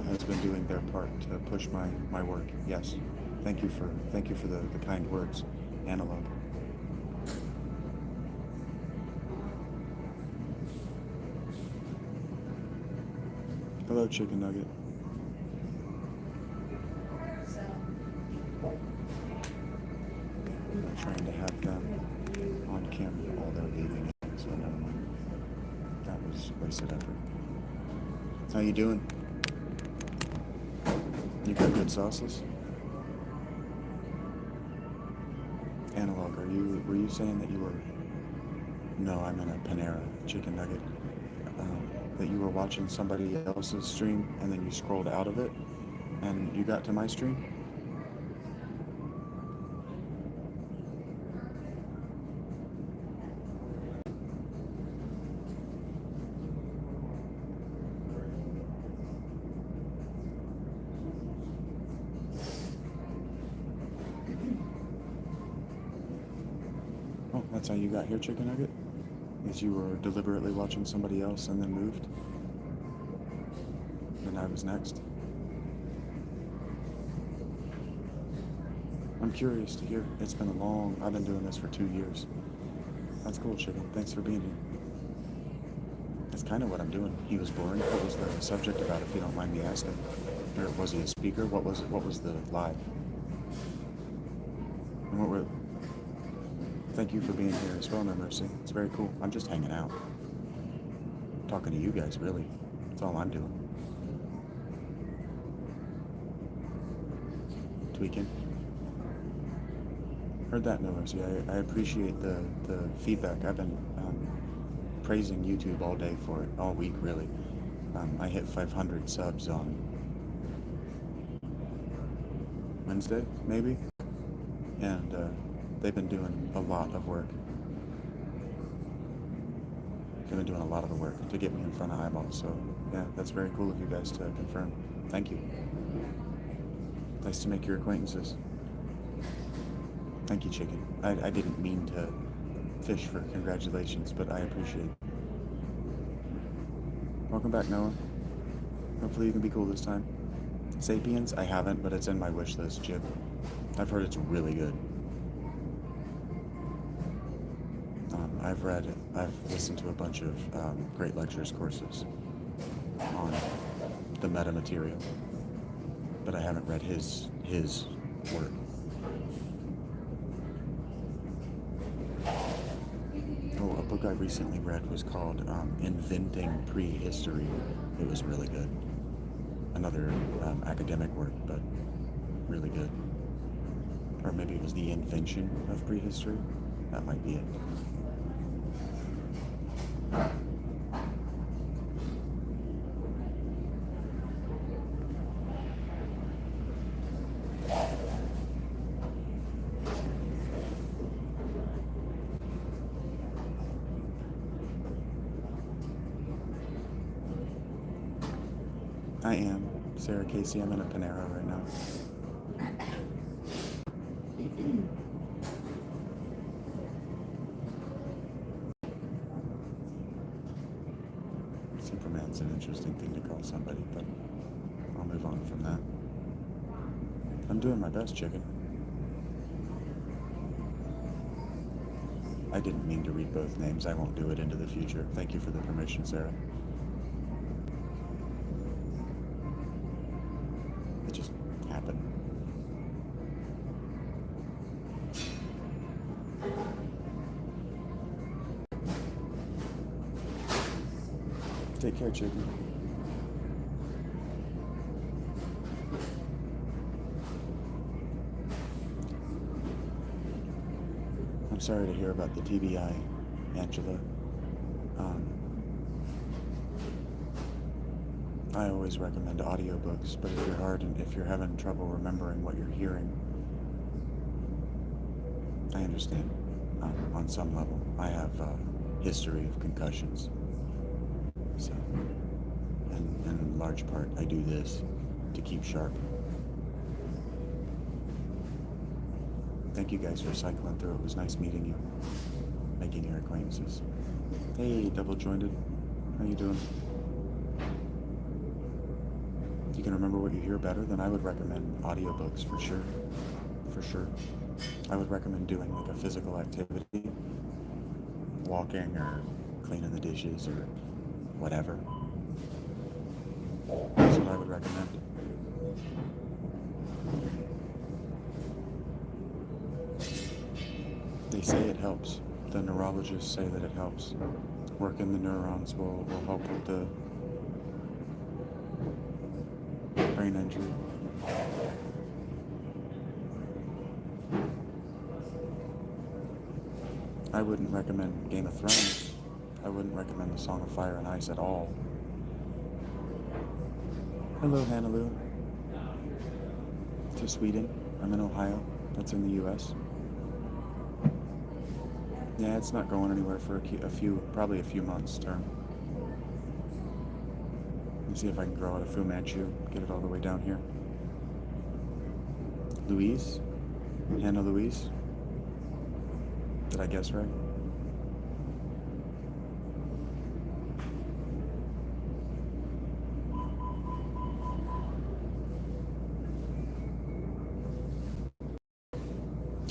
has been doing their part to push my work. Yes. Thank you for the kind words, Analog. Hello, Chicken Nugget. I'm not trying to have them on camera while they're leaving, so never mind. That was wasted effort. How you doing? You got good sauces? Analog, were you saying that you were... No, I'm in a Panera chicken nugget. That you were watching somebody else's stream and then you scrolled out of it and you got to my stream? Oh, that's how you got here, chicken nugget? Is you were deliberately watching somebody else and then moved? Then I was next? I'm curious to hear. It's been I've been doing this for 2 years. That's cool, chicken. Thanks for being here. That's kind of what I'm doing. He was boring. What was the subject about, if you don't mind me asking? Or was he a speaker? What was the live? And what were... Thank you for being here as well, No Mercy. It's very cool. I'm just hanging out. Talking to you guys, really. That's all I'm doing. Tweaking. Heard that, No Mercy. I appreciate the feedback. I've been praising YouTube all day for it, all week, really. I hit 500 subs on Wednesday, maybe? And they've been doing a lot of work. They've been doing a lot of the work to get me in front of eyeballs, so yeah, that's very cool of you guys to confirm. Thank you. Nice to make your acquaintances. Thank you, chicken. I didn't mean to fish for congratulations, but I appreciate it. Welcome back, Noah. Hopefully you can be cool this time. Sapiens? I haven't, but it's in my wish list, Jib. I've heard it's really good. I've listened to a bunch of Great Lectures courses on the meta material, but I haven't read his work. Oh, a book I recently read was called Inventing Prehistory. It was really good. Another academic work, but really good. Or maybe it was The Invention of Prehistory. That might be it. I am. Sarah Casey, I'm in a Panera right now. Superman's an interesting thing to call somebody, but I'll move on from that. I'm doing my best, chicken. I didn't mean to read both names. I won't do it into the future. Thank you for the permission, Sarah. It just happened. Take care, chicken. I'm sorry to hear about the TBI, Angela. I always recommend audiobooks, but if you're having trouble remembering what you're hearing, I understand. On some level, I have a history of concussions, so, and in large part, I do this to keep sharp. Thank you guys for cycling through. It was nice meeting you, making your acquaintances. Hey, double jointed. How you doing? You can remember what you hear better, then I would recommend audiobooks for sure. For sure. I would recommend doing like a physical activity, walking or cleaning the dishes or whatever. That's what I would recommend. They say it helps. The neurologists say that it helps. Working the neurons will help with the brain injury. I wouldn't recommend Game of Thrones. I wouldn't recommend The Song of Fire and Ice at all. Hello, Hannaloo. To Sweden. I'm in Ohio. That's in the U.S. Yeah, it's not going anywhere for probably a few months term. Let's see if I can grow out a Fu Manchu, get it all the way down here. Louise? Hannah Louise? Did I guess right?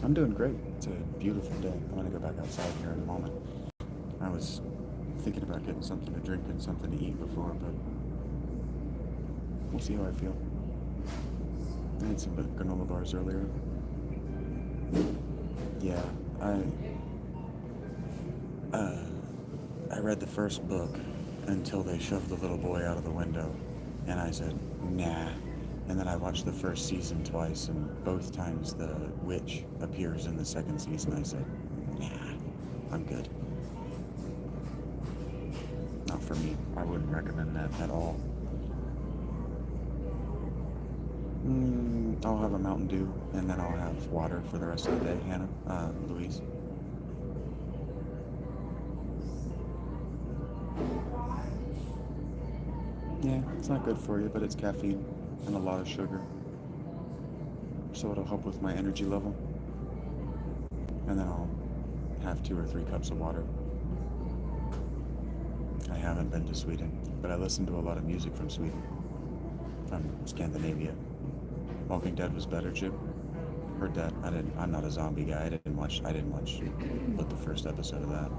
I'm doing great. It's a beautiful day. I'm gonna go back outside here in a moment. I was thinking about getting something to drink and something to eat before, but we'll see how I feel. I had some granola bars earlier. Yeah, I read the first book until they shoved the little boy out of the window, and I said, nah. And then I watched the first season twice, and both times the witch appears in the second season. I said, nah, I'm good. Not for me. I wouldn't recommend that at all. I'll have a Mountain Dew, and then I'll have water for the rest of the day, Hannah, Louise. Yeah, it's not good for you, but it's caffeine and a lot of sugar. So it'll help with my energy level. And then I'll have 2 or 3 cups of water. I haven't been to Sweden, but I listen to a lot of music from Sweden, from Scandinavia. Walking Dead was better, Chip. Heard that. I'm not a zombie guy. I didn't watch but the first episode of that.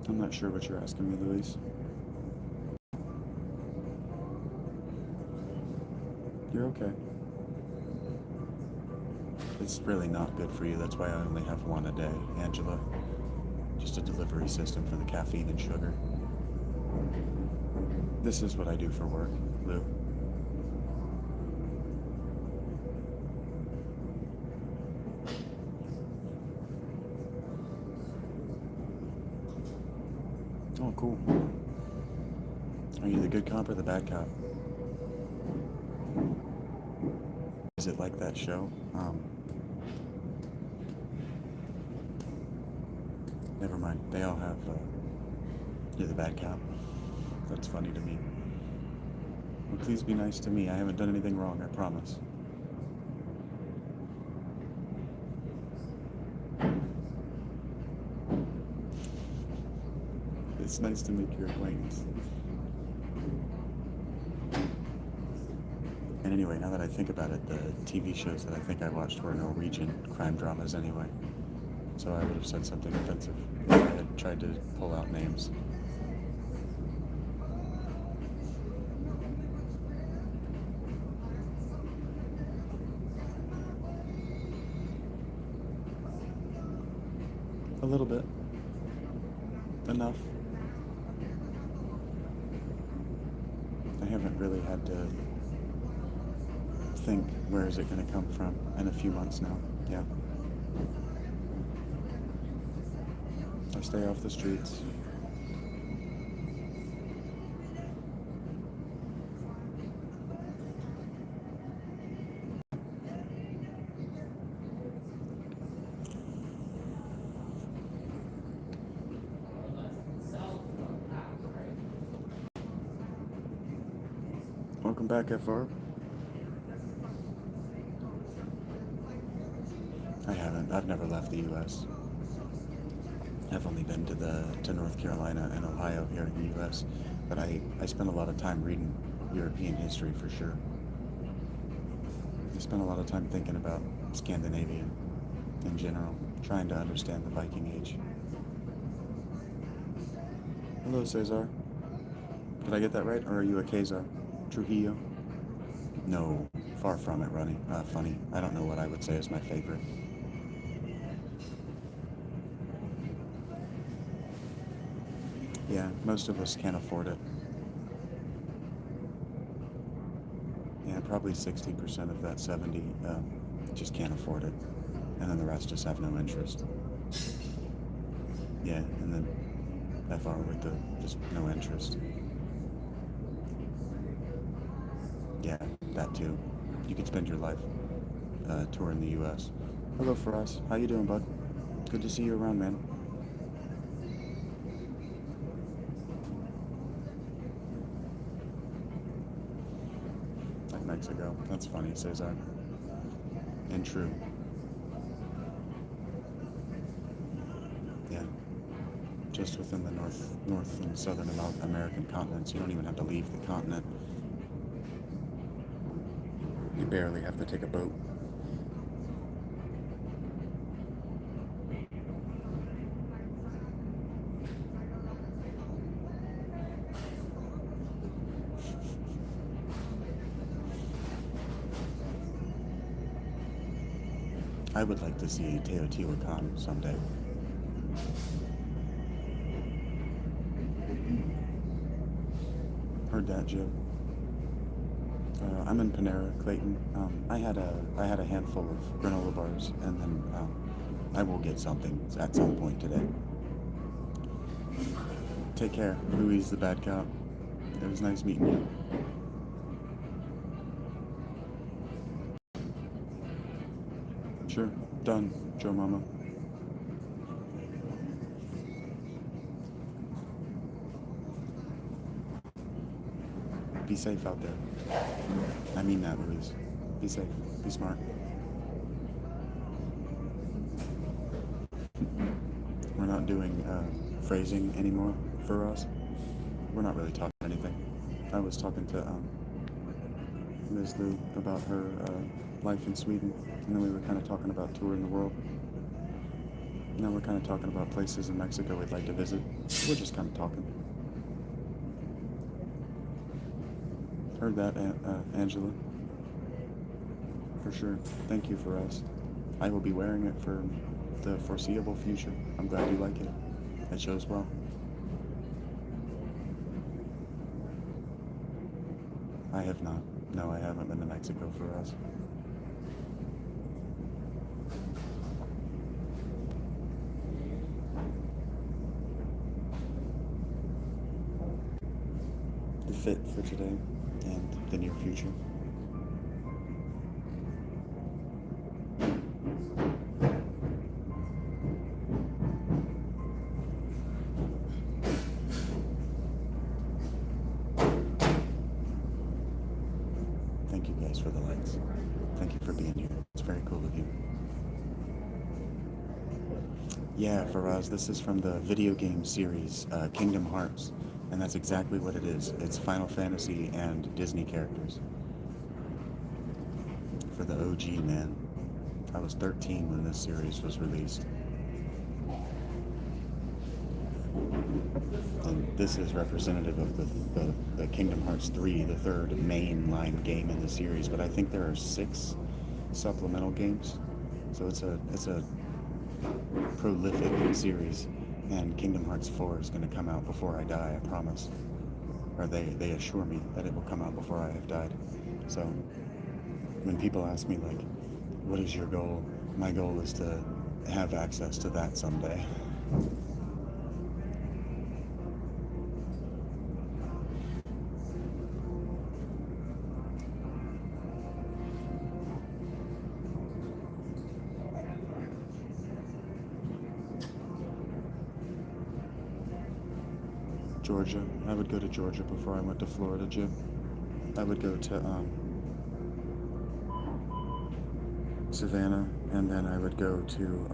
I'm not sure what you're asking me, Louise. You're okay. It's really not good for you. That's why I only have one a day, Angela. Just a delivery system for the caffeine and sugar. This is what I do for work, Lou. Oh, cool. Are you the good cop or the bad cop? Is it like that show? Nevermind. They all have, you're the bad cop. That's funny to me. Well, please be nice to me. I haven't done anything wrong, I promise. It's nice to make your acquaintance. And anyway, now that I think about it, the TV shows that I think I watched were Norwegian crime dramas anyway. So I would have said something offensive if I had tried to pull out names. A little bit. Enough. I haven't really had to think, where is it going to come from, in a few months now. Yeah. I stay off the streets. Welcome back, FR. I haven't. I've never left the U.S. I've only been to North Carolina and Ohio here in the U.S., but I spend a lot of time reading European history for sure. I spend a lot of time thinking about Scandinavia in general, trying to understand the Viking Age. Hello, Cesar. Did I get that right, or are you a Quasar? Trujillo? No, far from it, Funny. I don't know what I would say is my favorite. Yeah, most of us can't afford it. Yeah, probably 60% of that 70 just can't afford it. And then the rest just have no interest. Yeah, and then FR with the just no interest. Yeah, that too. You could spend your life touring the U.S. Hello, Faraz. How you doing, bud? Good to see you around, man. Like Mexico. That's funny, Cesar. And true. Yeah. Just within the North and Southern American continents. You don't even have to leave the continent. You barely have to take a boat. I would like to see Teotihuacan someday. Heard that, Jim. I'm in Panera, Clayton. I had a handful of granola bars, and then I will get something at some point today. Take care, Louise the bad cop. It was nice meeting you. Sure, done, Joe Mama. Be safe out there. I mean that, Louise. Be safe. Be smart. We're not doing phrasing anymore for us. We're not really talking anything. I was talking to Ms. Lou about her life in Sweden, and then we were kind of talking about touring the world. Now we're kind of talking about places in Mexico we'd like to visit. We're just kind of talking. Heard that, Angela. For sure. Thank you for us. I will be wearing it for the foreseeable future. I'm glad you like it. It shows well. I have not. No, I haven't been to Mexico for us. The fit for today and the near future. Thank you guys for the likes. Thank you for being here. It's very cool of you. Yeah, Faraz, this is from the video game series Kingdom Hearts, and that's exactly what it is. It's Final Fantasy and Disney characters. For the OG, man. I was 13 when this series was released. And this is representative of the Kingdom Hearts 3, the third mainline game in the series, but I think there are 6 supplemental games. So it's a prolific series, and Kingdom Hearts 4 is going to come out before I die, I promise. Or they assure me that it will come out before I have died. So when people ask me, like, what is your goal? My goal is to have access to that someday. Georgia. I would go to Georgia before I went to Florida, Jim. I would go to Savannah, and then I would go to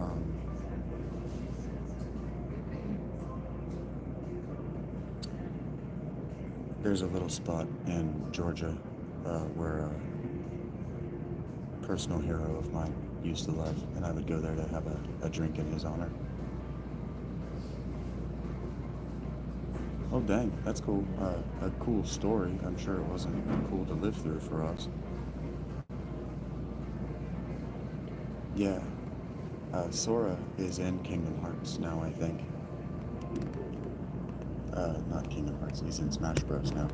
there's a little spot in Georgia where a personal hero of mine used to live, and I would go there to have a drink in his honor. Oh dang, that's cool. A cool story. I'm sure it wasn't cool to live through for us. Yeah, Sora is in Kingdom Hearts now, I think. not Kingdom Hearts. He's in Smash Bros. Now.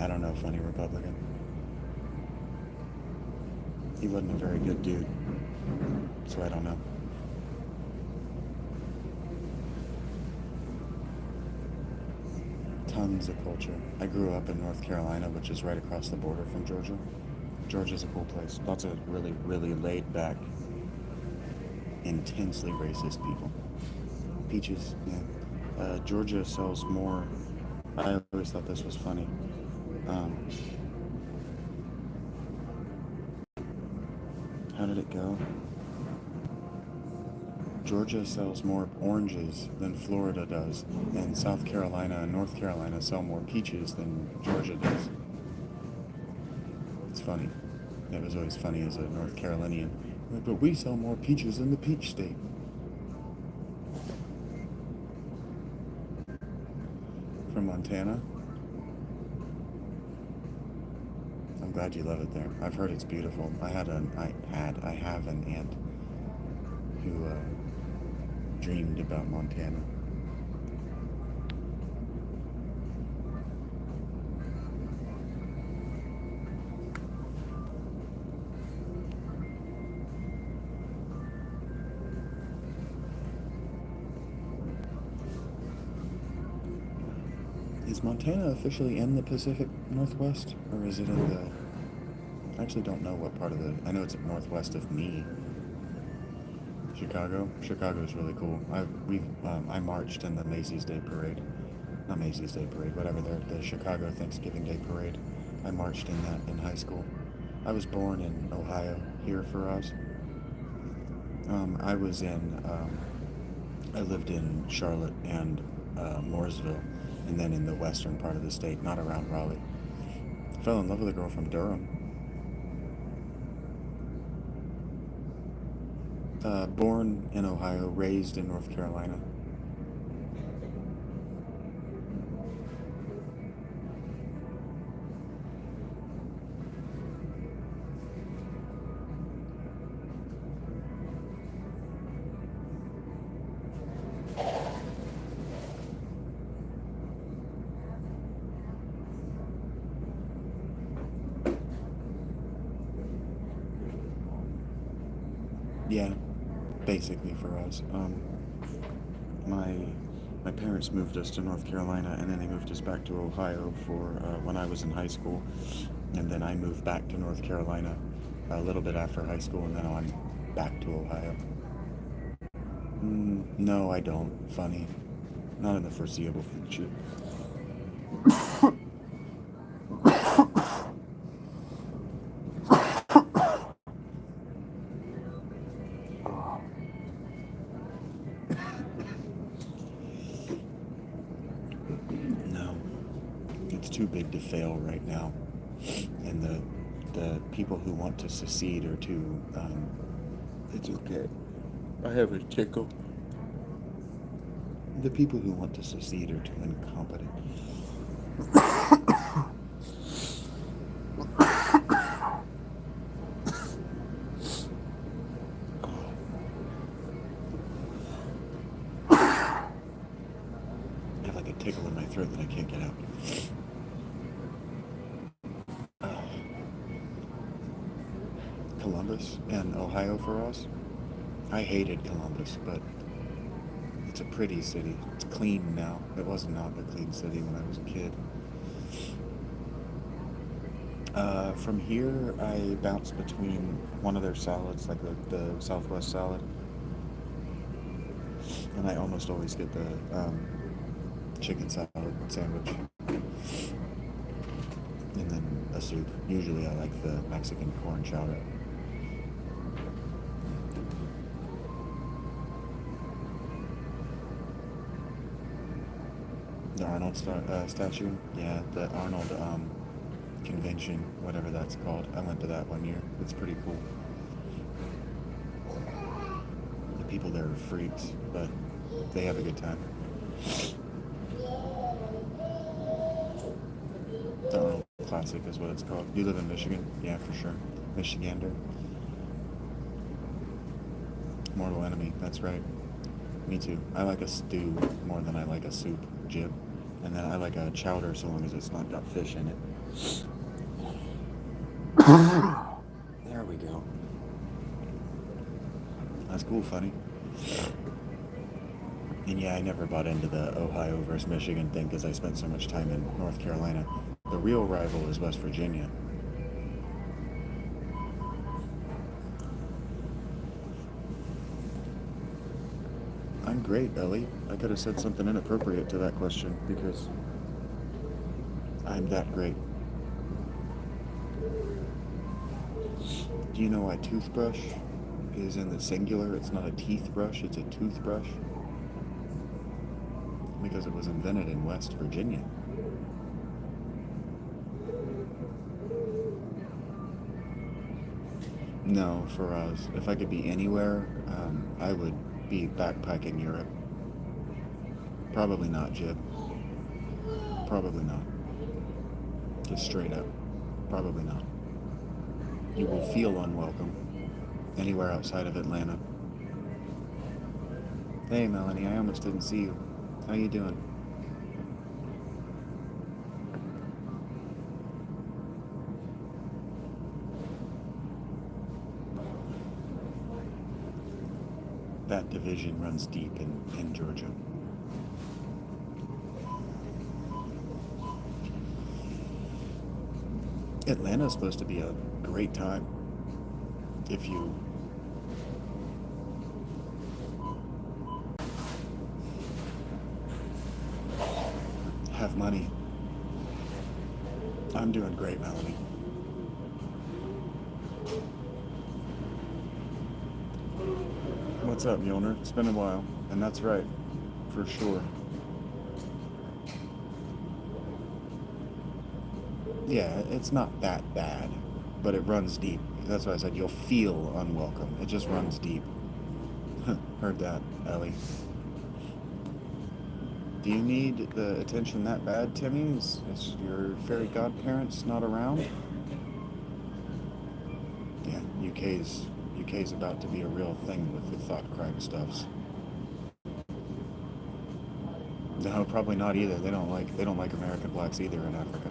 I don't know, funny Republican. He wasn't a very good dude, so I don't know. Tons of culture. I grew up in North Carolina, which is right across the border from Georgia. Georgia's a cool place. Lots of really, really laid back, intensely racist people. Peaches, yeah. Georgia sells more. I always thought this was funny. How did it go? Georgia sells more oranges than Florida does, and South Carolina and North Carolina sell more peaches than Georgia does. It's funny. It was always funny as a North Carolinian. Like, but we sell more peaches than the peach state. From Montana? I'm glad you love it there. I've heard it's beautiful. I have an aunt who dreamed about Montana. Is Montana officially in the Pacific Northwest, or is it in the... I actually don't know what part of the... I know it's northwest of me. Chicago? Chicago's really cool. I marched in the Macy's Day Parade. Not Macy's Day Parade, whatever, the Chicago Thanksgiving Day Parade. I marched in that in high school. I was born in Ohio, here for us. I lived in Charlotte and Mooresville, and then in the western part of the state, not around Raleigh. Fell in love with a girl from Durham. Born in Ohio, raised in North Carolina. Yeah, basically for us. My parents moved us to North Carolina, and then they moved us back to Ohio for when I was in high school, and then I moved back to North Carolina a little bit after high school, and then on back to Ohio. No, I don't. Funny. Not in the foreseeable future. No. It's too big to fail right now. And the people who want to secede are too, it's okay. I have a tickle. The people who want to secede are too incompetent. I have like a tickle in my throat that I can't get out. Columbus and Ohio for us. I hated Columbus, but it's a pretty city. It's clean now. It was not a clean city when I was a kid. From here, I bounce between one of their salads, like the Southwest salad, and I almost always get the chicken salad sandwich, and then a soup. Usually I like the Mexican corn chowder. The Arnold statue? Yeah, the Arnold convention, whatever that's called. I went to that one year. It's pretty cool. The people there are freaks, but they have a good time. The Arnold Classic is what it's called. You live in Michigan? Yeah, for sure. Michigander. Mortal enemy, that's right. Me too. I like a stew more than I like a soup, Jib. And then I like a chowder so long as it's not got fish in it. There we go. That's cool, funny. And yeah, I never bought into the Ohio versus Michigan thing because I spent so much time in North Carolina. The real rival is West Virginia. I'm great, Ellie. I could have said something inappropriate to that question because I'm that great. Do you know why toothbrush is in the singular? It's not a teeth brush, it's a toothbrush. Because it was invented in West Virginia. No, for us. If I could be anywhere, I would be backpacking Europe. Probably not, Jib. Probably not. Just straight up. Probably not. You will feel unwelcome anywhere outside of Atlanta. Hey, Melanie, I almost didn't see you. How you doing? That division runs deep in Georgia. Atlanta's supposed to be a great time if you have money. I'm doing great, Melanie. What's up, Mjolnir? It's been a while, and that's right, for sure. Yeah, it's not that bad, but it runs deep. That's why I said you'll feel unwelcome. It just runs deep. Heard that, Ellie. Do you need the attention that bad, Timmy? Is your fairy godparents not around? Yeah, UK's about to be a real thing with the thought crime stuffs. No, probably not either. They don't like American blacks either in Africa.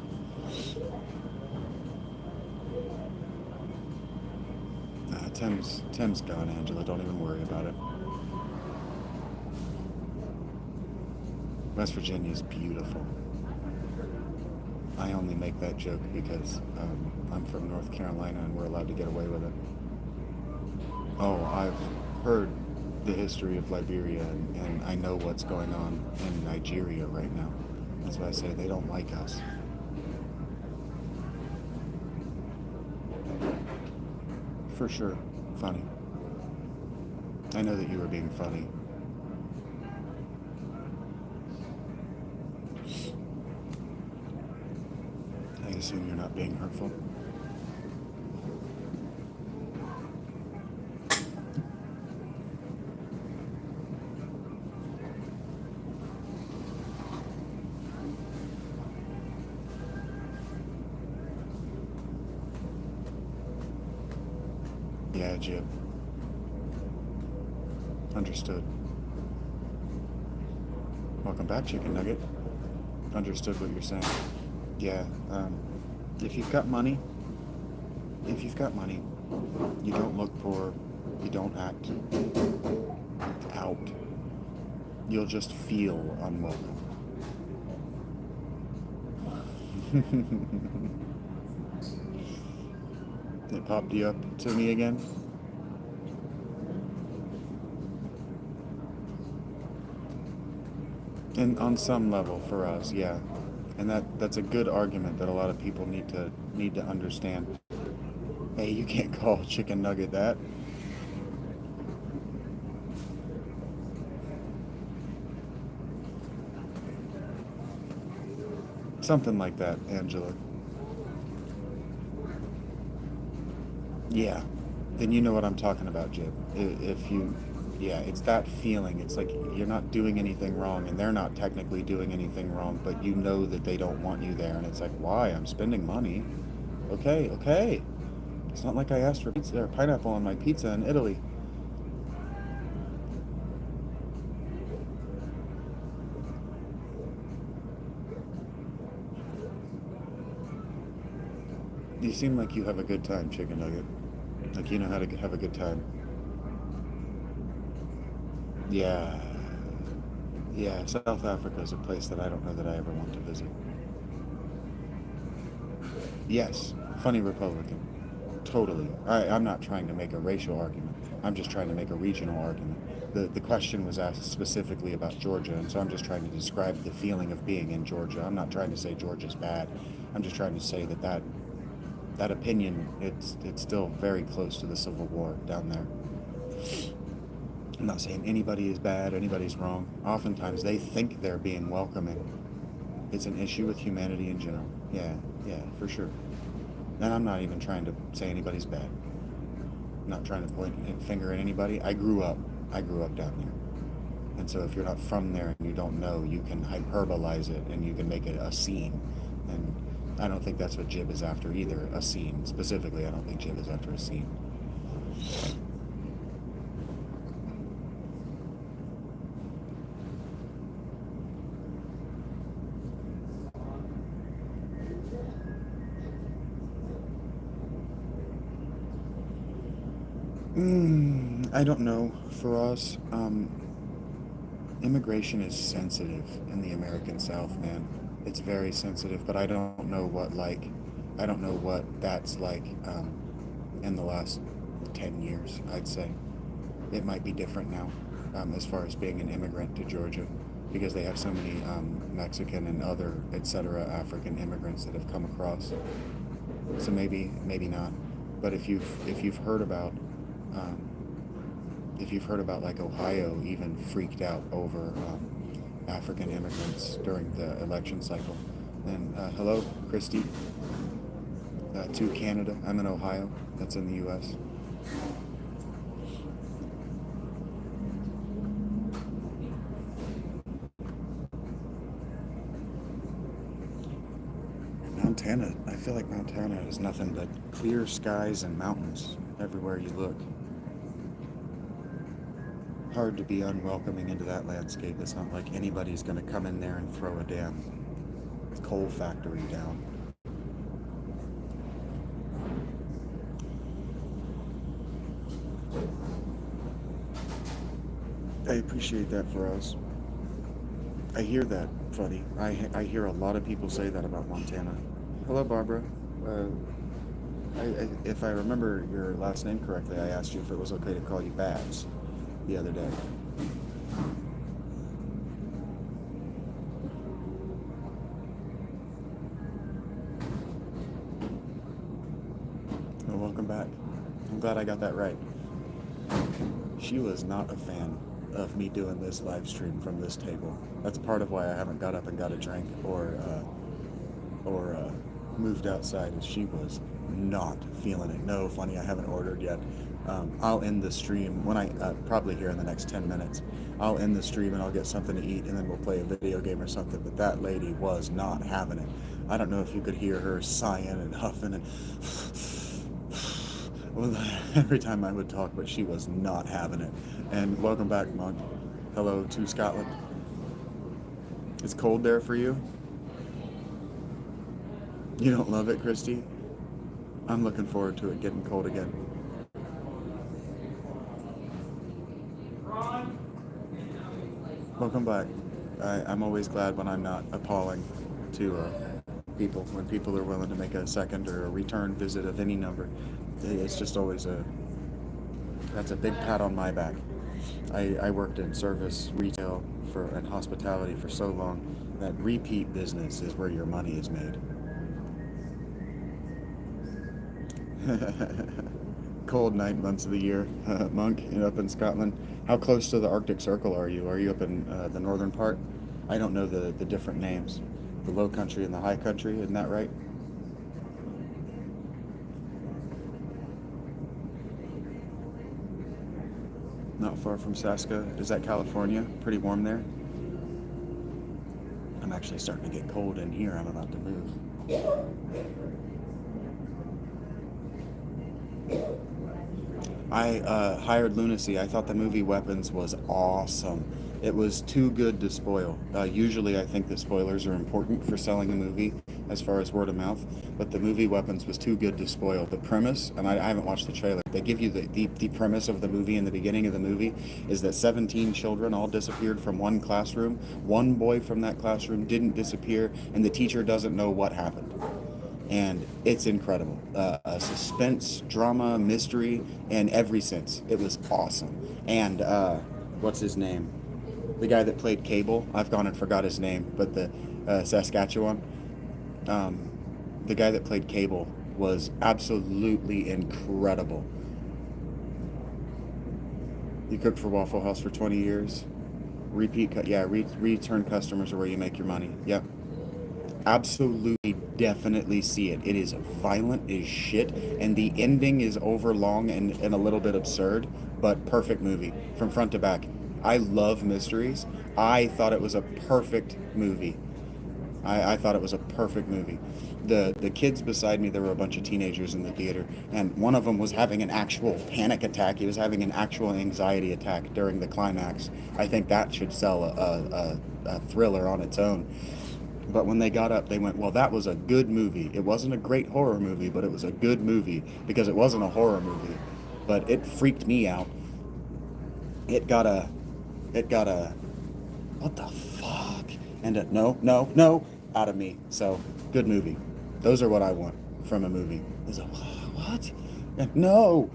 Tim's gone, Angela. Don't even worry about it. West Virginia is beautiful. I only make that joke because I'm from North Carolina and we're allowed to get away with it. Oh, I've heard the history of Liberia and I know what's going on in Nigeria right now. That's why I say they don't like us. For sure. Funny. I know that you were being funny. I assume you're not being hurtful. Yeah, Jib. Understood. Welcome back, Chicken Nugget. Understood what you're saying. Yeah, if you've got money, you don't look poor, you don't act out, you'll just feel unwelcome. It popped you up to me again? And on some level for us, yeah. And that's a good argument that a lot of people need to understand. Hey, you can't call Chicken Nugget that. Something like that, Angela. Yeah. Then you know what I'm talking about, Jib. Yeah, it's that feeling. It's like you're not doing anything wrong, and they're not technically doing anything wrong, but you know that they don't want you there, and it's like, why? I'm spending money. Okay. It's not like I asked for pizza or pineapple on my pizza in Italy. You seem like you have a good time, Chicken Nugget. Like you know how to have a good time. Yeah. Yeah, South Africa is a place that I don't know that I ever want to visit. Yes, funny Republican. Totally. I'm not trying to make a racial argument. I'm just trying to make a regional argument. The question was asked specifically about Georgia, and so I'm just trying to describe the feeling of being in Georgia. I'm not trying to say Georgia's bad. I'm just trying to say that opinion, it's still very close to the Civil War down there. I'm not saying anybody is bad, anybody's wrong. Oftentimes they think they're being welcoming. It's an issue with humanity in general. Yeah, yeah, for sure. And I'm not even trying to say anybody's bad. I'm not trying to point a finger at anybody. I grew up down there. And so if you're not from there and you don't know, you can hyperbolize it and you can make it a scene. And I don't think that's what Jib is after either, a scene. Specifically, I don't think Jib is after a scene. I don't know. For us, immigration is sensitive in the American South, man. It's very sensitive, but I don't know what that's like in the last 10 years, I'd say. It might be different now as far as being an immigrant to Georgia because they have so many Mexican and other, etc., African immigrants that have come across. So maybe not. But if you've heard about um, if you've heard about like Ohio even freaked out over African immigrants during the election cycle. And hello, Christy, to Canada. I'm in Ohio. That's in the U.S. Montana, I feel like Montana is nothing but clear skies and mountains everywhere you look. Hard to be unwelcoming into that landscape. It's not like anybody's going to come in there and throw a damn coal factory down. I appreciate that for us. I hear that, Funny. I hear a lot of people say that about Montana. Hello, Barbara. Uh, if I remember your last name correctly, I asked you if it was okay to call you Babs the other day. Well, welcome back. I'm glad I got that right. She was not a fan of me doing this live stream from this table. That's part of why I haven't got up and got a drink or moved outside. Is she was not feeling it. No, Funny, I haven't ordered yet. I'll end the stream when I probably here in the next 10 minutes. I'll end the stream and I'll get something to eat and then we'll play a video game or something. But that lady was not having it. I don't know if you could hear her sighing and huffing and well, every time I would talk, but she was not having it. And welcome back, Monk. Hello to Scotland. It's cold there for you? You don't love it, Christy? I'm looking forward to it getting cold again. Welcome back. I'm always glad when I'm not appalling to people, when people are willing to make a second or a return visit of any number. It's just always that's a big pat on my back. I worked in service, retail, and hospitality for so long that repeat business is where your money is made. Cold 9 months of the year, Monk, up in Scotland. How close to the Arctic Circle are you? Are you up in the northern part? I don't know the different names. The low country and the high country, isn't that right? Not far from Saska. Is that California? Pretty warm there? I'm actually starting to get cold in here. I'm about to move. I hired Lunacy. I thought the movie Weapons was awesome. It was too good to spoil. Usually I think that spoilers are important for selling a movie, as far as word of mouth, but the movie Weapons was too good to spoil. The premise, and I haven't watched the trailer, they give you the premise of the movie in the beginning of the movie is that 17 children all disappeared from one classroom. One boy from that classroom didn't disappear, and the teacher doesn't know what happened. And it's incredible. A suspense, drama, mystery, in every sense. It was awesome. And what's his name? The guy that played Cable. I've gone and forgot his name, but the Saskatchewan. Um, the guy that played Cable was absolutely incredible. You cooked for Waffle House for 20 years. Return customers are where you make your money. Yep. Absolutely, definitely see it. It is violent as shit, and the ending is overlong and a little bit absurd, but perfect movie from front to back. I love mysteries. I thought it was a perfect movie. I thought it was a perfect movie. The kids beside me, there were a bunch of teenagers in the theater, and one of them was having an actual panic attack. He was having an actual anxiety attack during the climax. I think that should sell a thriller on its own. But when they got up, they went, well, that was a good movie. It wasn't a great horror movie, but it was a good movie because it wasn't a horror movie. But it freaked me out. It got a, what the fuck? And a, no, out of me. So, good movie. Those are what I want from a movie. Is a, what? And no!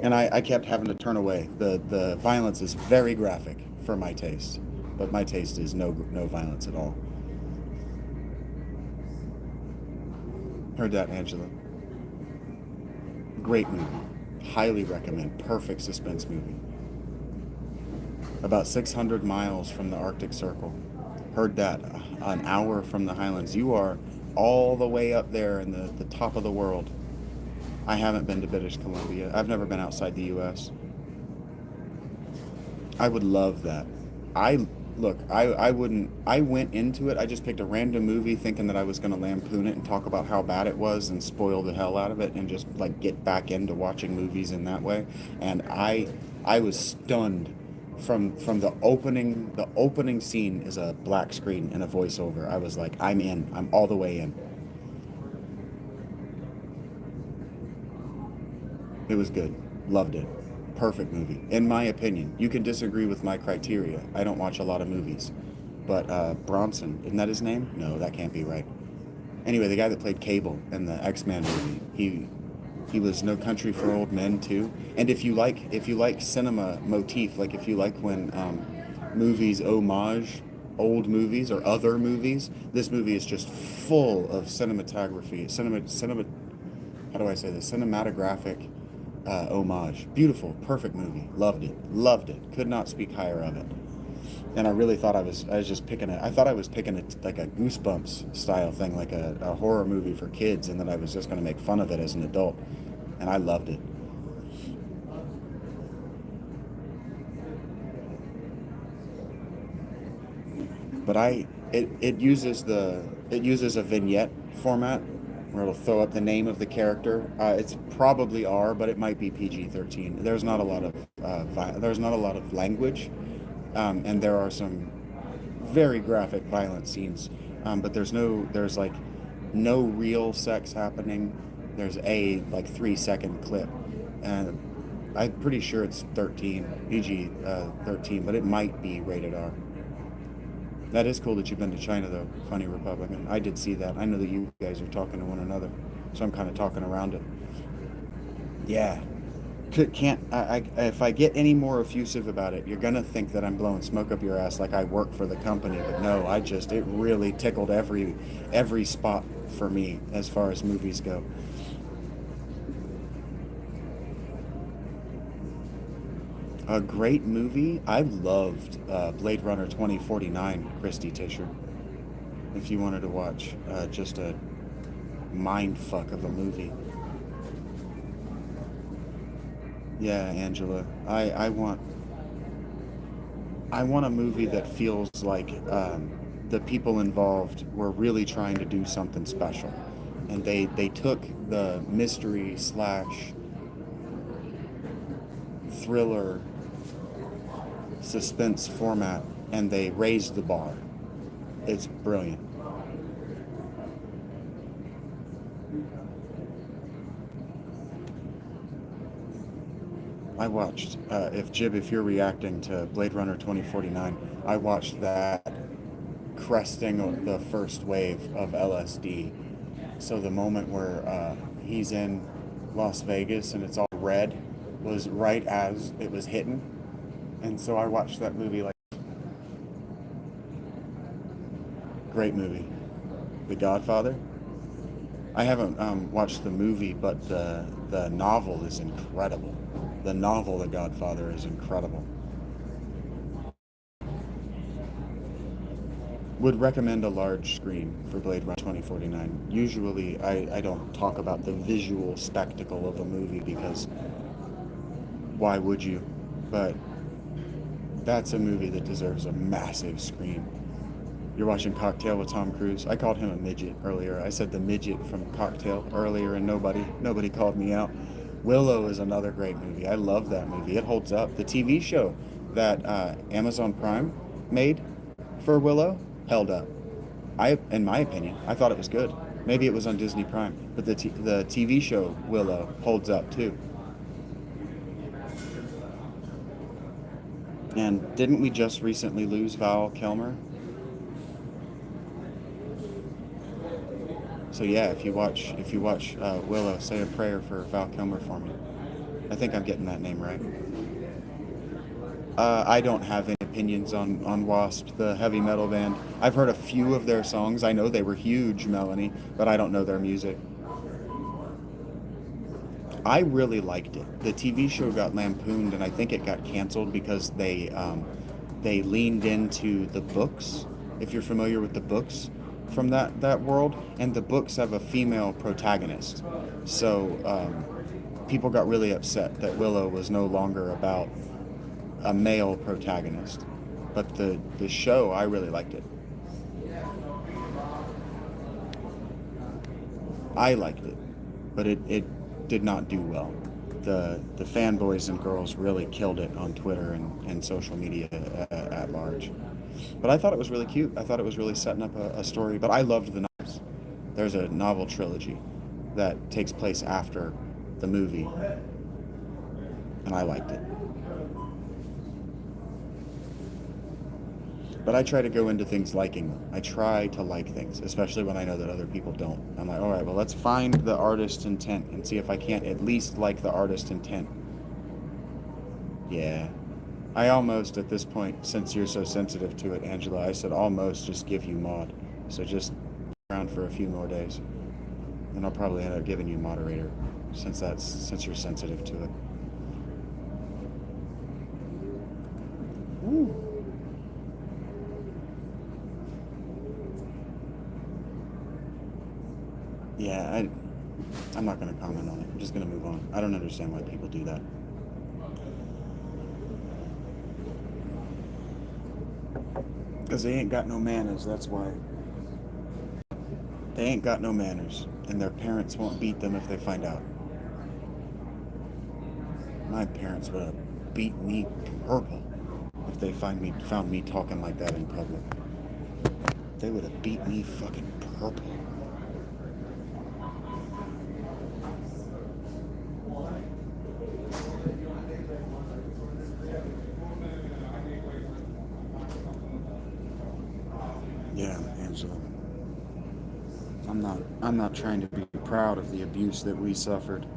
And I kept having to turn away. The violence is very graphic for my taste. But my taste is no violence at all. Heard that, Angela. Great movie. Highly recommend. Perfect suspense movie. About 600 miles from the Arctic Circle. Heard that. An hour from the Highlands. You are all the way up there in the top of the world. I haven't been to British Columbia. I've never been outside the U.S. I would love that. I wouldn't. I went into it. I just picked a random movie thinking that I was going to lampoon it and talk about how bad it was and spoil the hell out of it and just like get back into watching movies in that way. And I was stunned from the opening. The opening scene is a black screen and a voiceover. I was like, I'm in. I'm all the way in. It was good. Loved it. Perfect movie, in my opinion. You can disagree with my criteria. I don't watch a lot of movies. But Bronson, isn't that his name? No, that can't be right. Anyway, the guy that played Cable in the X-Men movie, he was No Country for Old Men too. And if you like cinema motif, like if you like when movies homage old movies or other movies, this movie is just full of cinematography, how do I say this? Cinematographic homage. Beautiful, perfect movie. Loved it. Could not speak higher of it. And I really thought I was just picking it. I thought I was picking it like a Goosebumps style thing, like a horror movie for kids, and that I was just going to make fun of it as an adult. And I loved it. But it uses a vignette format where it'll throw up the name of the character. It's probably R, but it might be PG-13. There's not a lot of language, and there are some very graphic, violent scenes. But there's like no real sex happening. There's a like 3-second clip, and I'm pretty sure it's 13 PG 13, but it might be rated R. That is cool that you've been to China, though, funny Republican. I did see that. I know that you guys are talking to one another, so I'm kind of talking around it. Yeah. Can't if I get any more effusive about it, you're gonna think that I'm blowing smoke up your ass like I work for the company, but no, it really tickled every spot for me as far as movies go. A great movie. I loved Blade Runner 2049, Christy Tisher. If you wanted to watch just a mind fuck of a movie. Yeah, Angela. I want a movie that feels like the people involved were really trying to do something special, and they took the mystery slash thriller suspense format and they raised the bar. It's brilliant. I watched, if you're reacting to Blade Runner 2049, I watched that cresting the first wave of LSD. So the moment where he's in Las Vegas and it's all red was right as it was hitting. And so I watched that movie like, great movie. The Godfather. I haven't watched the movie, but the novel is incredible. The novel, The Godfather, is incredible. Would recommend a large screen for Blade Runner 2049. Usually, I don't talk about the visual spectacle of a movie because why would you? But that's a movie that deserves a massive screen. You're watching Cocktail with Tom Cruise. I called him a midget earlier. I said the midget from Cocktail earlier, and nobody called me out. Willow is another great movie. I love that movie. It holds up. The TV show that Amazon Prime made for Willow held up. In my opinion, I thought it was good. Maybe it was on Disney Prime, but the TV show Willow holds up too. And didn't we just recently lose Val Kilmer? So yeah, if you watch Willow, say a prayer for Val Kilmer for me. I think I'm getting that name right. I don't have any opinions on Wasp, the heavy metal band. I've heard a few of their songs. I know they were huge, Melanie, but I don't know their music. I really liked it. The TV show got lampooned, and I think it got canceled because they leaned into the books. If you're familiar with the books from that world, and the books have a female protagonist, so people got really upset that Willow was no longer about a male protagonist. But the show, I really liked it. I liked it, but it did not do well. The fanboys and girls really killed it on Twitter and social media at large. But I thought it was really cute. I thought it was really setting up a story. But I loved the novels. There's a novel trilogy that takes place after the movie, and I liked it. But I try to go into things liking them. I try to like things, especially when I know that other people don't. I'm like, all right, well, let's find the artist's intent and see if I can't at least like the artist's intent. Yeah. I almost, at this point, since you're so sensitive to it, Angela, I said almost just give you mod. So just around for a few more days. And I'll probably end up giving you moderator since you're sensitive to it. Ooh. Yeah, I'm not going to comment on it. I'm just going to move on. I don't understand why people do that. Because they ain't got no manners, that's why. They ain't got no manners, and their parents won't beat them if they find out. My parents would have beat me purple if they found me talking like that in public. They would have beat me fucking purple. Yeah, Angela. I'm not trying to be proud of the abuse that we suffered.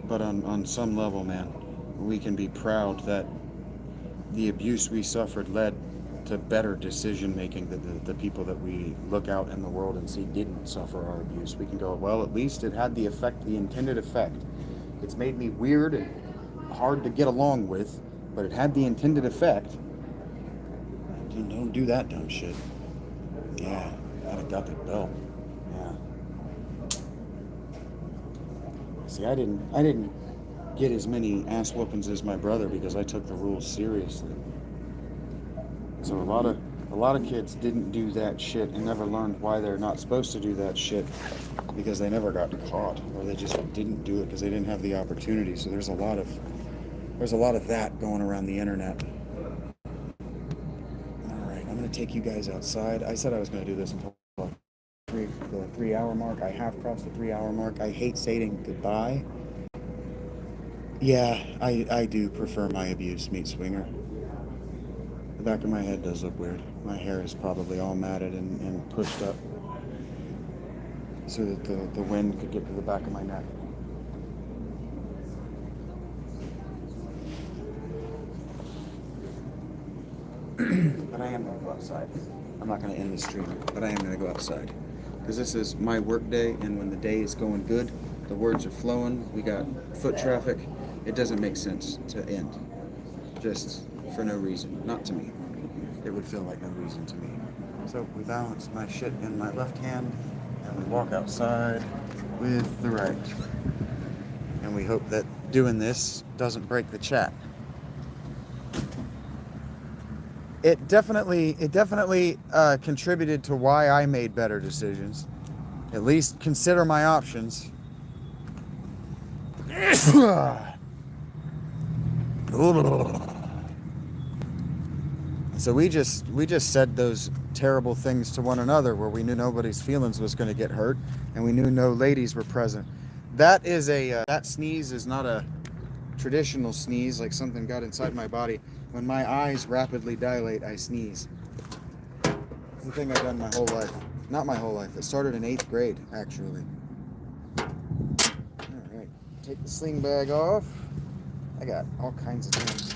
But on some level, man, we can be proud that the abuse we suffered led to better decision making that the people that we look out in the world and see didn't suffer our abuse. We can go, well, at least it had the intended effect. It's made me weird and hard to get along with, but it had the intended effect. Don't do that dumb shit. Yeah, I'd have got the belt. Yeah. See, I didn't get as many ass whoopings as my brother because I took the rules seriously. So a lot of kids didn't do that shit and never learned why they're not supposed to do that shit because they never got caught, or they just didn't do it because they didn't have the opportunity. So there's a lot of that going around the internet. All right, I'm gonna take you guys outside. I said I was gonna do this until 3 o'clock. 3-hour mark. I have crossed the 3-hour mark. I hate saying goodbye. Yeah, I do prefer my abuse meet swinger. The back of my head does look weird. My hair is probably all matted and pushed up so that the wind could get to the back of my neck. But I am going to go outside. I'm not going to end the stream, but I am going to go outside. Because this is my work day, and when the day is going good, the words are flowing, we got foot traffic, it doesn't make sense to end. Just for no reason. Not to me. It would feel like no reason to me. So we balance my shit in my left hand, and we walk outside with the right. And we hope that doing this doesn't break the chat. It definitely contributed to why I made better decisions. At least consider my options. So we just said those terrible things to one another, where we knew nobody's feelings was going to get hurt, and we knew no ladies were present. That is that sneeze is not a traditional sneeze, like something got inside my body. When my eyes rapidly dilate, I sneeze. It's the thing I've done my whole life. Not my whole life. It started in 8th grade, actually. Alright, take the sling bag off. I got all kinds of things.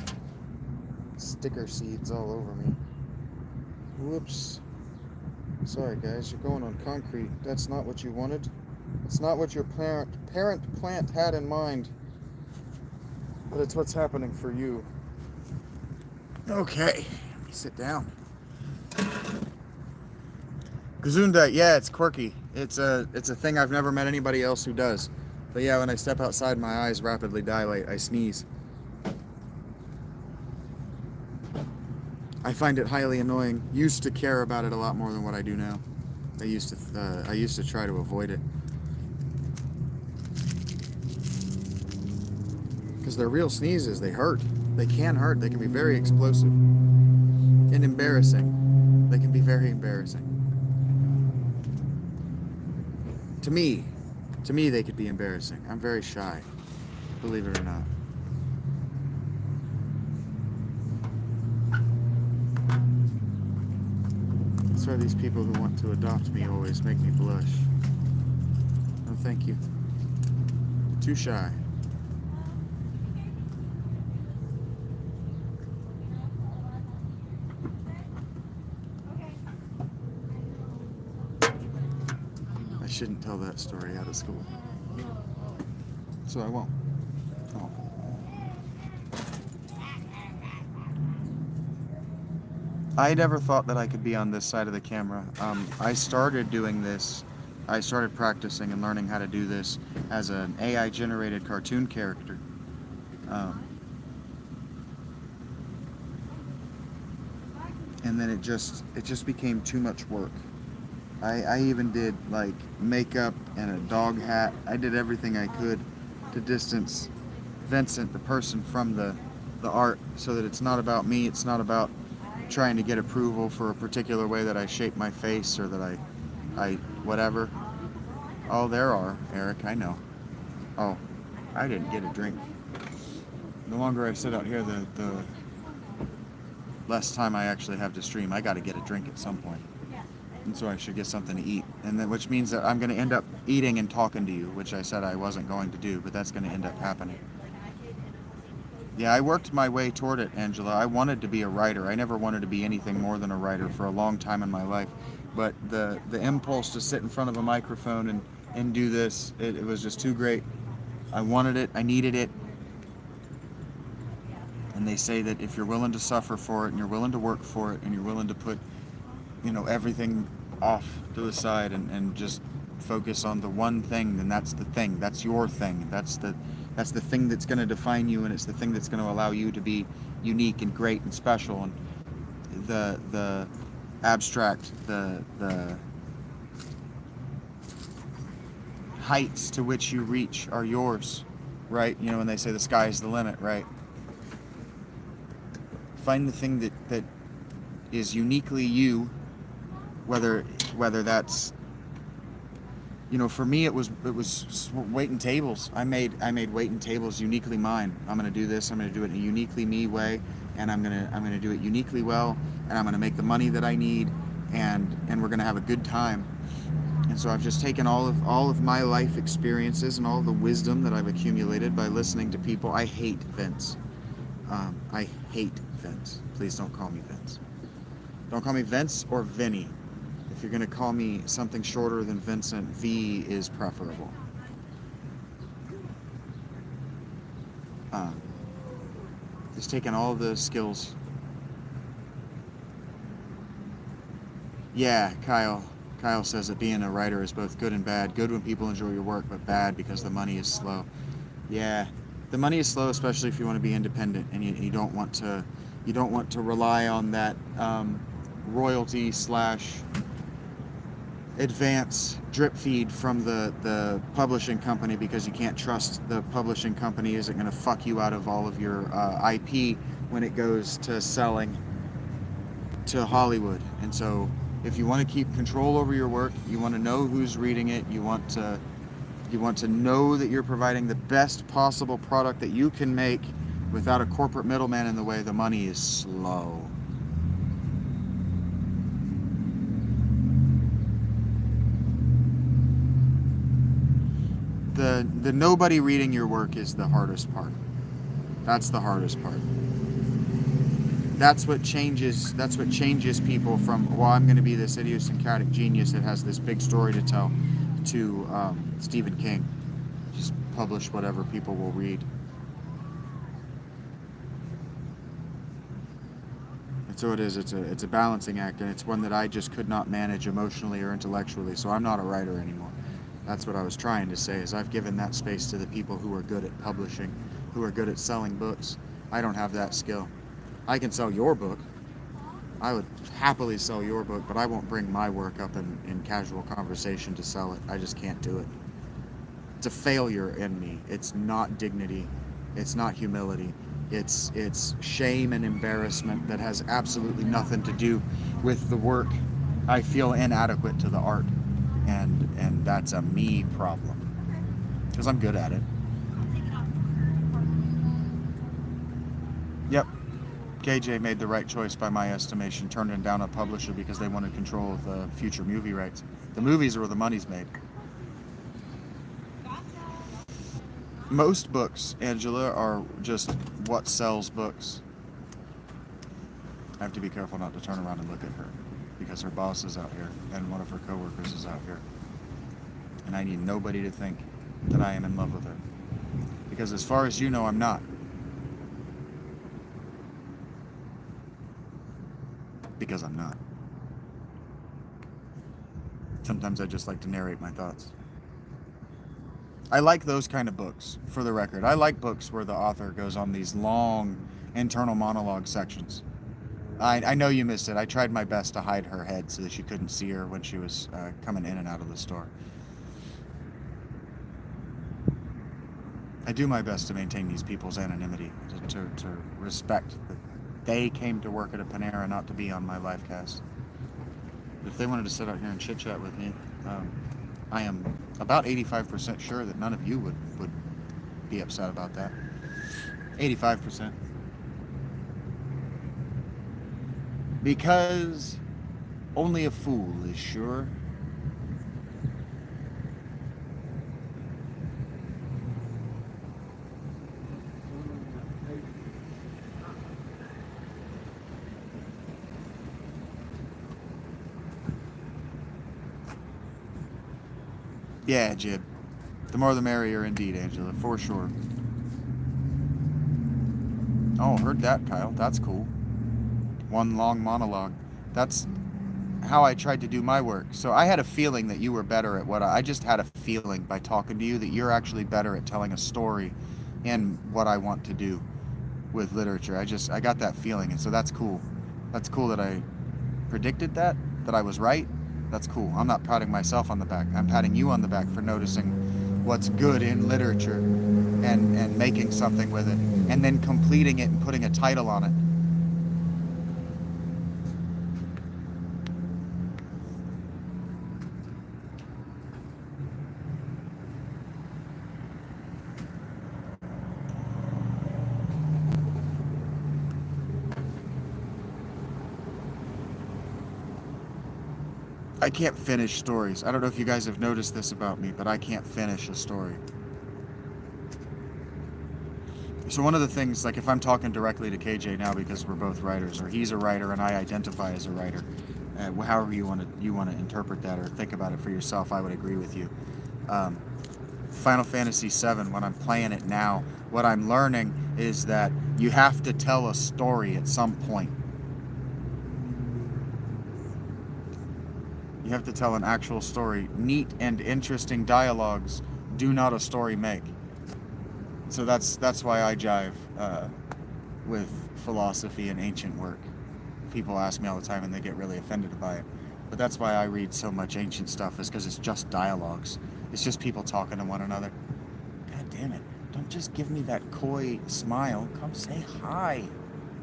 Sticker seeds all over me. Whoops. Sorry guys, you're going on concrete. That's not what you wanted. It's not what your parent plant had in mind. But it's what's happening for you. Okay, let me sit down. Gesundheit, yeah, it's quirky. It's a thing I've never met anybody else who does. But yeah, when I step outside, my eyes rapidly dilate. I sneeze. I find it highly annoying. Used to care about it a lot more than what I do now. I used to try to avoid it. Because they're real sneezes. They hurt. They can hurt. They can be very explosive and embarrassing. They can be very embarrassing. To me, they could be embarrassing. I'm very shy, believe it or not. That's why these people who want to adopt me always make me blush. No, thank you. Too shy. I shouldn't tell that story out of school. So I won't. Oh. I never thought that I could be on this side of the camera. I started doing this. I started practicing and learning how to do this as an AI-generated cartoon character. And then it just became too much work. I even did like makeup and a dog hat. I did everything I could to distance Vincent, the person, from the art, so that it's not about me. It's not about trying to get approval for a particular way that I shape my face or that I whatever. Oh, there are, Eric, I know. Oh, I didn't get a drink. The longer I sit out here, the less time I actually have to stream. I got to get a drink at some point. And so I should get something to eat. And then, which means that I'm going to end up eating and talking to you, which I said I wasn't going to do, but that's going to end up happening. Yeah, I worked my way toward it, Angela. I wanted to be a writer. I never wanted to be anything more than a writer for a long time in my life. But the impulse to sit in front of a microphone and do this, it was just too great. I wanted it. I needed it. And they say that if you're willing to suffer for it and you're willing to work for it and you're willing to put, everything off to the side and just focus on the one thing, then that's the thing. That's your thing. That's the thing that's going to define you, and it's the thing that's going to allow you to be unique and great and special. And the abstract, the heights to which you reach are yours, right? When they say the sky is the limit, right? Find the thing that is uniquely you, whether that's you know, for me, it was waiting tables. I made waiting tables uniquely mine. I'm gonna do this. I'm gonna do it in a uniquely me way, and I'm gonna do it uniquely well, and I'm gonna make the money that I need, and we're gonna have a good time. And so I've just taken all of my life experiences and all the wisdom that I've accumulated by listening to people. I hate Vince. I hate Vince. Please don't call me Vince. Don't call me Vince or Vinny. If you're going to call me something shorter than Vincent, V is preferable. Just taking all the skills. Yeah, Kyle. Kyle says that being a writer is both good and bad. Good when people enjoy your work, but bad because the money is slow. Yeah, the money is slow, especially if you want to be independent and you don't want to rely on that royalty / advance drip feed from the publishing company, because you can't trust the publishing company isn't going to fuck you out of all of your IP when it goes to selling to Hollywood. And so if you want to keep control over your work, you want to know who's reading it, you want to know that you're providing the best possible product that you can make without a corporate middleman in the way, the money is slow. The nobody reading your work is the hardest part. That's the hardest part. That's what changes people from, well, I'm going to be this idiosyncratic genius that has this big story to tell, to Stephen King. Just publish whatever people will read. And so it is. It's a balancing act, and it's one that I just could not manage emotionally or intellectually. So I'm not a writer anymore. That's what I was trying to say, is I've given that space to the people who are good at publishing, who are good at selling books. I don't have that skill. I can sell your book. I would happily sell your book, but I won't bring my work up in casual conversation to sell it. I just can't do it. It's a failure in me. It's not dignity. It's not humility. It's shame and embarrassment that has absolutely nothing to do with the work. I feel inadequate to the art, and that's a me problem, because I'm good at it. Yep. KJ made the right choice by my estimation, turning down a publisher because they wanted control of the future movie rights. The movies are where the money's made. Most books, Angela, are just what sells books. I have to be careful not to turn around and look at her, because her boss is out here and one of her coworkers is out here. And I need nobody to think that I am in love with her, because as far as you know, I'm not. Because I'm not. Sometimes I just like to narrate my thoughts. I like those kind of books, for the record. I like books where the author goes on these long internal monologue sections. I know you missed it. I tried my best to hide her head so that you couldn't see her when she was coming in and out of the store. I do my best to maintain these people's anonymity, to respect that they came to work at a Panera, not to be on my live cast. If they wanted to sit out here and chit-chat with me, I am about 85% sure that none of you would be upset about that. 85%. Because only a fool is sure. Yeah, Jib. The more the merrier indeed, Angela, for sure. Oh, heard that, Kyle. That's cool. One long monologue. That's how I tried to do my work. So I had a feeling that you were better at what I just had a feeling by talking to you that you're actually better at telling a story and what I want to do with literature. I got that feeling, and so that's cool. That's cool that I predicted that I was right. That's cool. I'm not patting myself on the back. I'm patting you on the back for noticing what's good in literature and making something with it, and then completing it and putting a title on it. I can't finish stories. I don't know if you guys have noticed this about me, but I can't finish a story. So one of the things, like if I'm talking directly to KJ now because we're both writers, or he's a writer and I identify as a writer, however you want to interpret that or think about it for yourself, I would agree with you. Final Fantasy VII, when I'm playing it now, what I'm learning is that you have to tell a story at some point. You have to tell an actual story. Neat and interesting dialogues do not a story make. So that's why I jive with philosophy and ancient work. People ask me all the time and they get really offended by it. But that's why I read so much ancient stuff, is because it's just dialogues. It's just people talking to one another. God damn it. Don't just give me that coy smile. Come say hi.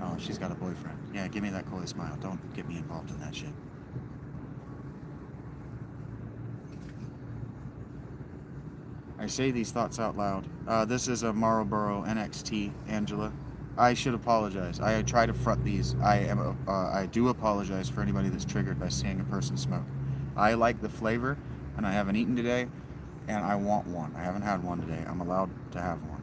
Oh, she's got a boyfriend. Yeah, give me that coy smile. Don't get me involved in that shit. I say these thoughts out loud. This is a Marlboro NXT, Angela. I should apologize. I try to front these. I do apologize for anybody that's triggered by seeing a person smoke. I like the flavor, and I haven't eaten today, and I want one. I haven't had one today. I'm allowed to have one.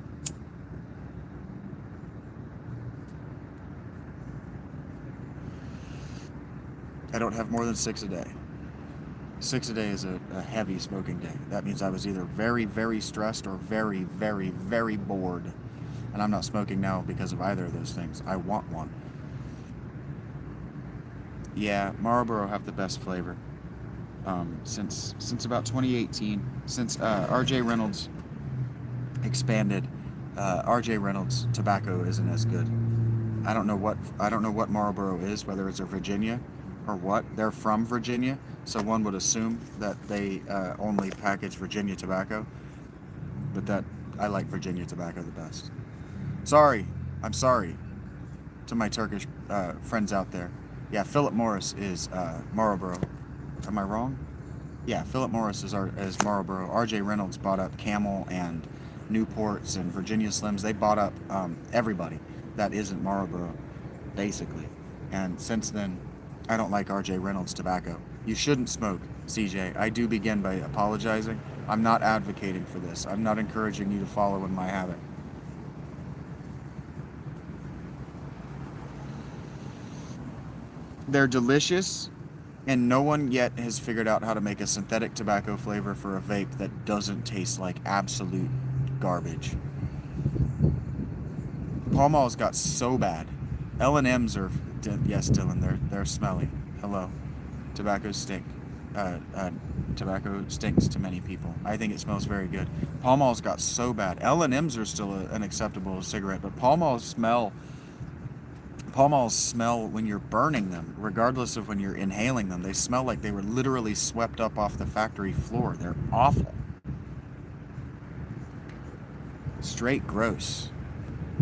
I don't have more than 6 a day. 6 a day is a heavy smoking day. That means I was either very, very stressed or very, very, very bored. And I'm not smoking now because of either of those things. I want one. Yeah, Marlboro have the best flavor. Since about 2018, since R.J. Reynolds expanded, R.J. Reynolds tobacco isn't as good. I don't know what Marlboro is, whether it's a Virginia or what. They're from Virginia, so one would assume that they only package Virginia tobacco. But I like Virginia tobacco the best. I'm sorry to my Turkish friends out there. Yeah, Philip Morris is Marlboro. Am I wrong? Yeah, Philip Morris is Marlboro. R.J. Reynolds bought up Camel and Newports and Virginia Slims. They bought up everybody that isn't Marlboro, basically. And since then, I don't like R.J. Reynolds tobacco. You shouldn't smoke, CJ. I do begin by apologizing. I'm not advocating for this. I'm not encouraging you to follow in my habit. They're delicious, and no one yet has figured out how to make a synthetic tobacco flavor for a vape that doesn't taste like absolute garbage. Pall Malls got so bad. L&M's are, yes, Dylan, they're smelly. Hello. Tobacco stink. Tobacco stinks to many people. I think it smells very good. Pall Malls got so bad. L&M's are still an acceptable cigarette, but Pall Malls smell when you're burning them, regardless of when you're inhaling them. They smell like they were literally swept up off the factory floor. They're awful. Straight gross.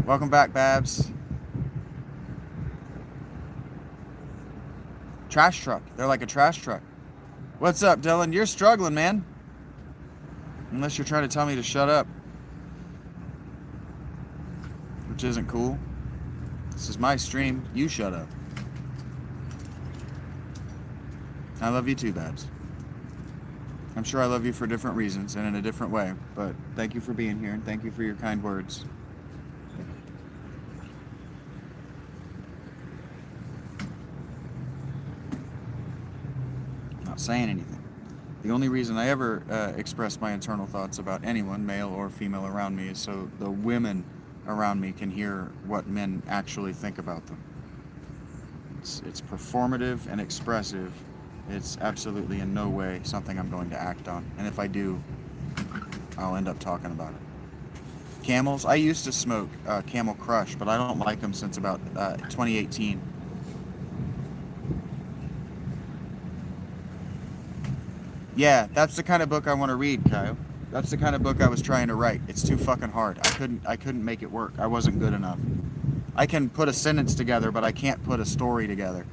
Welcome back, Babs. Trash truck. They're like a trash truck. What's up, Dylan? You're struggling, man. Unless you're trying to tell me to shut up. Which isn't cool. This is my stream. You shut up. I love you too, Babs. I'm sure I love you for different reasons and in a different way, but thank you for being here and thank you for your kind words. I'm not saying anything. The only reason I ever express my internal thoughts about anyone, male or female, around me is so the women around me can hear what men actually think about them. It's performative and expressive. It's absolutely in no way something I'm going to act on. And if I do, I'll end up talking about it. Camels. I used to smoke Camel Crush, but I don't like them since about 2018. Yeah, that's the kind of book I want to read, Kyle. That's the kind of book I was trying to write. It's too fucking hard. I couldn't make it work. I wasn't good enough. I can put a sentence together, but I can't put a story together.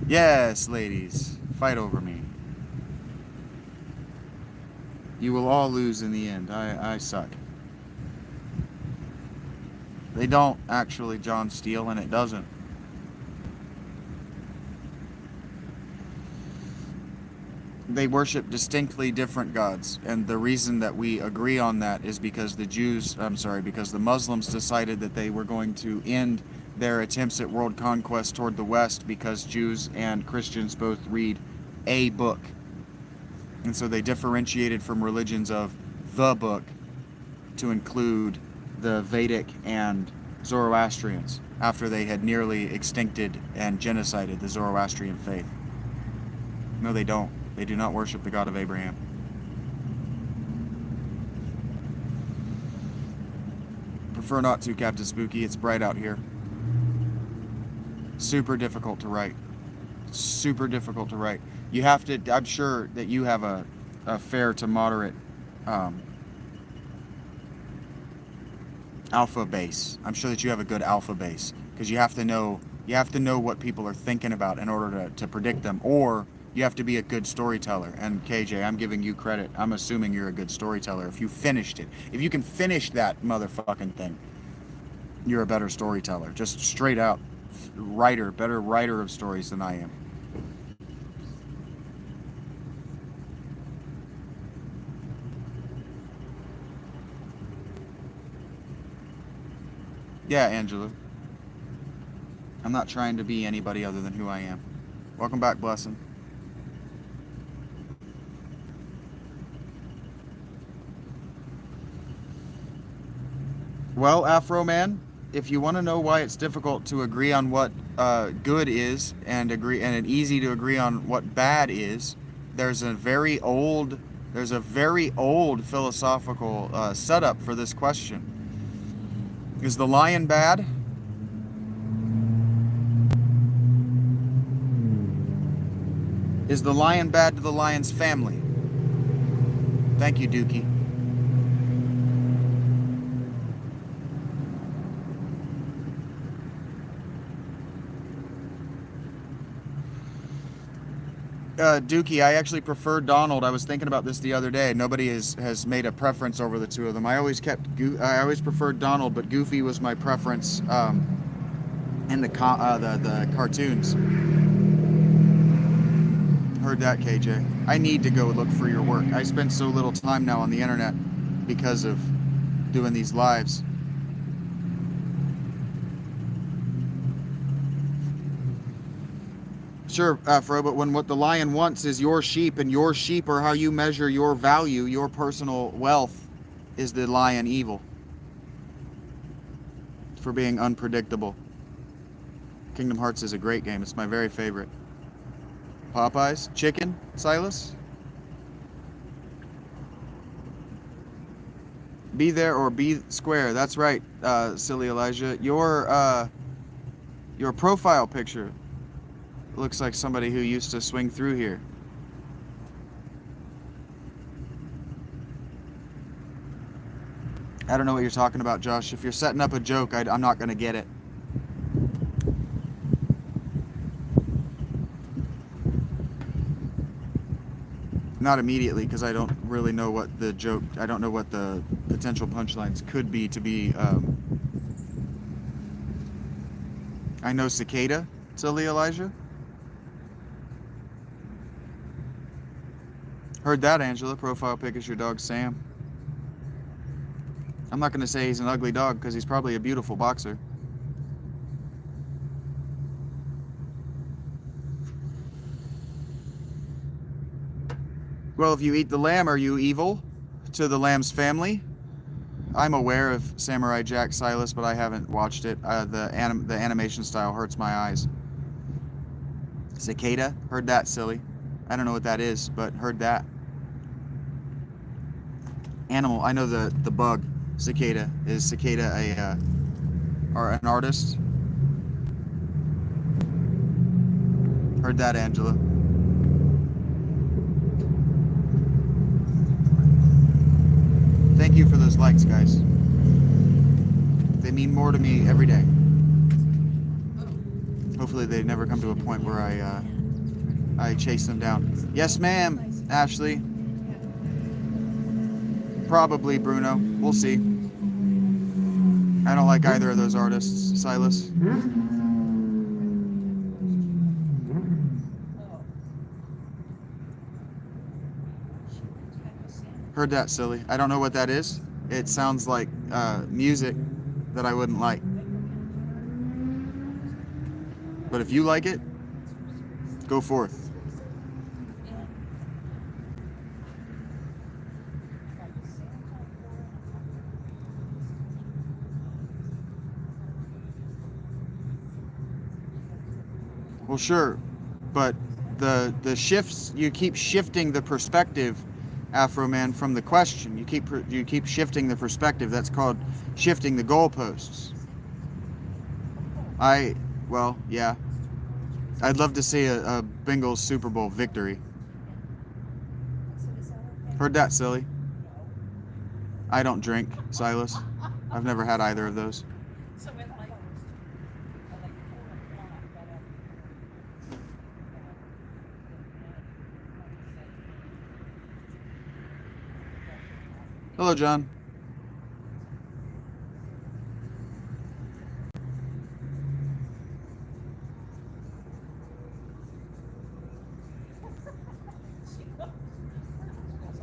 Yes, ladies, fight over me. You will all lose in the end. I suck. They don't actually, John Steele, and it doesn't. they worship distinctly different gods, and the reason that we agree on that is because because the Muslims decided that they were going to end their attempts at world conquest toward the West because Jews and Christians both read a book. And so they differentiated from religions of the book to include the Vedic and Zoroastrians after they had nearly extincted and genocided the Zoroastrian faith. No, they don't. They do not worship the God of Abraham. Prefer not to, Captain Spooky. It's bright out here. Super difficult to write. Super difficult to write. You have to, I'm sure that you have a fair to moderate alpha base. I'm sure that you have a good alpha base, because you have to know what people are thinking about in order to predict them, or you have to be a good storyteller. And KJ, I'm giving you credit. I'm assuming you're a good storyteller. If you finished it, if you can finish that motherfucking thing, you're a better storyteller. Just straight out better writer of stories than I am. Yeah, Angela. I'm not trying to be anybody other than who I am. Welcome back, Blessing. Well, Afro Man, if you want to know why it's difficult to agree on what good is and easy to agree on what bad is, there's a very old philosophical setup for this question. Is the lion bad? Is the lion bad to the lion's family? Thank you, Dookie. Dookie, I actually prefer Donald. I was thinking about this the other day. Nobody has made a preference over the two of them. I always preferred Donald, but Goofy was my preference in the cartoons. Heard that, KJ. I need to go look for your work. I spend so little time now on the internet because of doing these lives. Sure, Afro, but when what the lion wants is your sheep, and your sheep are how you measure your value, your personal wealth, is the lion evil for being unpredictable. Kingdom Hearts is a great game. It's my very favorite. Popeyes? Chicken? Silas? Be there or be square. That's right, silly Elijah. Your profile picture looks like somebody who used to swing through here. I don't know what you're talking about, Josh. If you're setting up a joke, I'm not going to get it. Not immediately, because I don't really know what the joke, I don't know what the potential punchlines could be to be, I know cicada, silly Elijah. Heard that, Angela. Profile pic is your dog, Sam. I'm not going to say he's an ugly dog, because he's probably a beautiful boxer. Well, if you eat the lamb, are you evil to the lamb's family? I'm aware of Samurai Jack, Silas, but I haven't watched it. The animation style hurts my eyes. Cicada? Heard that, silly. I don't know what that is, but heard that. Animal, I know the bug. Cicada. Is cicada an artist? Heard that, Angela. Thank you for those likes, guys. They mean more to me every day. Hopefully they never come to a point where I chase them down. Yes, ma'am, Ashley. Probably Bruno. We'll see. I don't like either of those artists, Silas. Heard that, silly. I don't know what that is. It sounds like music that I wouldn't like. But if you like it, go forth. Well, sure, but the shifts, you keep shifting the perspective, Afro Man, from the question. You keep shifting the perspective. That's called shifting the goalposts. Well, yeah. I'd love to see a Bengals Super Bowl victory. Heard that, silly. I don't drink, Silas. I've never had either of those. Hello, John.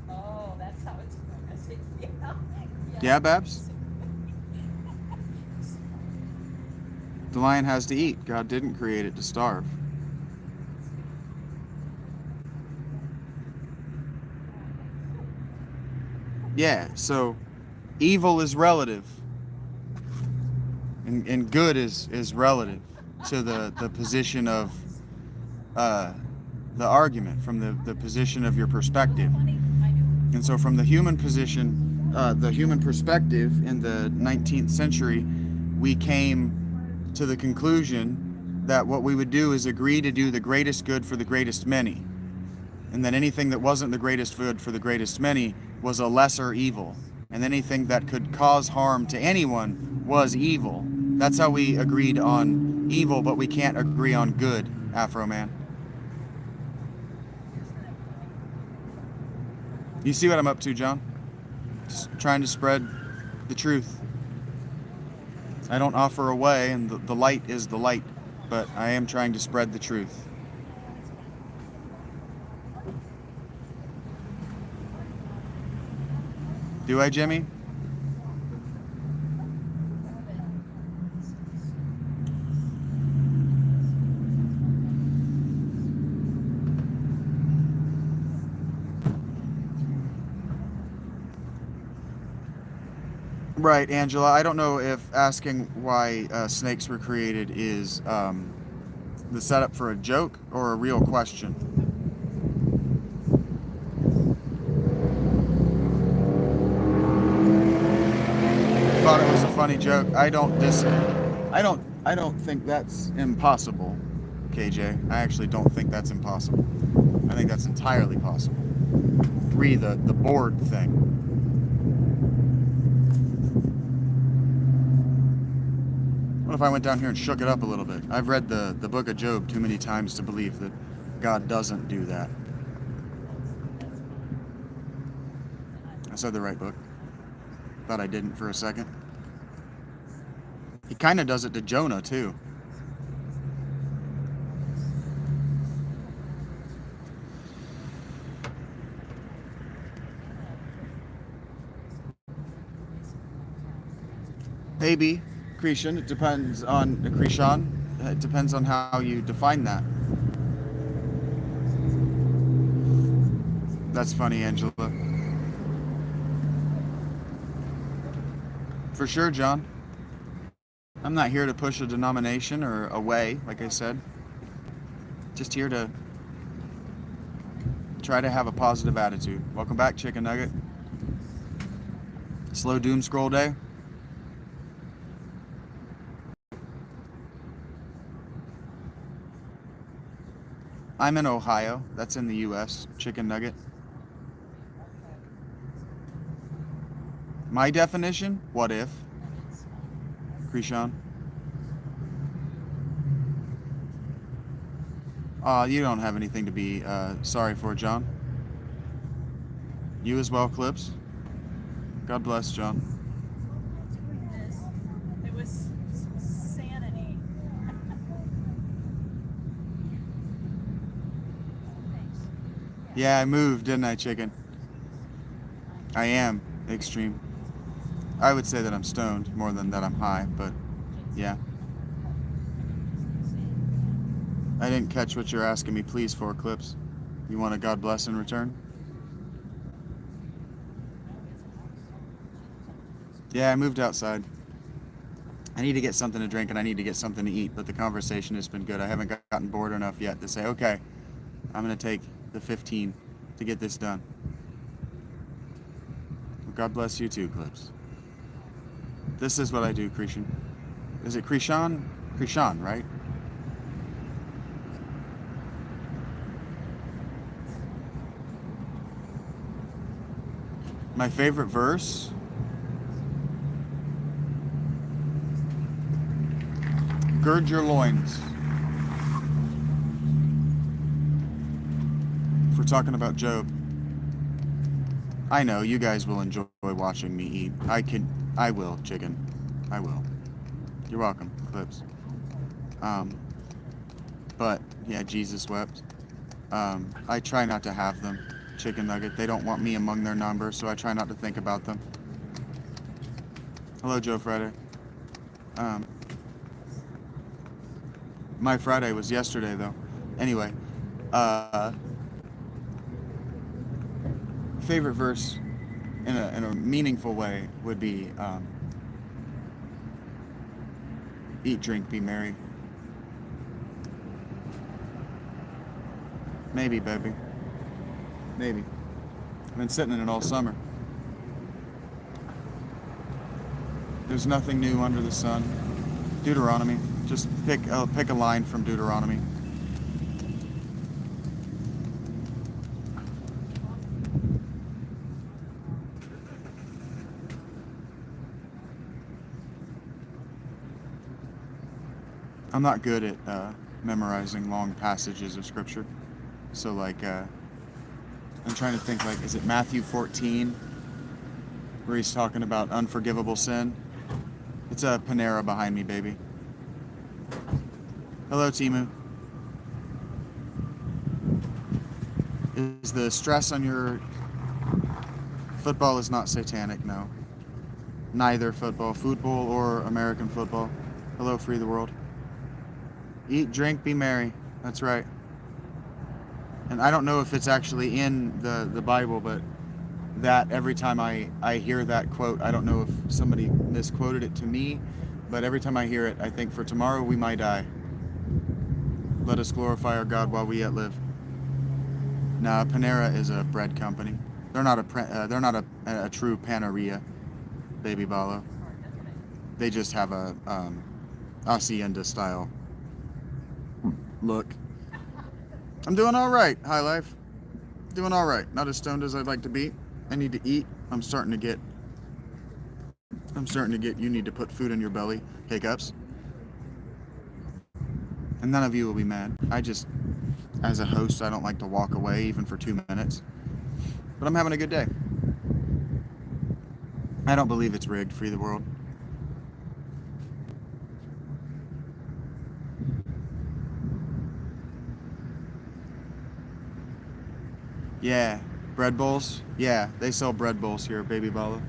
Oh, that's how it's going. Yeah, Babs? The lion has to eat. God didn't create it to starve. Yeah, so evil is relative. And good is relative to the position of the argument, from the position of your perspective. And so from the human position, the human perspective in the 19th century, we came to the conclusion that what we would do is agree to do the greatest good for the greatest many. And that anything that wasn't the greatest good for the greatest many was a lesser evil. And anything that could cause harm to anyone was evil. That's how we agreed on evil, but we can't agree on good, Afro Man. You see what I'm up to, John? Just trying to spread the truth. I don't offer away, and the light is the light, but I am trying to spread the truth. Do I, Jimmy? Right, Angela. I don't know if asking why snakes were created is the setup for a joke or a real question. Thought it was a funny joke. I don't think that's impossible, KJ. I actually don't think that's impossible. I think that's entirely possible. The board thing. What if I went down here and shook it up a little bit? I've read the book of Job too many times to believe that God doesn't do that. I said the right book. Thought I didn't for a second. He kind of does it to Jonah, too. Maybe. Creation. It depends on Krishan. It depends on how you define that. That's funny, Angela. For sure, John. I'm not here to push a denomination or a way, like I said. Just here to try to have a positive attitude. Welcome back, Chicken Nugget. Slow doom scroll day. I'm in Ohio. That's in the U.S. Chicken Nugget. My definition? What if? Krishan? You don't have anything to be sorry for, John. You as well, Clips. God bless, John. It was sanity. Yeah, I moved, didn't I, Chicken? I am extreme. I would say that I'm stoned more than that I'm high, but yeah. I didn't catch what you're asking me please for, Clips. You want a God bless in return? Yeah, I moved outside. I need to get something to drink and I need to get something to eat, but the conversation has been good. I haven't gotten bored enough yet to say, okay, I'm going to take the 15 to get this done. Well, God bless you too, Clips. This is what I do, Krishan. Is it Krishan? Krishan, right? My favorite verse? Gird your loins. If we're talking about Job, I know you guys will enjoy watching me eat. I will, chicken. I will. You're welcome, Clips. But yeah, Jesus wept. I try not to have them. Chicken nugget. They don't want me among their number, so I try not to think about them. Hello, Joe Friday. My Friday was yesterday, though. Anyway, favorite verse in a meaningful way would be eat, drink, be merry. Maybe, baby. Maybe. I've been sitting in it all summer. There's nothing new under the sun. Deuteronomy. Just pick a line from Deuteronomy. I'm not good at memorizing long passages of scripture. So like, I'm trying to think, like, is it Matthew 14 where he's talking about unforgivable sin? It's a Panera behind me, baby. Hello, Timu. Is the stress on your football is not satanic? No. Neither football or American football. Hello, free the world. Eat, drink, be merry. That's right. And I don't know if it's actually in the Bible, but that every time I hear that quote, I don't know if somebody misquoted it to me, but every time I hear it, I think, for tomorrow we might die. Let us glorify our God while we yet live. Nah, Panera is a bread company. They're not a true Panera, baby Ballo. They just have a hacienda style look. I'm doing all right, High Life. Doing all right. Not as stoned as I'd like to be. I need to eat. I'm starting to get. You need to put food in your belly. Hiccups. And none of you will be mad. I just, as a host, I don't like to walk away even for 2 minutes. But I'm having a good day. I don't believe it's rigged. Free the world. Yeah, bread bowls. Yeah, they sell bread bowls here, baby Bala.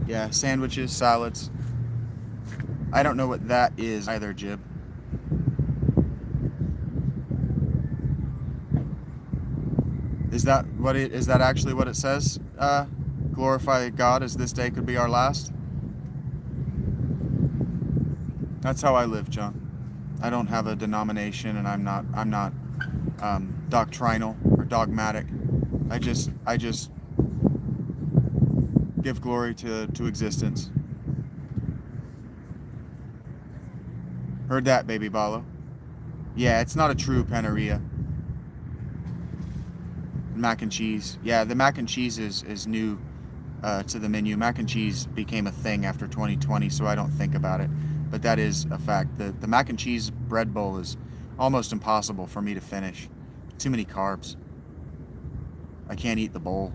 Yeah, sandwiches, salads. I don't know what that is either, Jib. Is that actually what it says? Glorify God as this day could be our last. That's how I live, John. I don't have a denomination, and I'm not doctrinal or dogmatic. I just give glory to existence. Heard that, baby Balo. Yeah, it's not a true Panera. Mac and cheese. Yeah, the mac and cheese is new to the menu. Mac and cheese became a thing after 2020, so I don't think about it. But that is a fact. The mac and cheese bread bowl is almost impossible for me to finish. Too many carbs. I can't eat the bowl.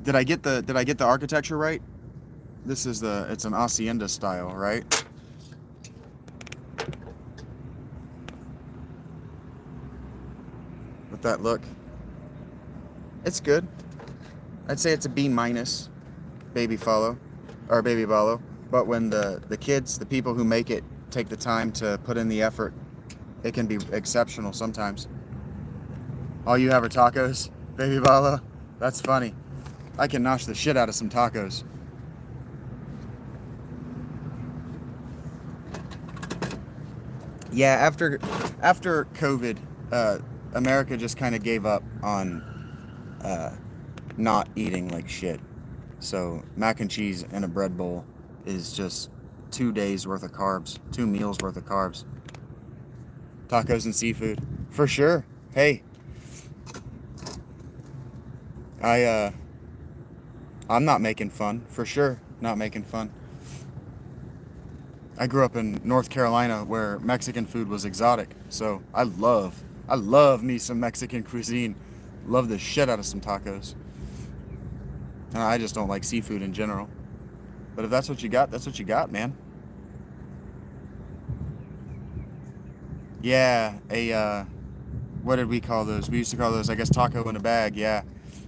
Did I get the architecture right? This is it's an hacienda style, right? with that look. It's good. I'd say it's a B minus, baby follow, or baby follow. But when the kids, the people who make it, take the time to put in the effort, it can be exceptional sometimes. All you have are tacos, baby follow? That's funny. I can nosh the shit out of some tacos. Yeah, after COVID, America just kind of gave up on not eating like shit. So mac and cheese and a bread bowl is just 2 days worth of carbs, 2 meals worth of carbs. Tacos and seafood, for sure. Hey, I'm not making fun, for sure. Not making fun. I grew up in North Carolina where Mexican food was exotic, so I love me some Mexican cuisine. Love the shit out of some tacos. I just don't like seafood in general. But if that's what you got, that's what you got, man. Yeah, what did we call those? We used to call those, I guess, taco in a bag, yeah.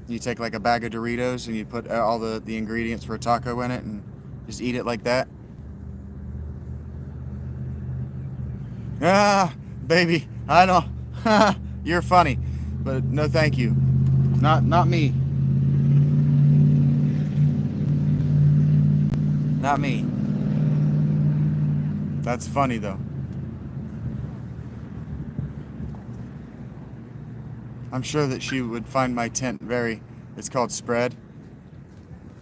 You take like a bag of Doritos and you put all the ingredients for a taco in it and just eat it like that. Ah, baby, I don't, you're funny, but no thank you. Not me. Not me. That's funny though. I'm sure that she would find my tent very, it's called spread.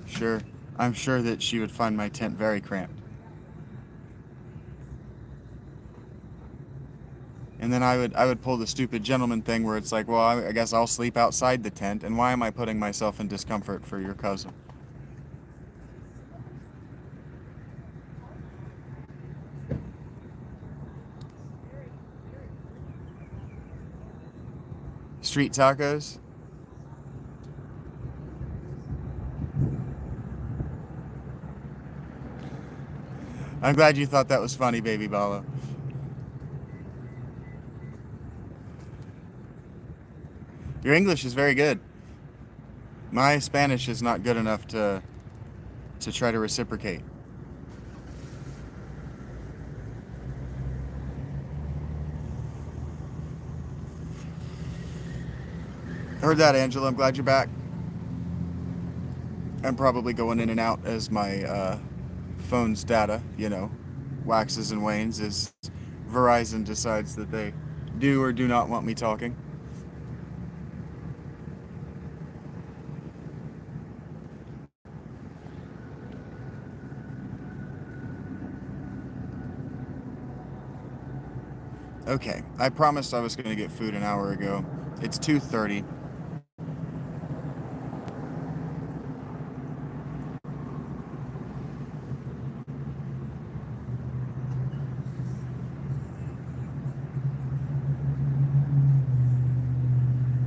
Sure. I'm sure that she would find my tent very cramped. And then I would pull the stupid gentleman thing where it's like, well, I guess I'll sleep outside the tent, and why am I putting myself in discomfort for your cousin? Street tacos? I'm glad you thought that was funny, baby Bala. Your English is very good. My Spanish is not good enough to try to reciprocate. Heard that, Angela. I'm glad you're back. I'm probably going in and out as my phone's data, waxes and wanes as Verizon decides that they do or do not want me talking. Okay, I promised I was going to get food an hour ago. It's 2:30.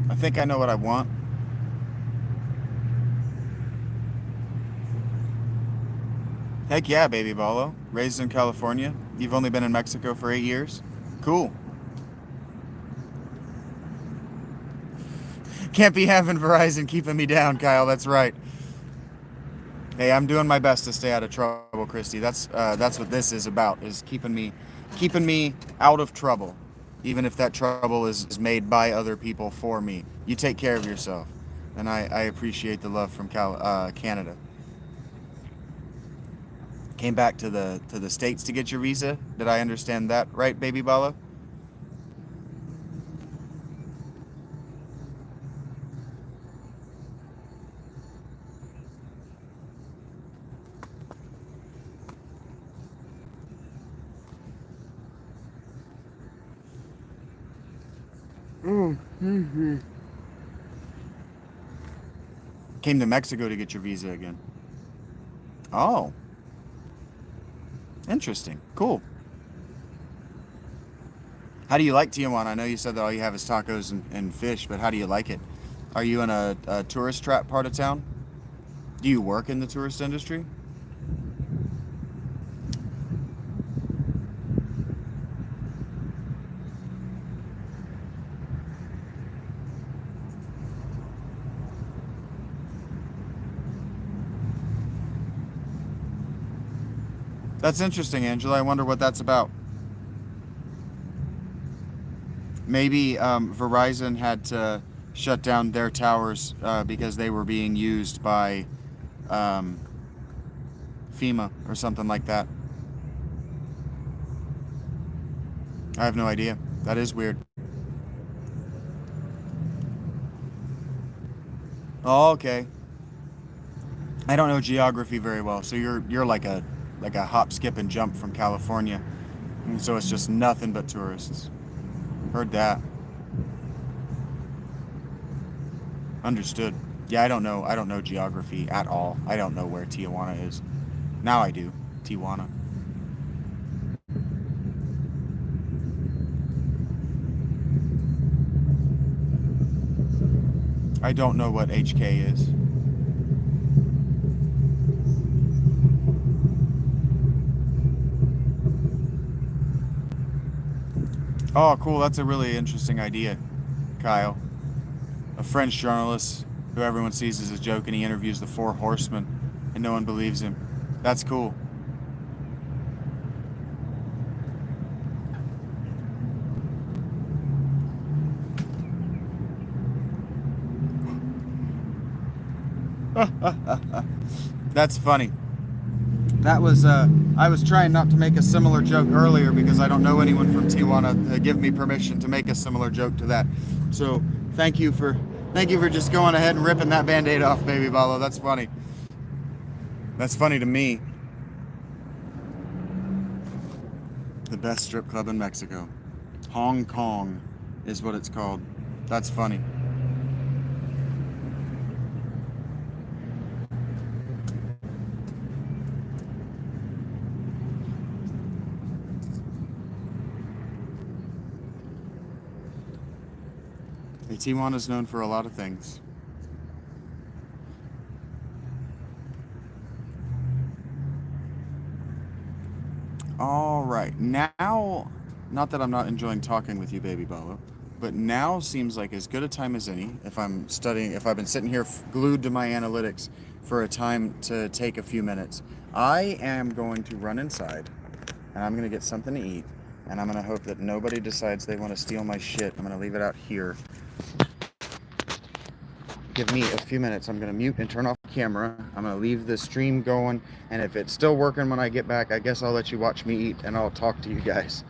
I think I know what I want. Heck yeah, baby Balo. Raised in California. You've only been in Mexico for 8 years? Cool. Can't be having Verizon keeping me down, Kyle. That's right. Hey, I'm doing my best to stay out of trouble, Christy. That's what this is about, is keeping me out of trouble. Even if that trouble is made by other people for me. You take care of yourself. And I appreciate the love from Canada. Came back to the States to get your visa? Did I understand that right, baby Bala? Came to Mexico to get your visa again. Oh. Interesting. Cool. How do you like Tijuana? I know you said that all you have is tacos and fish, but how do you like it? Are you in a tourist trap part of town? Do you work in the tourist industry? That's interesting, Angela. I wonder what that's about. Maybe Verizon had to shut down their towers because they were being used by um, FEMA or something like that. I have no idea. That is weird. Oh, okay. I don't know geography very well, so you're like a hop, skip, and jump from California, and so it's just nothing but tourists. Heard that. Understood. Yeah, I don't know. I don't know geography at all. I don't know where Tijuana is. Now I do. Tijuana. I don't know what HK is. Oh, cool. That's a really interesting idea, Kyle. A French journalist who everyone sees as a joke, and he interviews the Four Horsemen, and no one believes him. That's cool. That's funny. That was I was trying not to make a similar joke earlier because I don't know anyone from Tijuana to give me permission to make a similar joke to that. So thank you for just going ahead and ripping that band-aid off, baby Balo. That's funny. That's funny to me. The best strip club in Mexico. Hong Kong is what it's called. That's funny. Hey, Tijuana is known for a lot of things. All right, now, not that I'm not enjoying talking with you, baby Balo, but now seems like as good a time as any if I'm studying, if I've been sitting here glued to my analytics for a time to take a few minutes. I am going to run inside and I'm going to get something to eat, and I'm going to hope that nobody decides they want to steal my shit. I'm going to leave it out here. Give me a few minutes. I'm going to mute and turn off the camera. I'm going to leave the stream going, and if it's still working when I get back, I guess I'll let you watch me eat and I'll talk to you guys.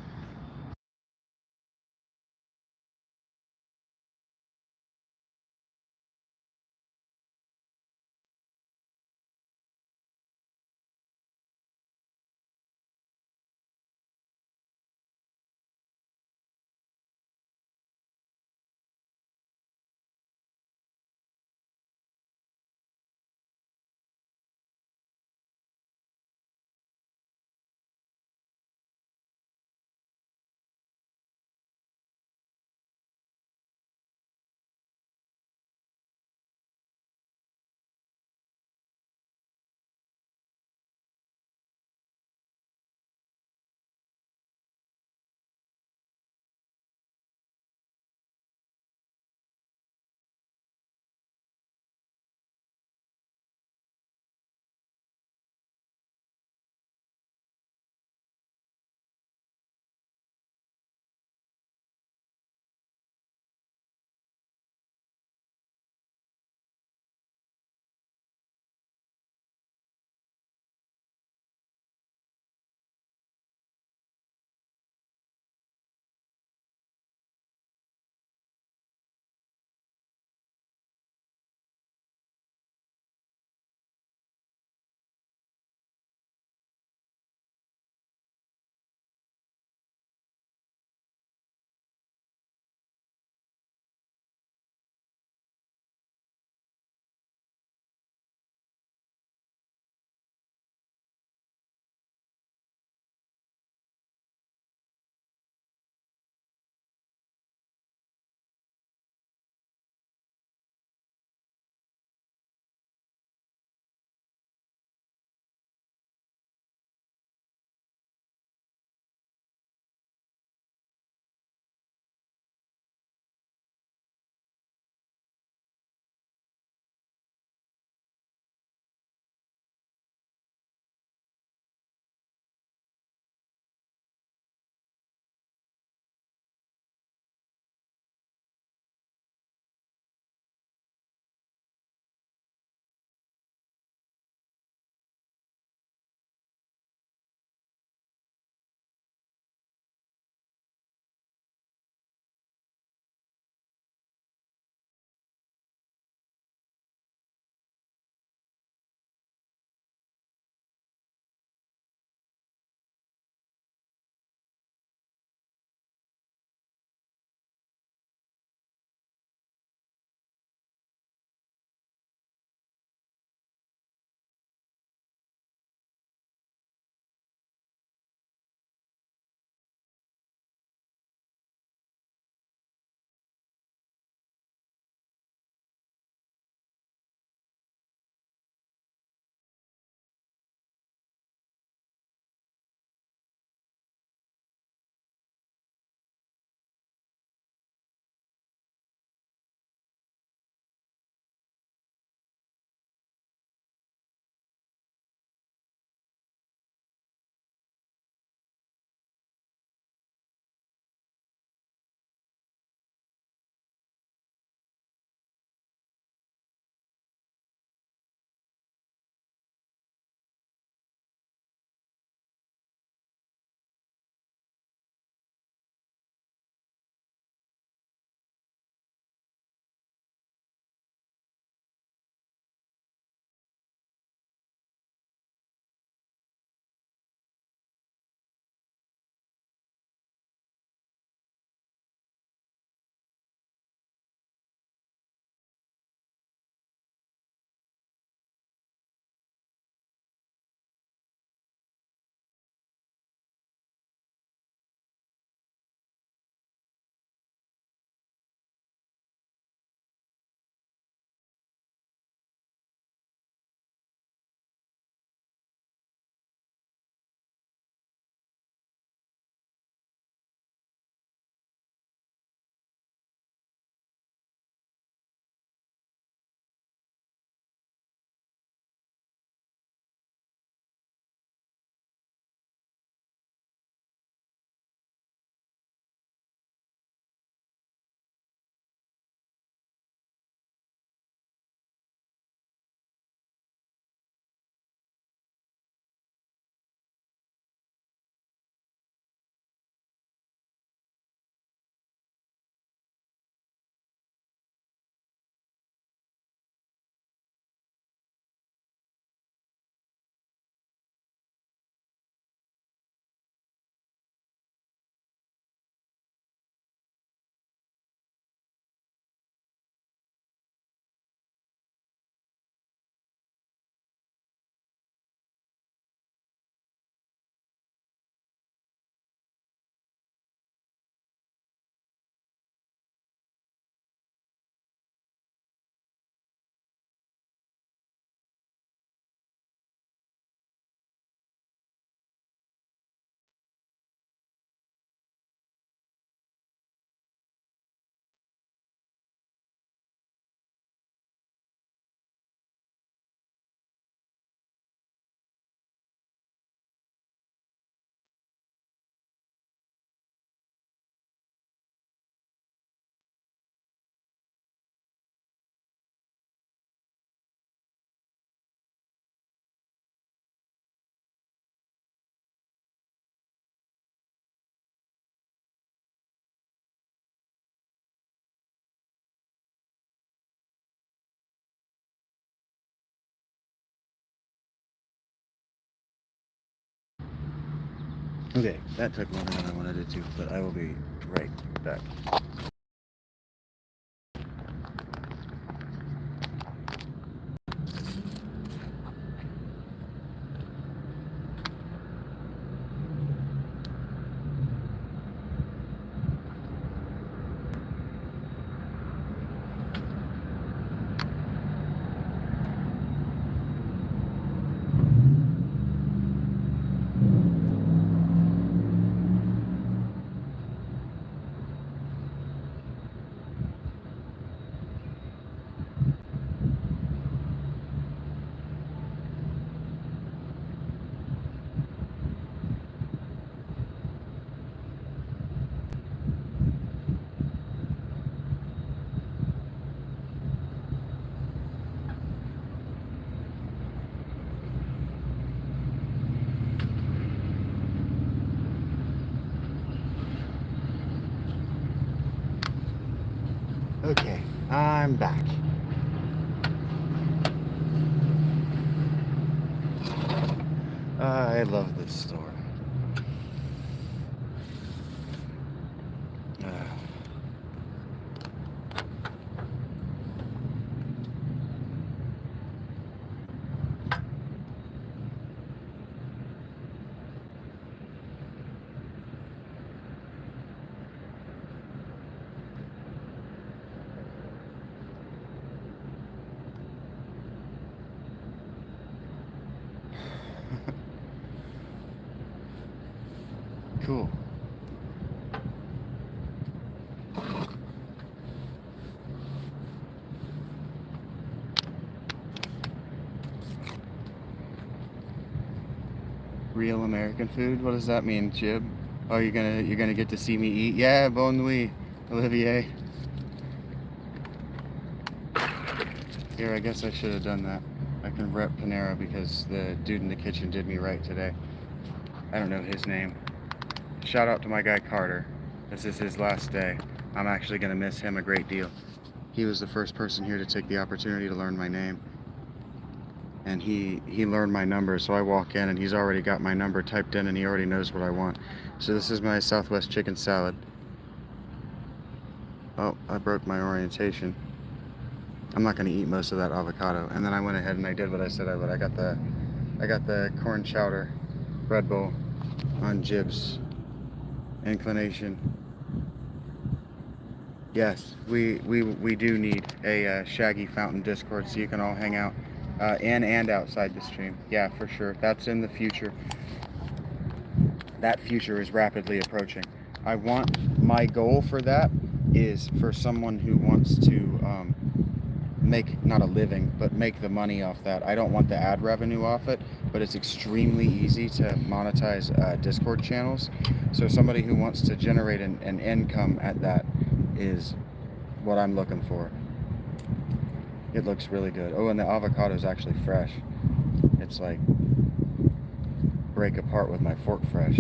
Okay, that took longer than I wanted it to, but I will be right back. Okay, I'm back. I love this store. Cool. Real American food? What does that mean, Jib? Oh, you're gonna get to see me eat? Yeah, bon nuit, Olivier. Here, I guess I should have done that. I can rep Panera because the dude in the kitchen did me right today. I don't know his name. Shout out to my guy Carter. This is his last day. I'm actually gonna miss him a great deal. He was the first person here to take the opportunity to learn my name. And he learned my number, so I walk in and he's already got my number typed in and he already knows what I want. So this is my Southwest chicken salad. Oh, I broke my orientation. I'm not going to eat most of that avocado. And then I went ahead and I did what I said I would. I got the corn chowder bread bowl on Jib's inclination. Yes, we do need a Shaggy fountain Discord so you can all hang out in and outside the stream. Yeah, for sure. That's in the future. That future is rapidly approaching. My goal for that is for someone who wants to make, not a living, but make the money off that. I don't want the ad revenue off it, but it's extremely easy to monetize Discord channels. So somebody who wants to generate an income at that is what I'm looking for. It looks really good. Oh, and the avocado is actually fresh. It's like break apart with my fork fresh.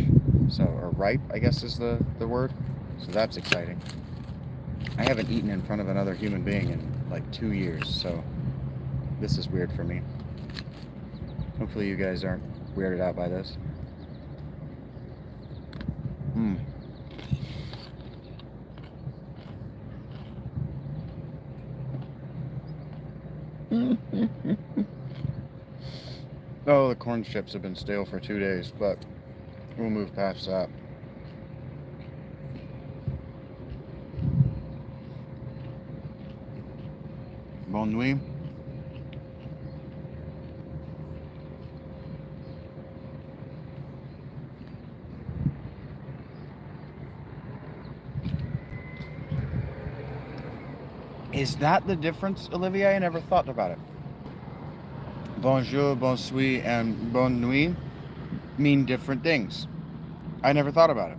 So, or ripe, I guess is the word. So that's exciting. I haven't eaten in front of another human being in like 2 years, so this is weird for me. Hopefully you guys aren't weirded out by this. Oh, the corn chips have been stale for 2 days, but we'll move past that. Bon nuit. Is that the difference, Olivier? I never thought about it. Bonjour, bonsoir, and bonne nuit mean different things. I never thought about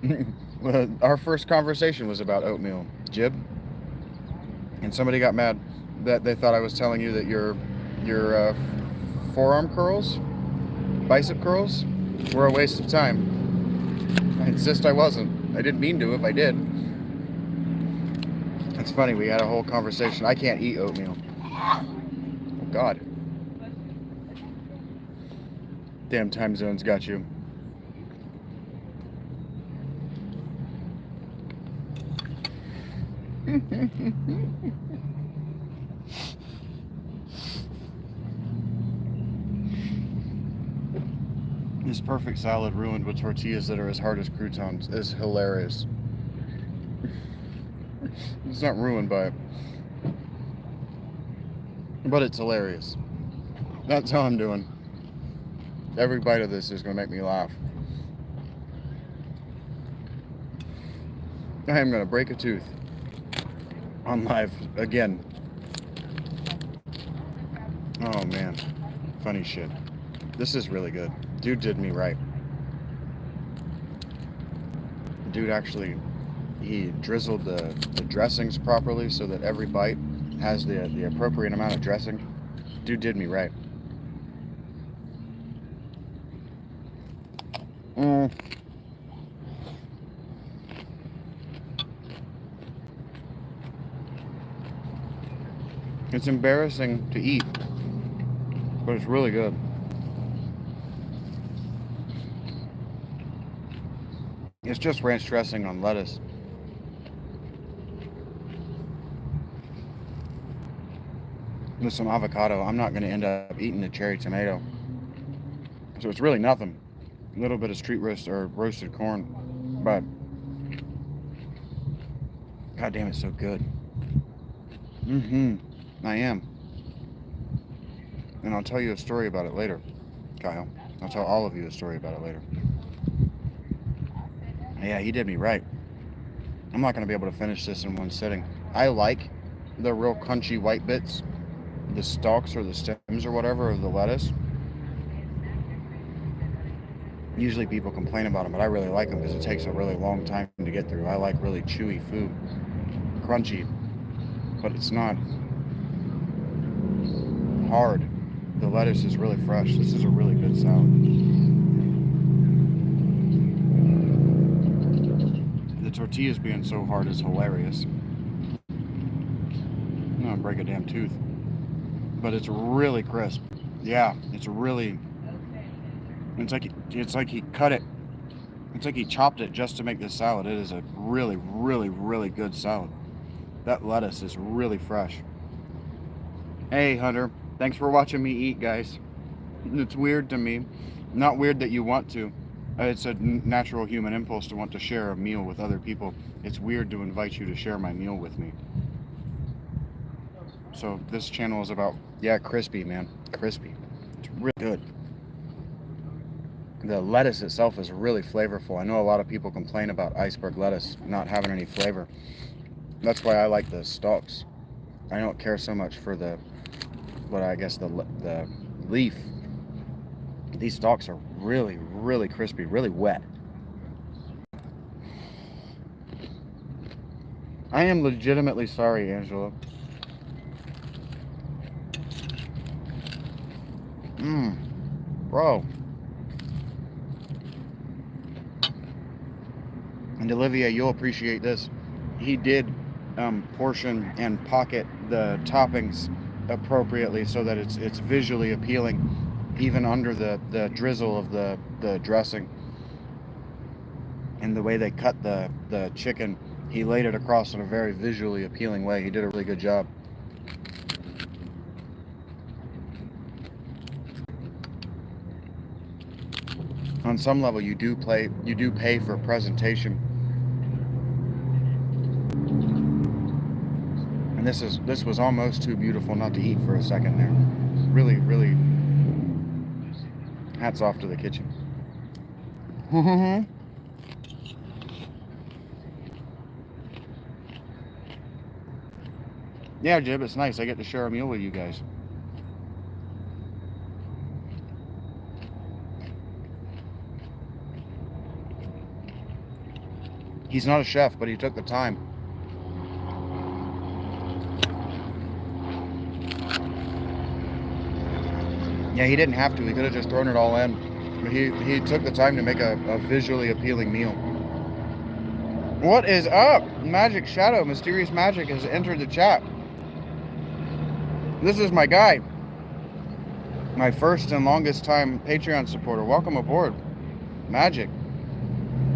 it. Well, our first conversation was about oatmeal, Jib. And somebody got mad that they thought I was telling you that your forearm curls, bicep curls, were a waste of time. I insist I wasn't. I didn't mean to if I did. It's funny, we had a whole conversation. I can't eat oatmeal. Oh, God. Damn time zones got you. This perfect salad ruined with tortillas that are as hard as croutons is hilarious. It's not ruined by it, but it's hilarious. That's how I'm doing. Every bite of this is going to make me laugh. I am going to break a tooth on live again. Oh man, funny shit. This is really good. Dude did me right. Dude actually, he drizzled the dressings properly so that every bite has the appropriate amount of dressing. Dude did me right. It's embarrassing to eat, but it's really good. It's just ranch dressing on lettuce. With some avocado. I'm not going to end up eating the cherry tomato. So it's really nothing. A little bit of street roast or roasted corn. But god damn, it's so good. I am. And I'll tell you a story about it later, Kyle. I'll tell all of you a story about it later. Yeah, he did me right. I'm not going to be able to finish this in one sitting. I like the real crunchy white bits, the stalks or the stems or whatever of the lettuce. Usually people complain about them, but I really like them because it takes a really long time to get through. I like really chewy food. Crunchy, but it's not hard. The lettuce is really fresh. This is a really good salad. The tortillas being so hard is hilarious. I'm gonna break a damn tooth. But it's really crisp. Yeah, it's really... It's like he cut it. It's like he chopped it just to make this salad. It is a really, really, really good salad. That lettuce is really fresh. Hey, Hunter. Thanks for watching me eat, guys. It's weird to me. Not weird that you want to. It's a natural human impulse to want to share a meal with other people. It's weird to invite you to share my meal with me. So this channel is about, yeah, crispy, man. Crispy. It's really good. The lettuce itself is really flavorful. I know a lot of people complain about iceberg lettuce not having any flavor. That's why I like the stalks. I don't care so much for the leaf. These stalks are really, really crispy, really wet. I am legitimately sorry, Angela. Bro. And Olivia, you'll appreciate this. He did portion and pocket the toppings appropriately so that it's visually appealing, even under the drizzle of the dressing. And the way they cut the chicken, he laid it across in a very visually appealing way. He did a really good job. On some level, you do pay for presentation. And this was almost too beautiful not to eat for a second there. Really, really, hats off to the kitchen. Yeah, Jib, it's nice. I get to share a meal with you guys. He's not a chef, but he took the time. Yeah, he didn't have to. He could have just thrown it all in. But he took the time to make a visually appealing meal. What is up? Magic Shadow, Mysterious Magic has entered the chat. This is my guy. My first and longest time Patreon supporter. Welcome aboard. Magic.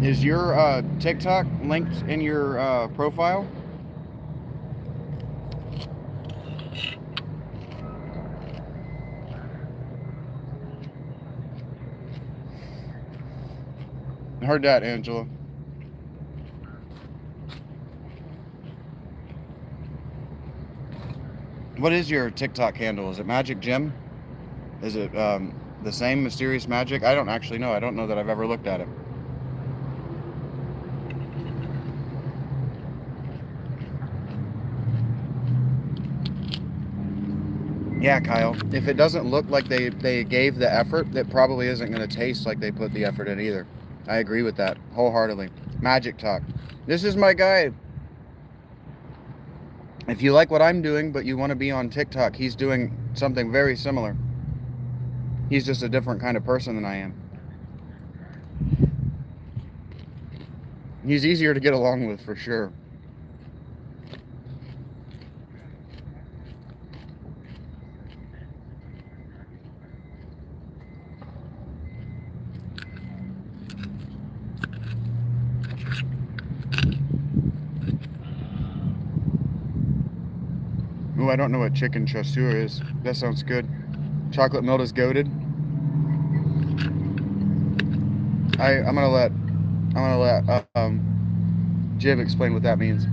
Is your TikTok linked in your profile? I heard that, Angela. What is your TikTok handle? Is it Magic Jim? Is it the same Mysterious Magic? I don't actually know. I don't know that I've ever looked at it. Yeah, Kyle. If it doesn't look like they gave the effort, that probably isn't going to taste like they put the effort in either. I agree with that wholeheartedly. Magic Talk. This is my guy. If you like what I'm doing, but you want to be on TikTok, he's doing something very similar. He's just a different kind of person than I am. He's easier to get along with for sure. Ooh, I don't know what chicken chasseur is. That sounds good. Chocolate milk is goated. I'm gonna let Jib explain what that means.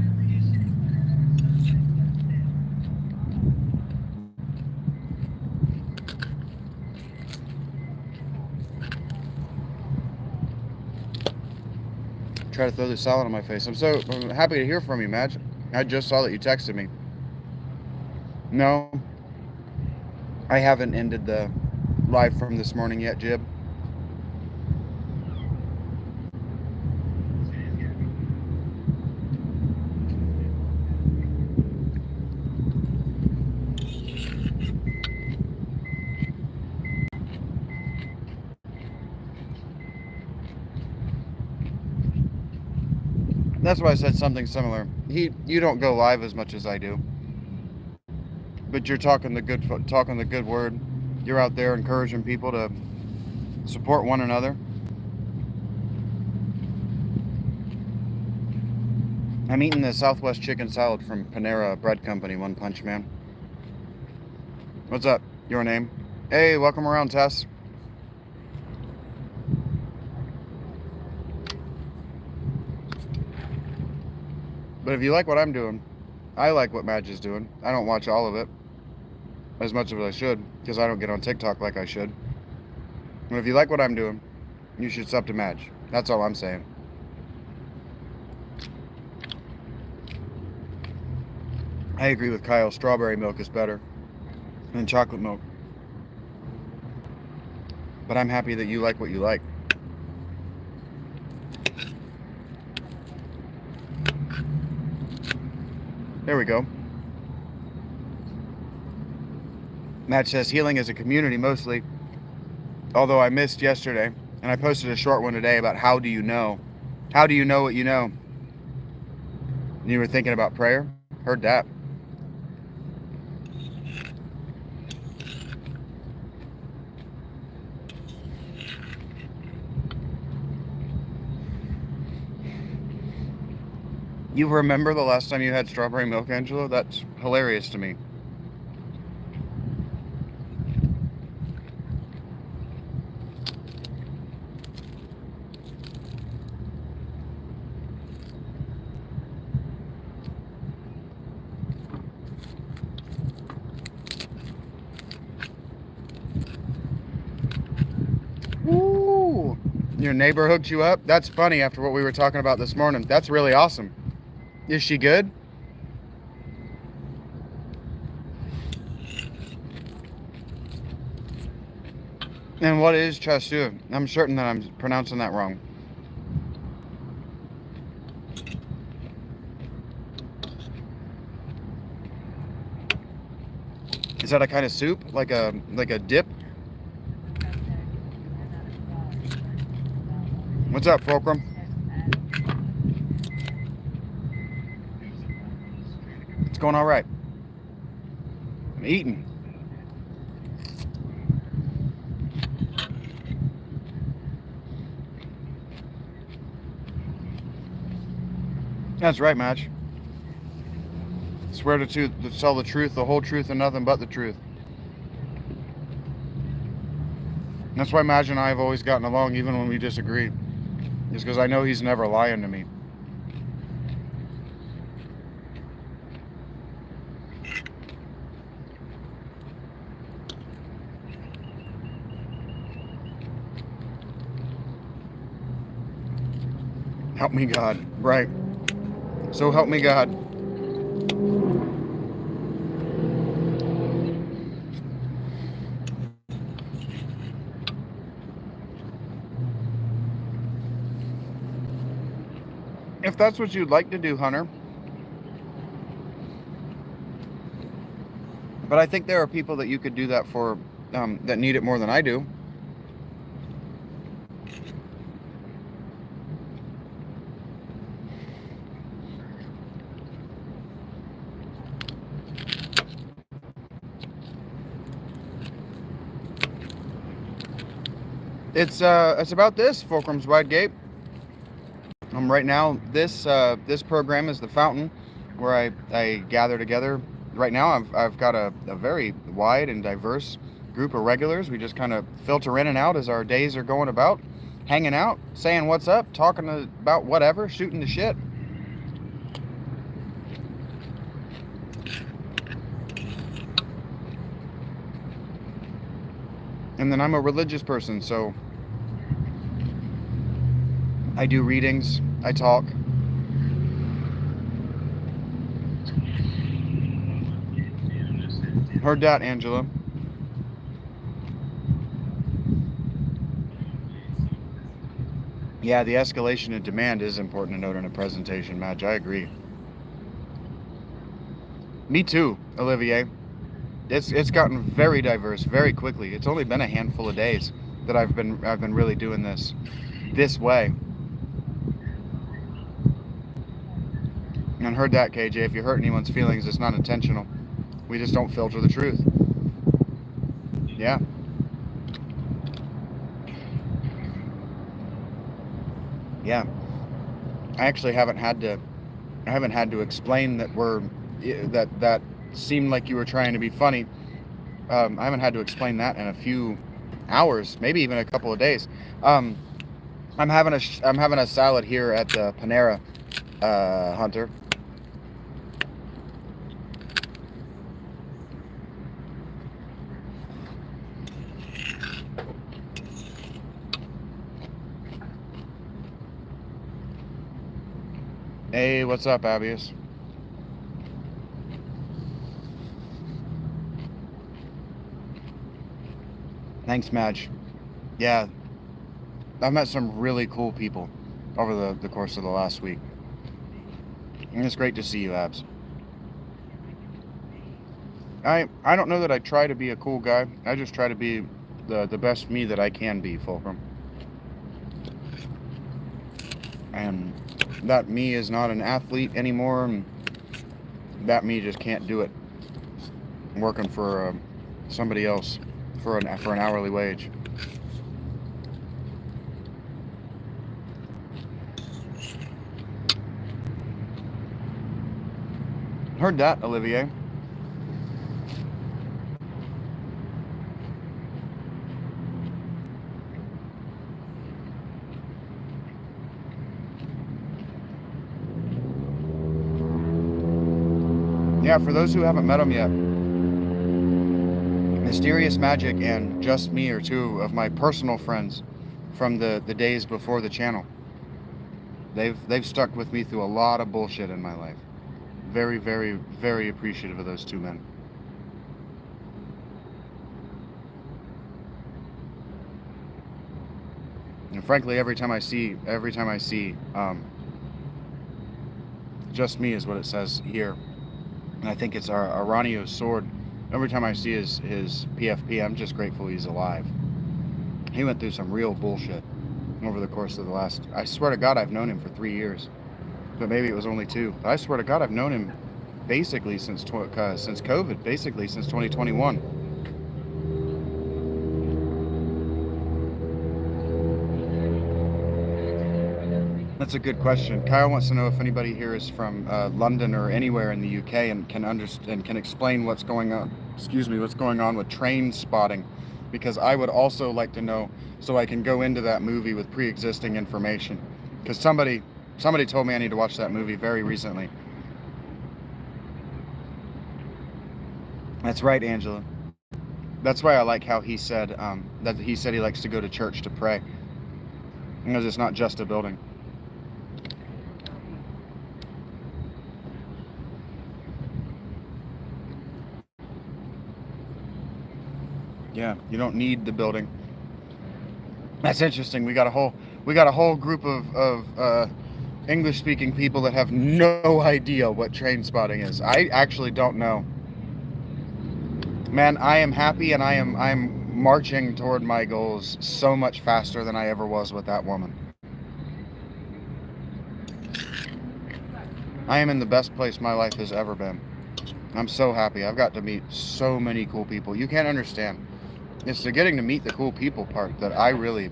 Try to throw this salad on my face. I'm happy to hear from you, Madge. I just saw that you texted me. No, I haven't ended the live from this morning yet, Jib. That's why I said something similar. You don't go live as much as I do, but you're talking the good word. You're out there encouraging people to support one another. I'm eating the Southwest chicken salad from Panera Bread Company, One Punch Man. What's up? Your name? Hey, welcome around, Tess. But if you like what I'm doing, I like what Madge is doing. I don't watch all of it as much as I should because I don't get on TikTok like I should. But if you like what I'm doing, you should sub to Madge. That's all I'm saying. I agree with Kyle. Strawberry milk is better than chocolate milk. But I'm happy that you like what you like. There we go. Matt says healing is a community mostly. Although I missed yesterday, and I posted a short one today about how do you know? How do you know what you know? You were thinking about prayer? Heard that. You remember the last time you had strawberry milk, Angela? That's hilarious to me. Ooh, your neighbor hooked you up? That's funny after what we were talking about this morning. That's really awesome. Is she good? And what is chasseur? I'm certain that I'm pronouncing that wrong. Is that a kind of soup? Like a dip? What's up, Fulcrum? It's going all right. I'm eating. That's right, Madge. Swear to tell the truth, the whole truth, and nothing but the truth. That's why Madge and I have always gotten along, even when we disagree. Is because I know he's never lying to me. Help me God. Right. So help me God. If that's what you'd like to do, Hunter. But I think there are people that you could do that for that need it more than I do. It's about this, Fulcrum's Wide Gate. Right now, this program is the fountain where I gather together. Right now, I've got a very wide and diverse group of regulars. We just kind of filter in and out as our days are going about, hanging out, saying what's up, talking about whatever, shooting the shit. And then I'm a religious person, so I do readings, I talk. Heard that, Angela. Yeah, the escalation in demand is important to note in a presentation, Madge. I agree. Me too, Olivier. It's gotten very diverse very quickly. It's only been a handful of days that I've been really doing this way. And heard that, KJ. If you hurt anyone's feelings, it's not intentional. We just don't filter the truth. Yeah. Yeah. I actually haven't had to explain that that seemed like you were trying to be funny. I haven't had to explain that in a few hours, maybe even a couple of days. I'm having a salad here at the Panera, Hunter. Hey, what's up, Abius? Thanks, Madge. Yeah, I've met some really cool people over the course of the last week. And it's great to see you, Abs. I don't know that I try to be a cool guy. I just try to be the best me that I can be, Fulcrum. And that me is not an athlete anymore, and that me just can't do it. I'm working for somebody else for an hourly wage. Heard that, Olivier. Yeah, for those who haven't met him yet, Mysterious Magic and Just Me are two of my personal friends from the days before the channel. They've stuck with me through a lot of bullshit in my life. Very, very, very appreciative of those two men. And frankly, every time I see Just Me is what it says here. And I think it's our Aranio's sword. Every time I see his PFP, I'm just grateful he's alive. He went through some real bullshit over the course of the last... I swear to God, I've known him for 3 years. But maybe it was only 2. I swear to God, I've known him basically since COVID, basically since 2021. That's a good question. Kyle wants to know if anybody here is from London or anywhere in the UK and can understand, can explain what's going on. Excuse me, what's going on with train spotting, because I would also like to know so I can go into that movie with pre-existing information. Because somebody told me I need to watch that movie very recently. That's right, Angela. That's why I like how he said that he said he likes to go to church to pray, because it's not just a building. Yeah, you don't need the building. That's interesting. We got a whole group of English-speaking people that have no idea what train spotting is. I actually don't know. Man, I am happy, and I'm marching toward my goals so much faster than I ever was with that woman. I am in the best place my life has ever been. I'm so happy. I've got to meet so many cool people. You can't understand. It's the getting to meet the cool people part that I really...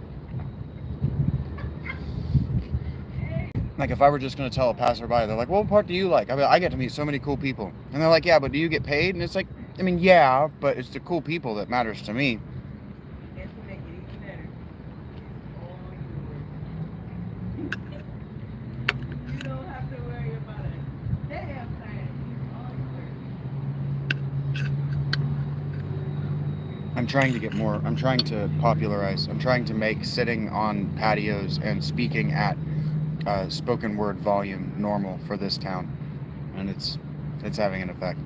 Like, if I were just going to tell a passerby, they're like, what part do you like? I get to meet so many cool people. And they're like, yeah, but do you get paid? And it's like, I mean, yeah, but it's the cool people that matters to me. I'm trying to get more. I'm trying to popularize. I'm trying to make sitting on patios and speaking at spoken word volume normal for this town, and it's having an effect.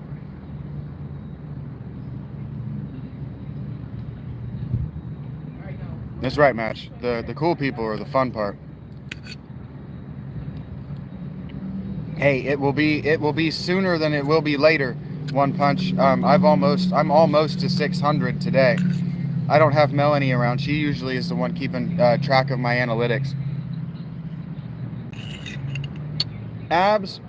That's right, Match. The cool people are the fun part. Hey, it will be sooner than it will be later. One Punch. I'm almost to 600 today. I don't have Melanie around. She usually is the one keeping track of my analytics. Abs,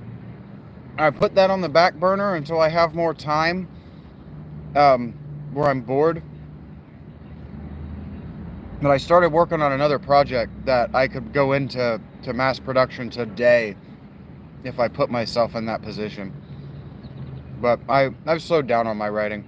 I put that on the back burner until I have more time, where I'm bored. But I started working on another project that I could go into mass production today if I put myself in that position. But I've slowed down on my writing.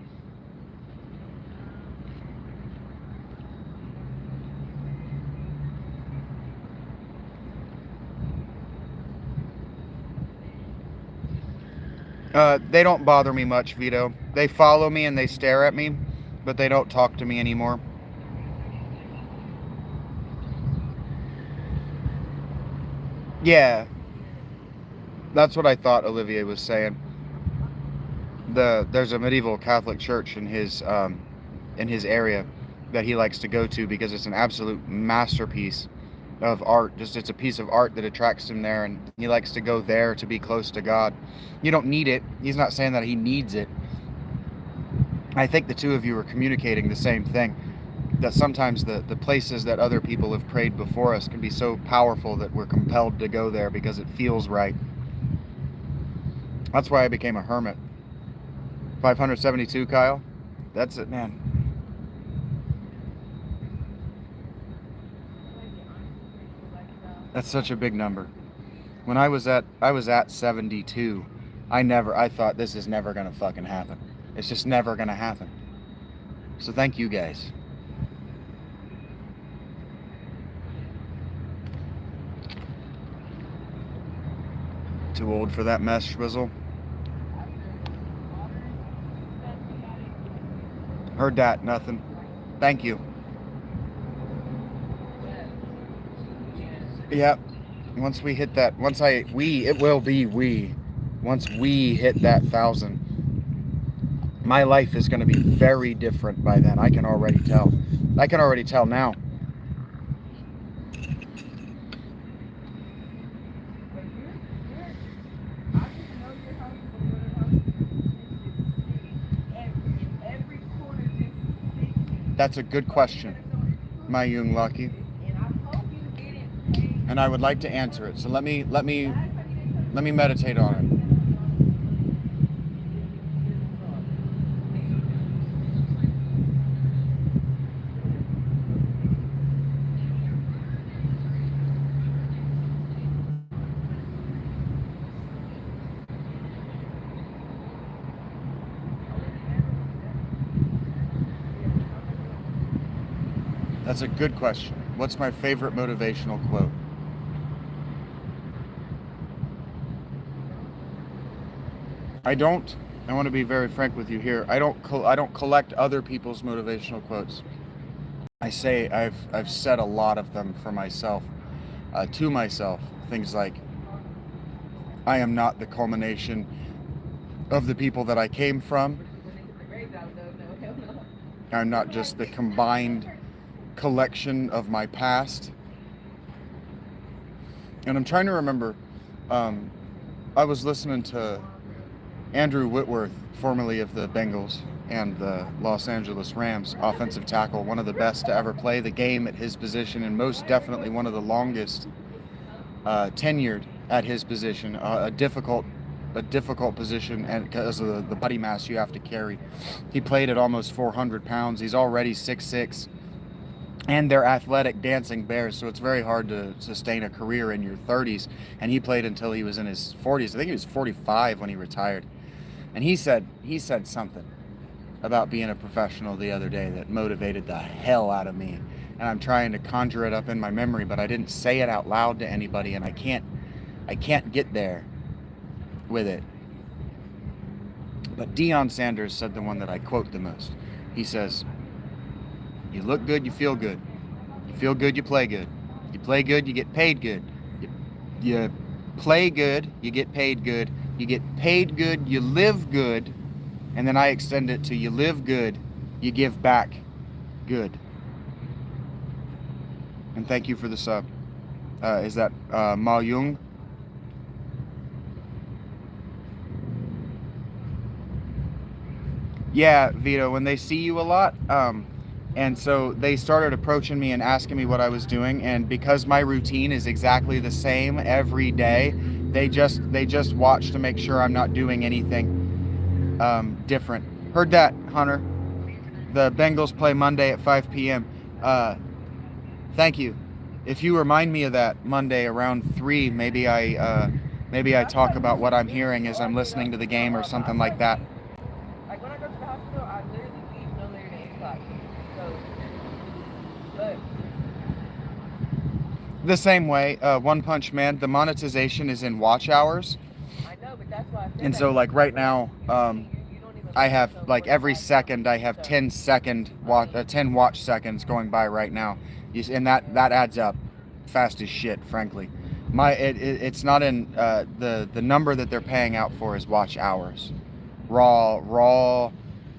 They don't bother me much, Vito. They follow me and they stare at me, but they don't talk to me anymore. Yeah, that's what I thought Olivier was saying. There's a medieval Catholic church in his area that he likes to go to because it's an absolute masterpiece of art. Just it's a piece of art that attracts him there, and he likes to go there to be close to God. You don't need it. He's not saying that he needs it. I think the two of you are communicating the same thing, that sometimes the places that other people have prayed before us can be so powerful that we're compelled to go there because it feels right. That's why I became a hermit. 572, Kyle. That's it, man. That's such a big number. When I was at 72, I thought this is never gonna fucking happen. It's just never gonna happen. So thank you guys. Too old for that mess, Schwizzle. Heard that, nothing. Thank you. Yep. Once we hit that, once we hit that 1,000, my life is going to be very different by then. I can already tell. I can already tell now. That's a good question, my young lucky. And I would like to answer it. So let me meditate on it. That's a good question. What's my favorite motivational quote? I want to be very frank with you here. I don't collect other people's motivational quotes. I've said a lot of them for myself, to myself. Things like, I am not the culmination of the people that I came from. I'm not just the combined collection of my past. And I'm trying to remember, I was listening to Andrew Whitworth, formerly of the Bengals and the Los Angeles Rams, offensive tackle, one of the best to ever play the game at his position, and most definitely one of the longest tenured at his position. A difficult position, and because of the body mass you have to carry. He played at almost 400 pounds. He's already 6'6", and they're athletic dancing bears, so it's very hard to sustain a career in your 30s. And he played until he was in his 40s. I think he was 45 when he retired. And he said something about being a professional the other day that motivated the hell out of me. And I'm trying to conjure it up in my memory, but I didn't say it out loud to anybody, and I can't get there with it. But Deion Sanders said the one that I quote the most. He says, "You look good, you feel good. You feel good, you play good. You play good, you get paid good. You play good, you get paid good. You get paid good, you live good." And then I extend it to, you live good, you give back good. And thank you for the sub. Is that Ma Jung? Yeah, Vito, when they see you a lot, and so they started approaching me and asking me what I was doing, and because my routine is exactly the same every day, they just watch to make sure I'm not doing anything different. Heard that, Hunter. The Bengals play Monday at 5 p.m. Thank you. If you remind me of that Monday around 3, maybe I talk about what I'm hearing as I'm listening to the game or something like that. Like when I go to the hospital, I literally leave no later than 8 o'clock. So, but The same way, One Punch Man, the monetization is in watch hours. I know, but that's why I said And that. so like right now, You don't even I have yourself like every 45 second I have 10 watch seconds going by right now. And that adds up fast as shit, frankly. It's not in the number that they're paying out for is watch hours. Raw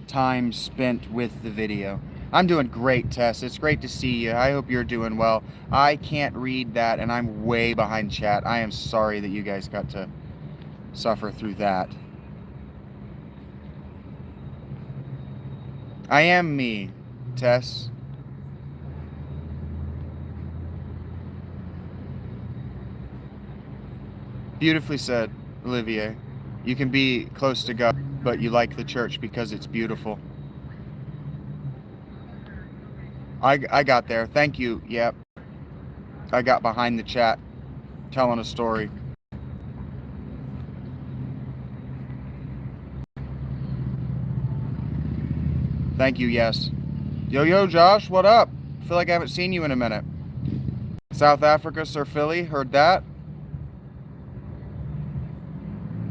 time spent with the video. I'm doing great, Tess. It's great to see you. I hope you're doing well. I can't read that, and I'm way behind chat. I am sorry that you guys got to suffer through that. I am me, Tess. Beautifully said, Olivier. You can be close to God, but you like the church because it's beautiful. I got there. Thank you. Yep. I got behind the chat telling a story. Thank you, yes. Yo, Josh, what up? I feel like I haven't seen you in a minute. South Africa, Sir Philly, heard that?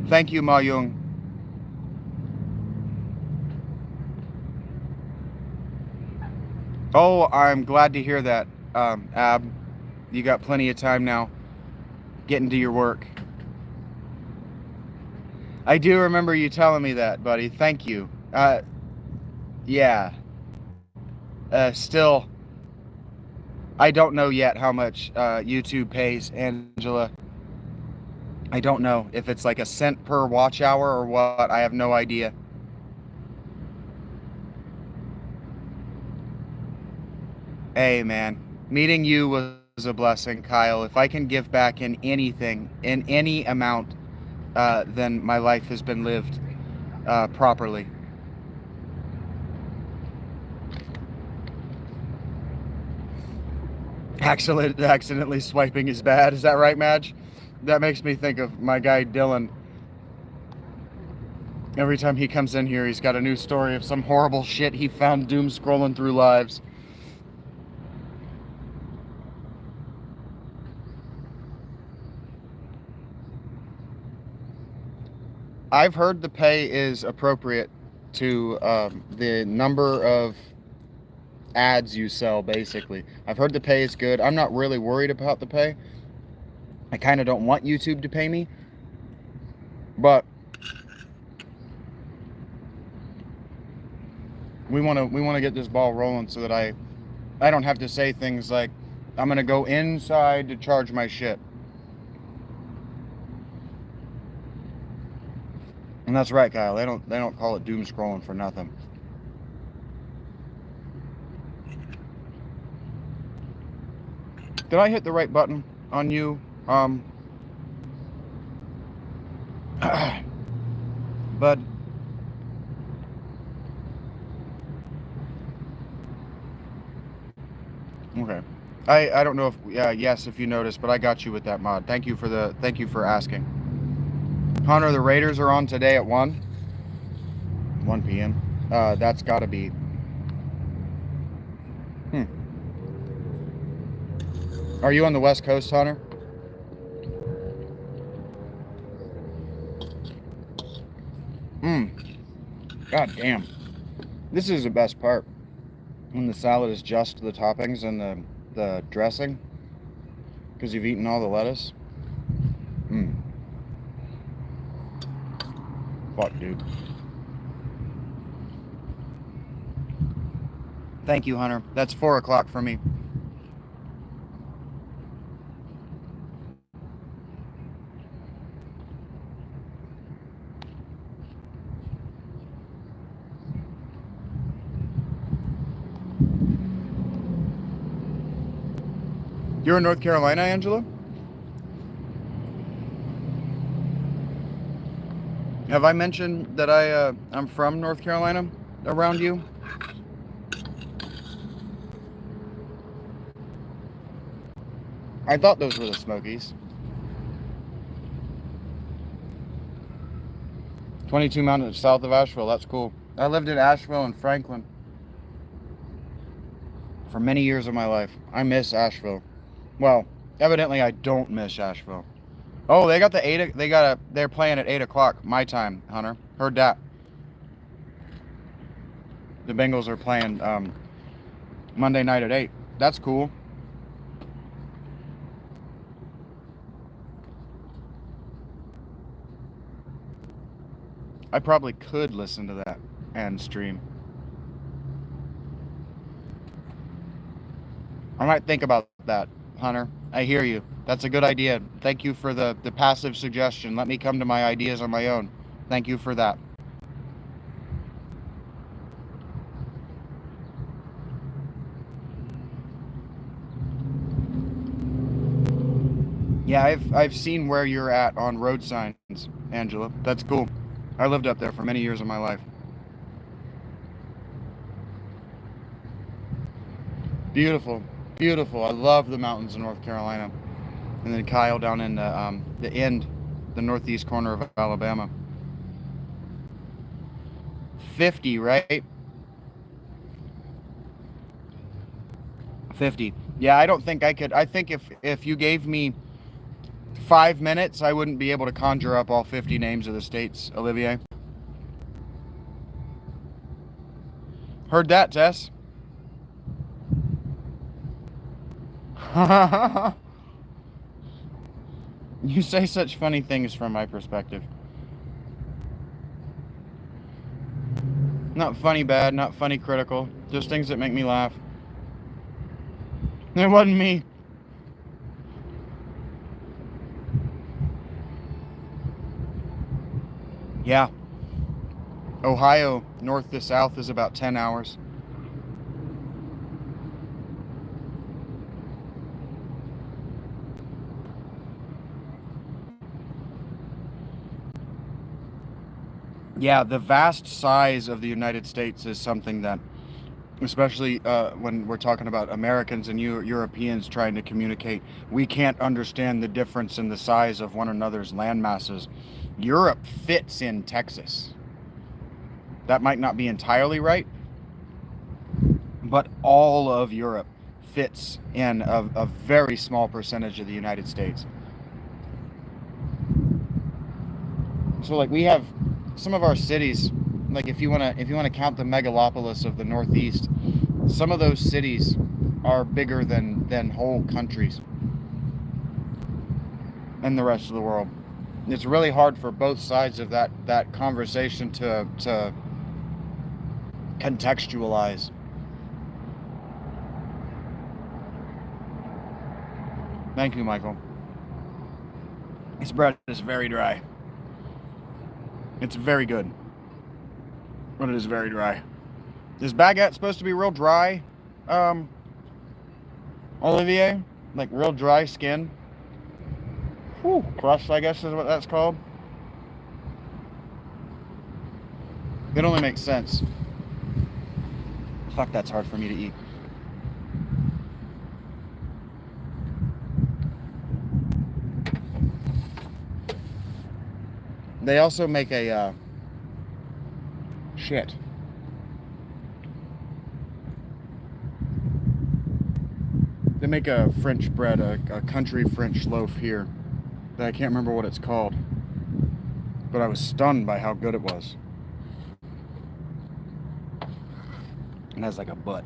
Thank you, Ma Jung. Oh, I'm glad to hear that, Ab. You got plenty of time now getting to your work. I do remember you telling me that, buddy. Thank you. Yeah. Still, I don't know yet how much YouTube pays, Angela. I don't know if it's like a cent per watch hour or what. I have no idea. Hey, man. Meeting you was a blessing, Kyle. If I can give back in anything, in any amount, then my life has been lived properly. Accidentally swiping is bad. Is that right, Madge? That makes me think of my guy Dylan. Every time he comes in here, he's got a new story of some horrible shit he found doom scrolling through lives. I've heard the pay is appropriate to the number of ads you sell, basically. I've heard the pay is good. I'm not really worried about the pay. I kind of don't want YouTube to pay me, but we want to get this ball rolling so that I don't have to say things like, I'm gonna go inside to charge my shit. And that's right, Kyle. They don't call it doom scrolling for nothing. Did I hit the right button on you? Bud. Okay. I don't know if yes, if you noticed, but I got you with that mod. Thank you for asking. Hunter, the Raiders are on today at 1 p.m. That's got to be. Are you on the West Coast, Hunter? God damn. This is the best part. When the salad is just the toppings and the dressing, because you've eaten all the lettuce. Fuck, dude. Thank you, Hunter. That's 4 o'clock for me. You're in North Carolina, Angela? Have I mentioned that I'm from North Carolina around you? I thought those were the Smokies. 22 miles south of Asheville. That's cool. I lived in Asheville and Franklin for many years of my life. I miss Asheville. Well, evidently I don't miss Asheville. Oh, they're playing at 8 o'clock my time, Hunter. Heard that. The Bengals are playing Monday night at 8. That's cool. I probably could listen to that and stream. I might think about that, Hunter. I hear you. That's a good idea. Thank you for the passive suggestion. Let me come to my ideas on my own. Thank you for that. Yeah, I've seen where you're at on road signs, Angela. That's cool. I lived up there for many years of my life. Beautiful. Beautiful. I love the mountains in North Carolina. And then Kyle down in the northeast corner of Alabama. 50, right? 50. Yeah, I don't think I could. I think if you gave me 5 minutes, I wouldn't be able to conjure up all 50 names of the states, Olivier. Heard that, Tess? You say such funny things from my perspective. Not funny bad, not funny critical. Just things that make me laugh. It wasn't me. Yeah. Ohio, north to south, is about 10 hours. Yeah, the vast size of the United States is something that, especially when we're talking about Americans and Europeans trying to communicate, we can't understand the difference in the size of one another's land masses. Europe fits in Texas. That might not be entirely right, but all of Europe fits in a very small percentage of the United States. So like we have some of our cities, like if you wanna count the megalopolis of the Northeast, some of those cities are bigger than whole countries in the rest of the world. It's really hard for both sides of that conversation to contextualize. Thank you, Michael. This bread is very dry. It's very good, but it is very dry. Is baguette supposed to be real dry, Olivier? Like real dry skin? Whew, crust, I guess is what that's called. It only makes sense. Fuck, that's hard for me to eat. They also make a, shit. They make a French bread, a country French loaf here that I can't remember what it's called, but I was stunned by how good it was. It has like a butt.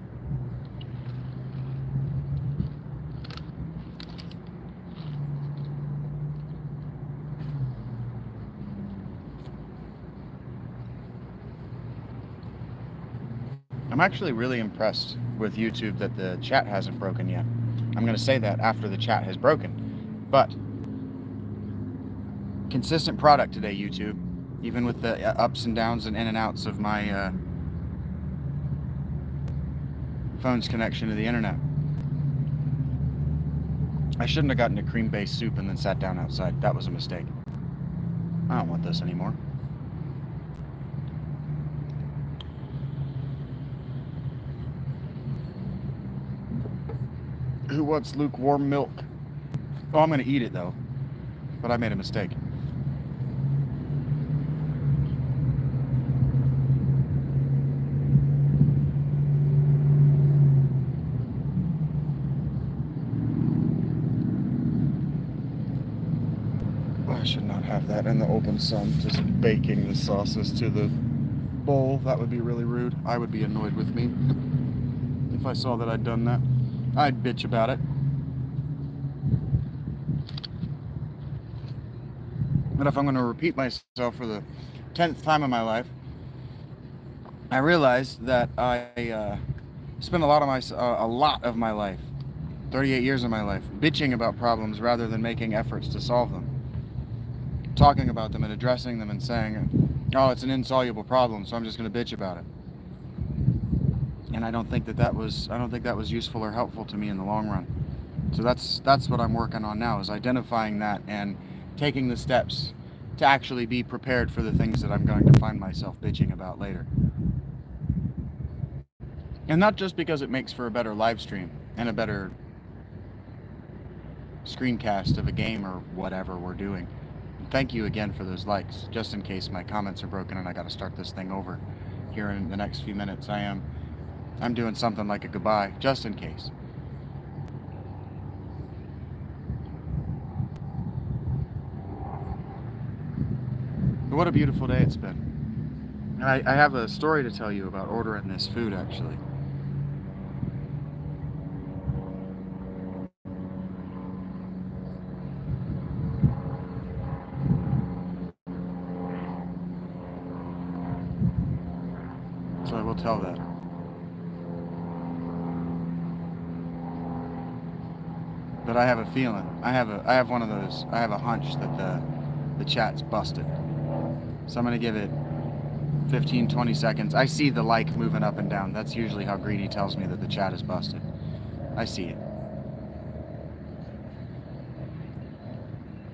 I'm actually really impressed with YouTube that the chat hasn't broken yet. I'm going to say that after the chat has broken. But consistent product today, YouTube, even with the ups and downs and in and outs of my phone's connection to the internet. I shouldn't have gotten a cream-based soup and then sat down outside. That was a mistake. I don't want this anymore. Who wants lukewarm milk? Oh, I'm going to eat it, though. But I made a mistake. I should not have that in the open sun, just baking the sauces to the bowl. That would be really rude. I would be annoyed with me if I saw that I'd done that. I'd bitch about it. But if I'm going to repeat myself for the 10th time in my life, I realized that I spent a lot of my life, 38 years of my life, bitching about problems rather than making efforts to solve them. Talking about them and addressing them and saying, oh, it's an insoluble problem, so I'm just going to bitch about it. And I don't think that was useful or helpful to me in the long run. So that's what I'm working on now, is identifying that and taking the steps to actually be prepared for the things that I'm going to find myself bitching about later. And not just because it makes for a better live stream and a better screencast of a game or whatever we're doing. Thank you again for those likes, just in case my comments are broken and I got to start this thing over here in the next few minutes. I'm doing something like a goodbye, just in case. But what a beautiful day it's been. And I have a story to tell you about ordering this food, actually. So I will tell that. But I have a feeling. I have one of those. I have a hunch that the chat's busted. So I'm going to give it 15, 20 seconds. I see the like moving up and down. That's usually how Greedy tells me that the chat is busted. I see it.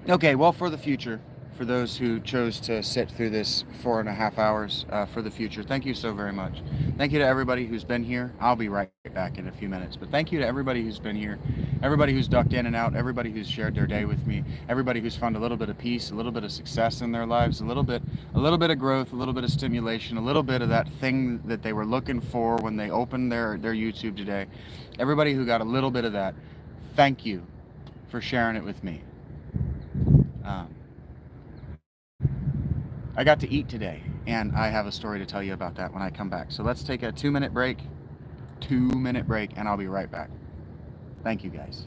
Okay, well, for the future, for those who chose to sit through this 4.5 hours for the future, thank you so very much. Thank you to everybody who's been here. I'll be right back in a few minutes, but thank you to everybody who's been here, everybody who's ducked in and out, everybody who's shared their day with me, everybody who's found a little bit of peace, a little bit of success in their lives, a little bit of growth, a little bit of stimulation, a little bit of that thing that they were looking for when they opened their YouTube today. Everybody who got a little bit of that, thank you for sharing it with me. I got to eat today, and I have a story to tell you about that when I come back. So let's take a 2-minute break, and I'll be right back. Thank you, guys.